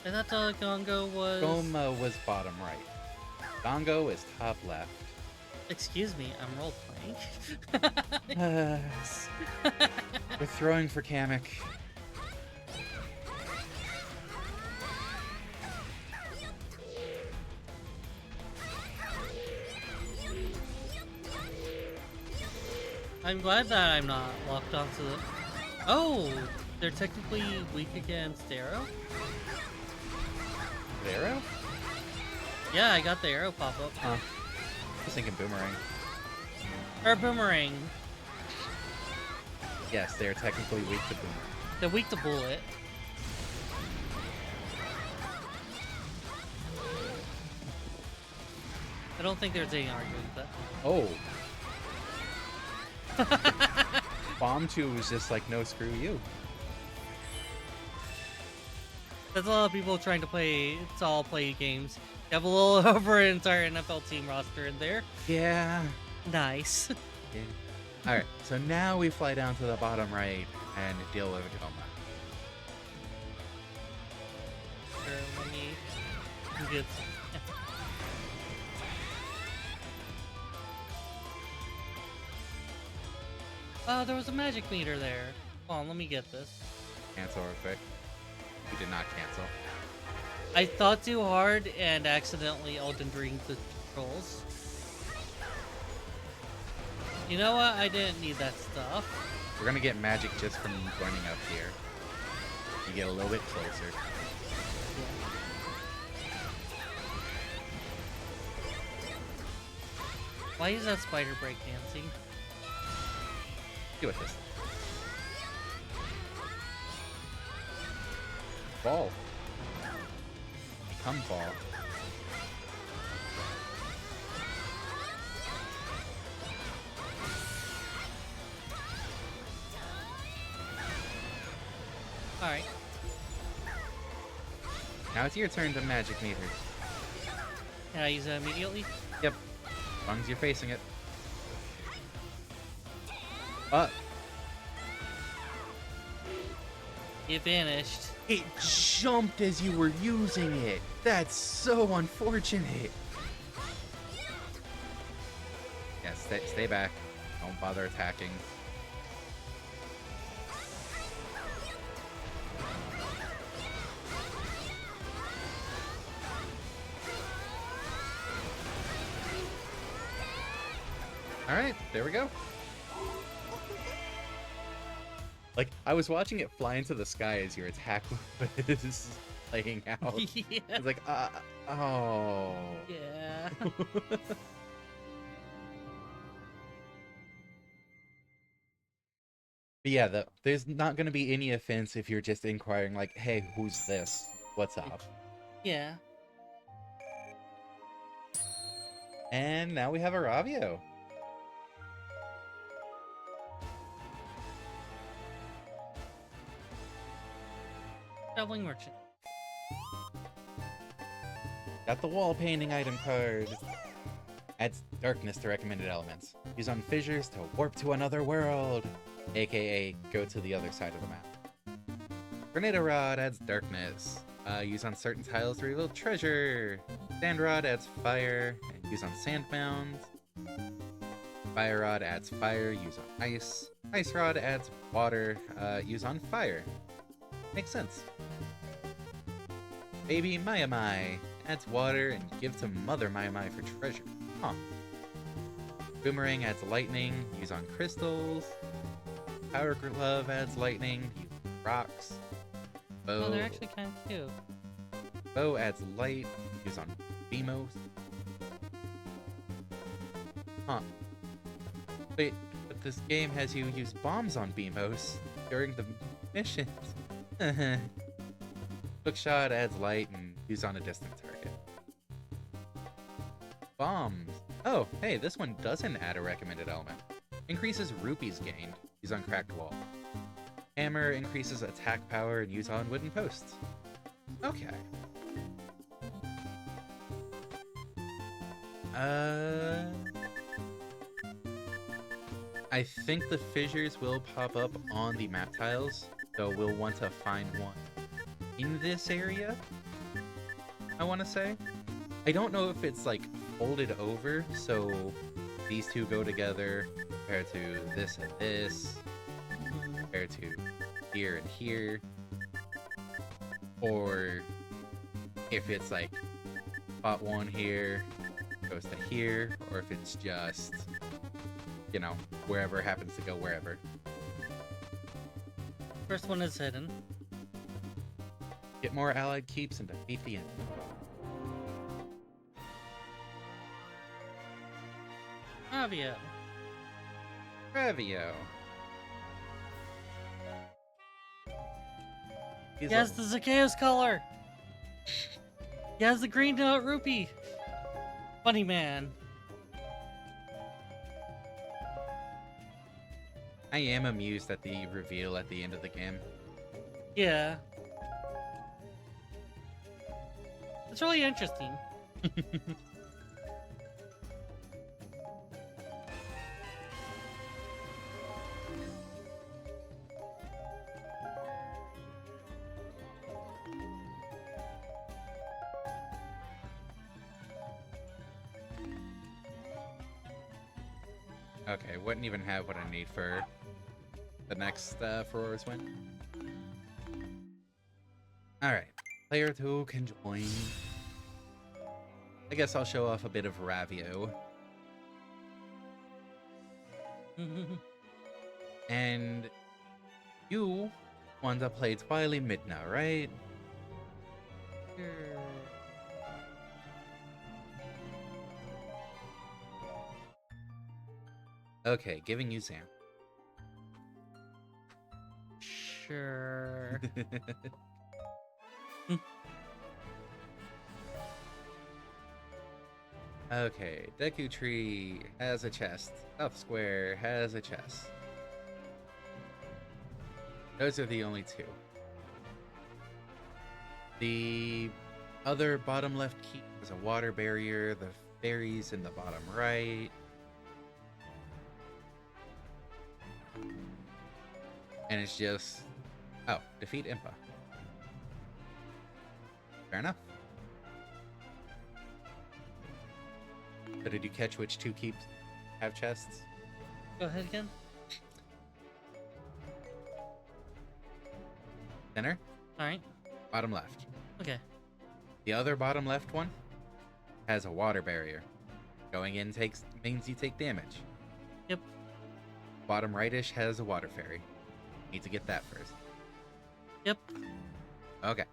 I thought Dodongo was... Goma was bottom right. Dodongo is top left. Excuse me, I'm role-playing. We're throwing for Kamek. I'm glad that I'm not locked onto the... Oh! They're technically weak against arrow? The arrow? Yeah, I got the arrow pop-up. Huh. I was thinking boomerang. Or boomerang. Yes, they are technically weak to boomerang. They're weak to bullet. I don't think there's any argument with that. Oh. Bomb 2 was just like, no, screw you. There's a lot of people trying to play, it's all play games. You have a little over an entire NFL team roster in there. Yeah. Nice. Yeah. Alright, so now we fly down to the bottom right and deal with Goma. Sure, let me get some. Oh, there was a magic meter there. Hold on, let me get this. Cancel real quick. We did not cancel. I thought too hard and accidentally Elden Ring the controls. You know what? I didn't need that stuff. We're gonna get magic just from running up here. You get a little bit closer. Why is that spider breakdancing? Deal with this. Ball. Come ball. Alright. Now it's your turn to magic meter. Can I use it immediately? Yep. As long as you're facing it. It vanished. It jumped as you were using it. That's so unfortunate. Yeah, stay back. Don't bother attacking. Alright, there we go. Like, I was watching it fly into the sky as your attack was playing out. Yeah. It's like, oh. Yeah. But yeah, there's not going to be any offense if you're just inquiring, like, hey, who's this? What's up? Yeah. And now we have a Ravio. Traveling merchant. Got the wall painting item card. Adds darkness to recommended elements. Use on fissures to warp to another world. AKA, go to the other side of the map. Grenade Rod adds darkness. Use on certain tiles to reveal treasure. Sand Rod adds fire. And use on sand mounds. Fire Rod adds fire. Use on ice. Ice Rod adds water. Use on fire. Makes sense. Baby Mai adds water and give to Mother Mai for treasure. Huh. Boomerang adds lightning. Use on crystals. Power Glove adds lightning. Use on rocks. Bow. Oh, they're actually kind of cute. Bow adds light. Use on Beamos. Huh. Wait, but this game has you use bombs on Beamos during the missions. Hookshot adds light and use on a distant target. Bombs. Oh, hey, this one doesn't add a recommended element. Increases rupees gained. Use on cracked wall. Hammer increases attack power and use on wooden posts. Okay. I think the fissures will pop up on the map tiles, so we'll want to find one in this area, I want to say. I don't know if it's like folded over, so these two go together compared to this and this, compared to here and here, or if it's like spot one here goes to here, or if it's just, you know, wherever happens to go wherever. First one is hidden. Get more allied keeps and defeat the enemy. Avio. Ravio. He's Yes, the Zacchaeus color. He has the green rupee. Funny man. I am amused at the reveal at the end of the game. Yeah. It's really interesting. Okay, wouldn't even have what I need for the next Furor's win. Alright. Player 2 can join. I guess I'll show off a bit of Ravio. And you want to play Twilight Midna, right? Sure. Okay, giving you Sam. Sure. Okay, Deku Tree has a chest. South Square has a chest. Those are the only two. The other bottom left key is a water barrier. The fairies in the bottom right. And it's just... Oh, defeat Impa. Fair enough. So did you catch which two keeps have chests? Go ahead again. Center, Alright. bottom left. Okay. The other bottom left one has a water barrier. Going in means you take damage. Yep. Bottom rightish has a water fairy. Need to get that first. Yep. Okay.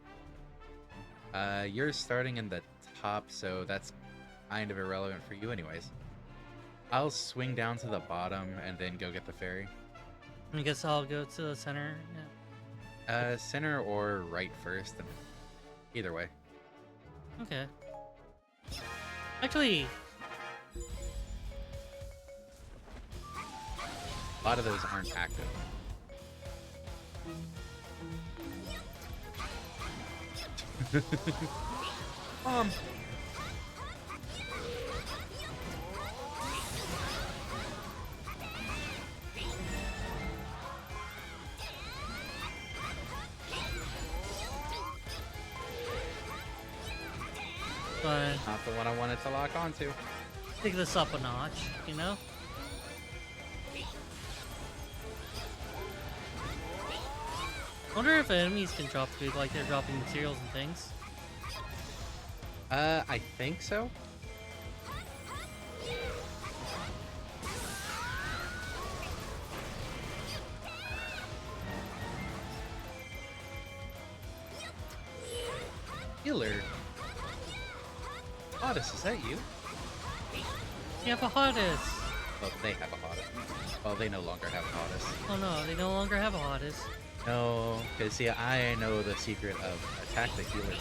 You're starting in the top, so that's kind of irrelevant for you anyways. I'll swing down to the bottom and then go get the fairy. I guess I'll go to the center. Yeah. Center or right first. And either way. Okay. Actually, A lot of those aren't active. Mom. but Not the one I wanted to lock onto. take this up a notch, you know? Wonder if enemies can drop food like they're dropping materials and things. I think so. Healer. Hottest, is that you? You have a hottest! Well, they have a hottest. Well, they no longer have a hottest. Oh no, they no longer have a hottest. No, because see, I know the secret of attack the healer.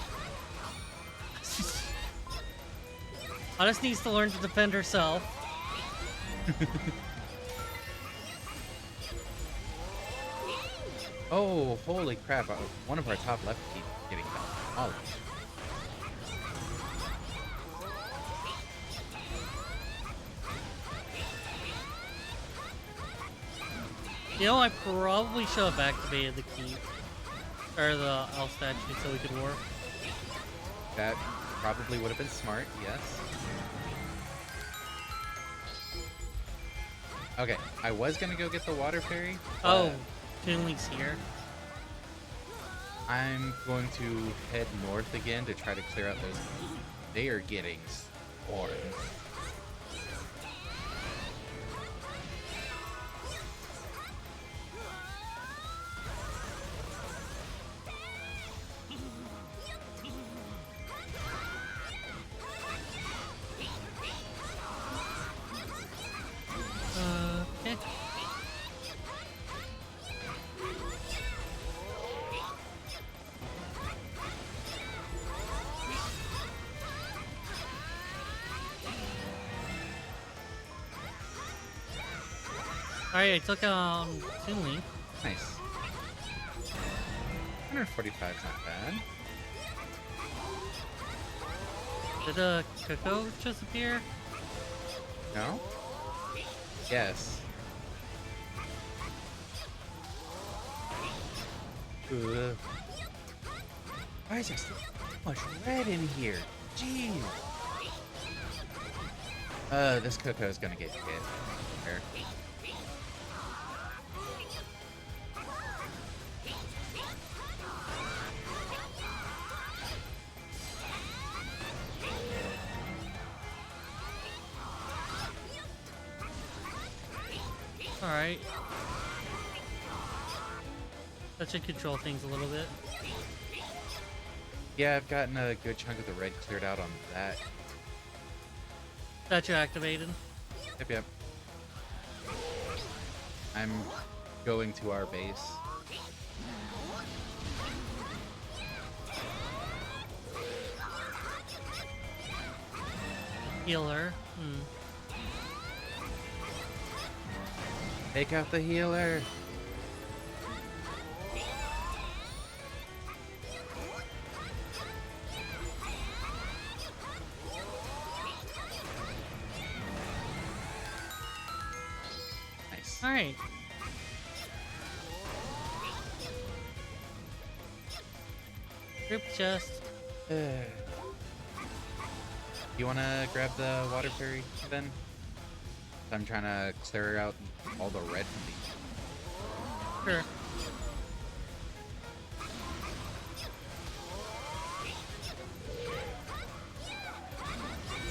Hottest needs to learn to defend herself. Oh, holy crap. One of our top left keeps getting demolished. You know, I probably should have activated the key. Or the elf statue so we could warp. That probably would have been smart, yes. Okay, I was gonna go get the water fairy. Oh, Toon Link's here. I'm going to head north again to try to clear out those. They are getting swarmed. Okay. Alright, I took Toon Link. Nice. 145 is not bad. Did a Coco just appear? No? Yes. Ugh. Why is there so much red in here? Jeez. This Coco is gonna get hit. There. Alright. That should control things a little bit. Yeah, I've gotten a good chunk of the red cleared out on that. Statue activated. Yep. I'm going to our base. Healer. Take out the healer. Nice. Alright. Group chest. You wanna grab the water fairy then? I'm trying to clear out all the red from these. Sure.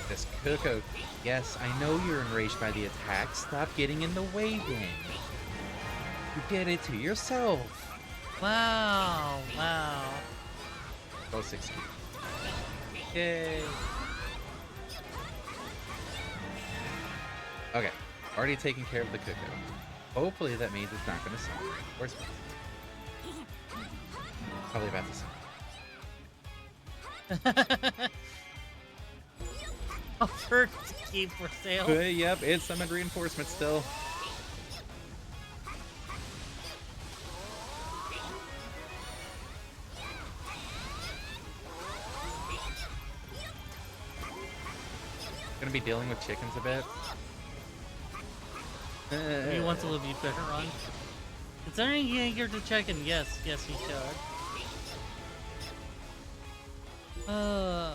This Coco. Yes, I know you're enraged by the attack. Stop getting in the way then. You did it to yourself. Wow. Wow. Go 60. Yay. Okay, already taking care of the Coco. Hopefully that means it's not going to summon reinforcements. Probably about to summon. Offered to keep for sale. Yep, it summoned reinforcements still. Gonna be dealing with chickens a bit. He wants a little bit better run. Considering he ain't here to check in, yes, he should. I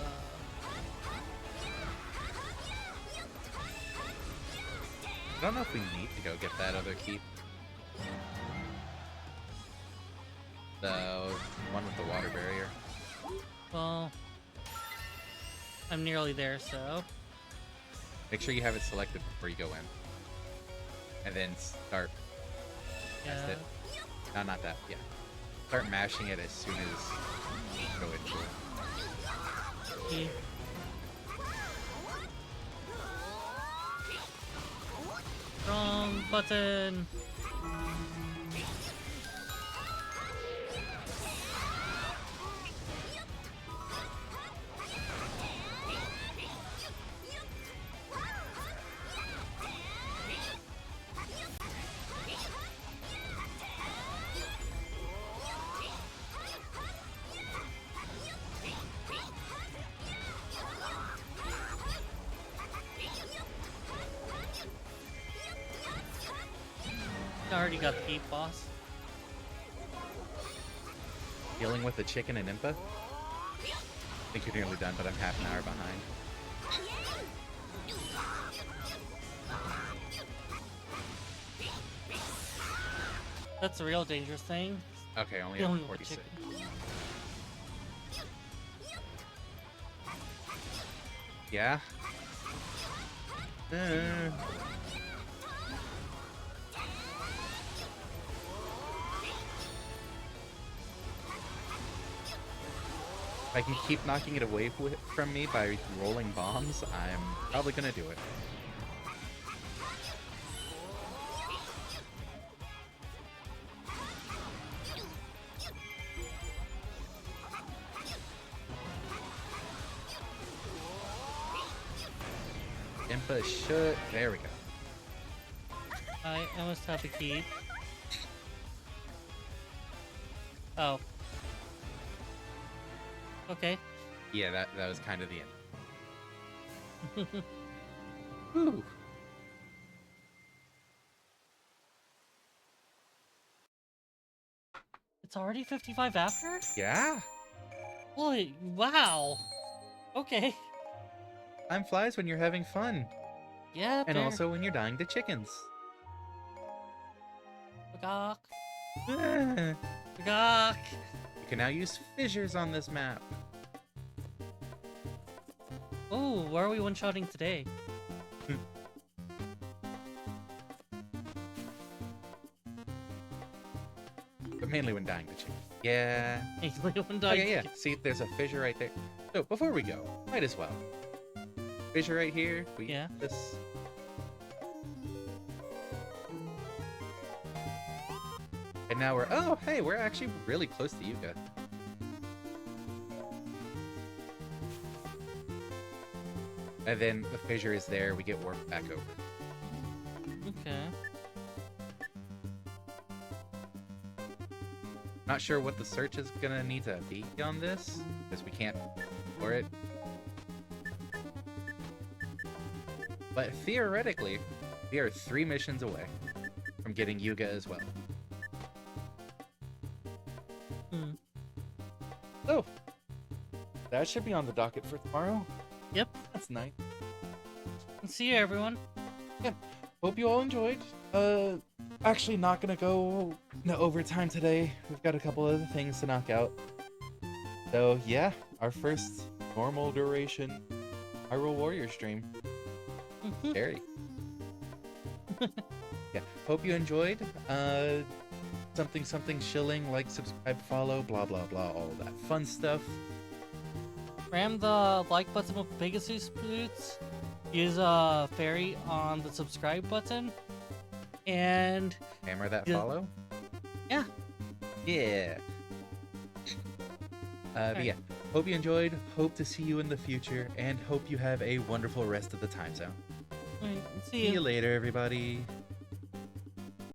don't know if we need to go get that other keep. The one with the water barrier. Well, I'm nearly there, so. Make sure you have it selected before you go in. And then start. Yeah. That's it. No, not that. Yeah. Start mashing it as soon as you go into it. Yeah. Wrong button. I already got the keep, boss. Dealing with the chicken and Impa? I think you're nearly done, but I'm half an hour behind. That's the real dangerous thing. Okay, only Dealing have with the 46. chicken. Yeah? If I can keep knocking it away from me by rolling bombs, I'm probably gonna do it. Impa should. There we go. I almost have a keep. Oh. Okay. Yeah, that was kind of the end. Whew. It's already 55 after? Yeah. Holy, wow. Okay. Time flies when you're having fun. Yeah, And fair. also when you're dying to chickens. Gawk. You Gawk. can now use fissures on this map. Oh, where are we one-shotting today? mainly when dying the chicken. Yeah. Okay, yeah. See, there's a fissure right there. So before we go, might as well. Fissure right here. We this. And now we're actually really close to Yuga. And then the fissure is there. We get warped back over. Okay. Not sure what the search is gonna need to be on this, because we can't explore it. But theoretically, we are 3 missions away from getting Yuga as well. So, that should be on the docket for tomorrow. Yep. That's nice. See you, everyone. Yeah. Hope you all enjoyed. Actually not gonna go no overtime today. We've got a couple other things to knock out. So yeah, our first normal duration Hyrule Warrior stream. Scary. Yeah. Hope you enjoyed. Something shilling, like, subscribe, follow, blah blah blah, all that fun stuff. Ram the like button with Pegasus boots. Use a fairy on the subscribe button. And Hammer that follow. Yeah. Yeah. But yeah. Hope you enjoyed. Hope to see you in the future, and hope you have a wonderful rest of the time zone. See you later, everybody.